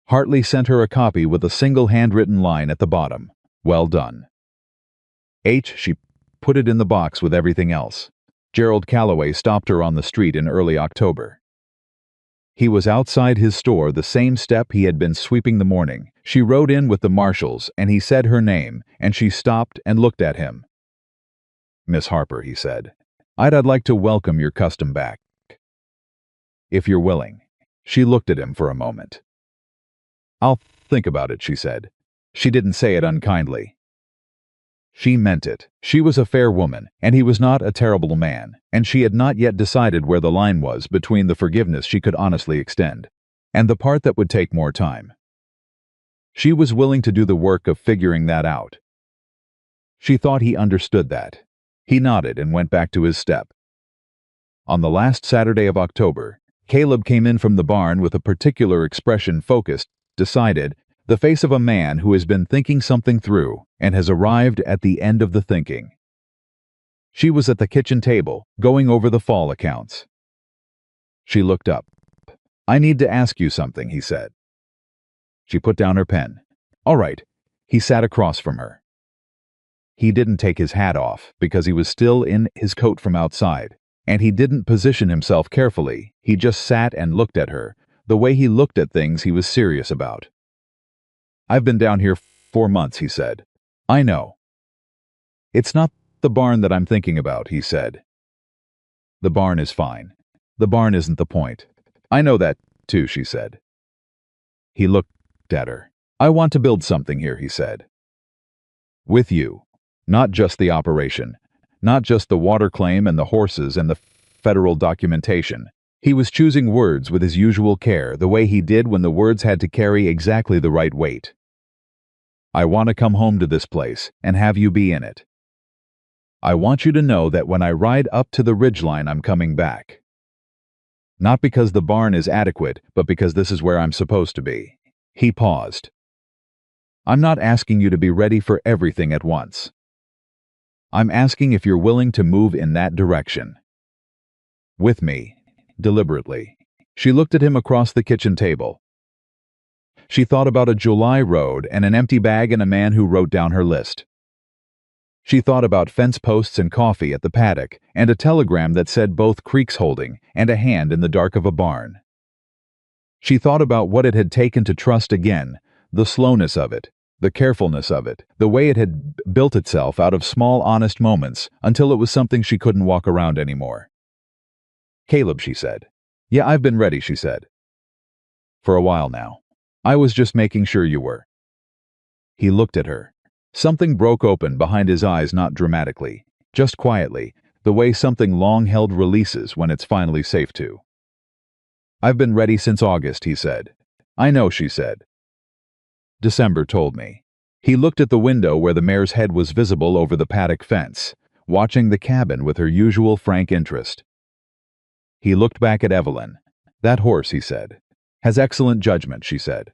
[SPEAKER 1] Hartley sent her a copy with a single handwritten line at the bottom, "Well done." She put it in the box with everything else. Gerald Calloway stopped her on the street in early October. He was outside his store, the same step he had been sweeping the morning. She rode in with the marshals, and he said her name, and she stopped and looked at him. "Miss Harper," he said, I'd like to welcome your custom back. If you're willing." She looked at him for a moment. "I'll think about it," she said. She didn't say it unkindly. She meant it. She was a fair woman, and he was not a terrible man, and she had not yet decided where the line was between the forgiveness she could honestly extend and the part that would take more time. She was willing to do the work of figuring that out. She thought he understood that. He nodded and went back to his step. On the last Saturday of October, Caleb came in from the barn with a particular expression, focused, decided, the face of a man who has been thinking something through and has arrived at the end of the thinking. She was at the kitchen table, going over the fall accounts. She looked up. "I need to ask you something," he said. She put down her pen. "All right." He sat across from her. He didn't take his hat off because he was still in his coat from outside, and he didn't position himself carefully. He just sat and looked at her, the way he looked at things he was serious about. "I've been down here 4 months," he said. "I know." "It's not the barn that I'm thinking about," he said. "The barn is fine. The barn isn't the point." "I know that, too," she said. He looked at her. "I want to build something here," he said. "With you. Not just the operation. Not just the water claim and the horses and the federal documentation." He was choosing words with his usual care, the way he did when the words had to carry exactly the right weight. "I want to come home to this place and have you be in it. I want you to know that when I ride up to the ridgeline I'm coming back. Not because the barn is adequate, but because this is where I'm supposed to be." He paused. "I'm not asking you to be ready for everything at once. I'm asking if you're willing to move in that direction. With me." Deliberately, she looked at him across the kitchen table. She thought about a July road and an empty bag and a man who wrote down her list. She thought about fence posts and coffee at the paddock and a telegram that said both creeks holding and a hand in the dark of a barn. She thought about what it had taken to trust again, the slowness of it, the carefulness of it, the way it had built itself out of small, honest moments until it was something she couldn't walk around anymore. "Caleb," she said. "Yeah, I've been ready," she said. "For a while now. I was just making sure you were." He looked at her. Something broke open behind his eyes, not dramatically, just quietly, the way something long held releases when it's finally safe to. "I've been ready since August," he said. "I know," she said. "December told me." He looked at the window where the mare's head was visible over the paddock fence, watching the cabin with her usual frank interest. He looked back at Evelyn. "That horse," he said, "has excellent judgment," she said.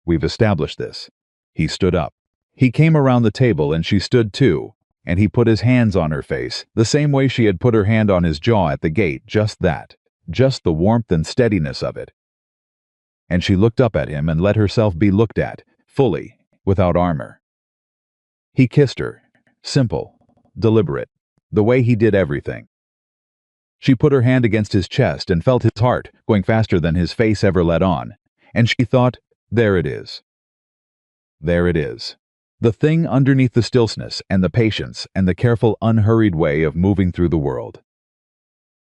[SPEAKER 1] "We've established this." He stood up. He came around the table and she stood too, and he put his hands on her face, the same way she had put her hand on his jaw at the gate, just that, just the warmth and steadiness of it. And she looked up at him and let herself be looked at, fully, without armor. He kissed her, simple, deliberate, the way he did everything. She put her hand against his chest and felt his heart going faster than his face ever let on, and she thought, there it is. There it is. The thing underneath the stillness and the patience and the careful, unhurried way of moving through the world.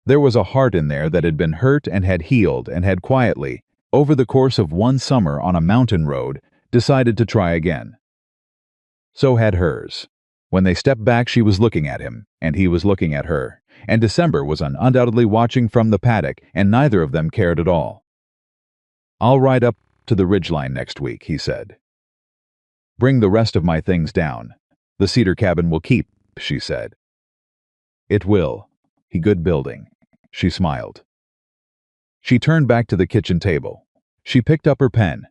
[SPEAKER 1] There was a heart in there that had been hurt and had healed and had quietly, over the course of one summer on a mountain road, decided to try again. So had hers. When they stepped back, she was looking at him, and he was looking at her, and December was undoubtedly watching from the paddock, and neither of them cared at all. "I'll ride up to the ridgeline next week," he said. "Bring the rest of my things down. The cedar cabin will keep," she said. "It will. Good building." She smiled. She turned back to the kitchen table. She picked up her pen.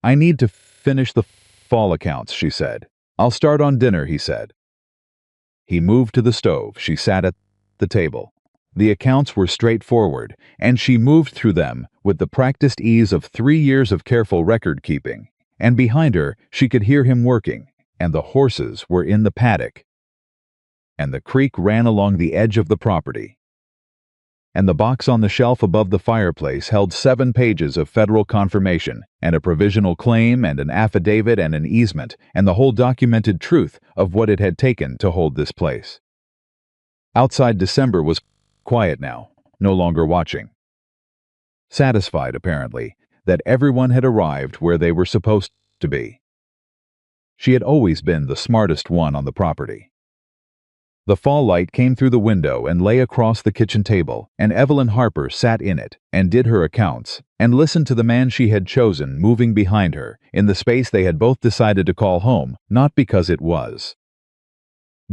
[SPEAKER 1] "I need to finish the fall accounts," she said. "I'll start on dinner," he said. He moved to the stove. She sat at the table. The accounts were straightforward, and she moved through them with the practiced ease of 3 years of careful record-keeping. And behind her, she could hear him working, and the horses were in the paddock. And the creek ran along the edge of the property. And the box on the shelf above the fireplace held 7 pages of federal confirmation, and a provisional claim, and an affidavit, and an easement, and the whole documented truth of what it had taken to hold this place. Outside, December was quiet now, no longer watching. Satisfied, apparently, that everyone had arrived where they were supposed to be. She had always been the smartest one on the property. The fall light came through the window and lay across the kitchen table, and Evelyn Harper sat in it and did her accounts and listened to the man she had chosen moving behind her in the space they had both decided to call home, not because it was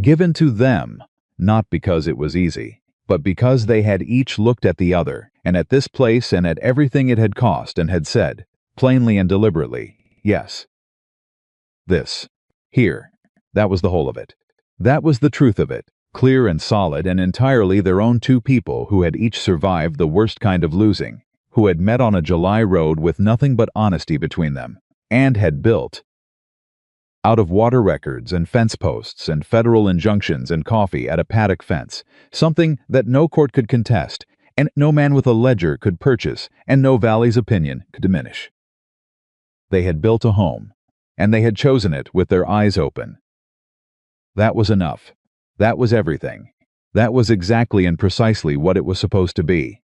[SPEAKER 1] given to them, not because it was easy, but because they had each looked at the other and at this place and at everything it had cost and had said, plainly and deliberately, yes. This. Here. That was the whole of it. That was the truth of it, clear and solid and entirely their own 2 people who had each survived the worst kind of losing, who had met on a July road with nothing but honesty between them, and had built, out of water records and fence posts and federal injunctions and coffee at a paddock fence, something that no court could contest, and no man with a ledger could purchase, and no valley's opinion could diminish. They had built a home, and they had chosen it with their eyes open. That was enough. That was everything. That was exactly and precisely what it was supposed to be.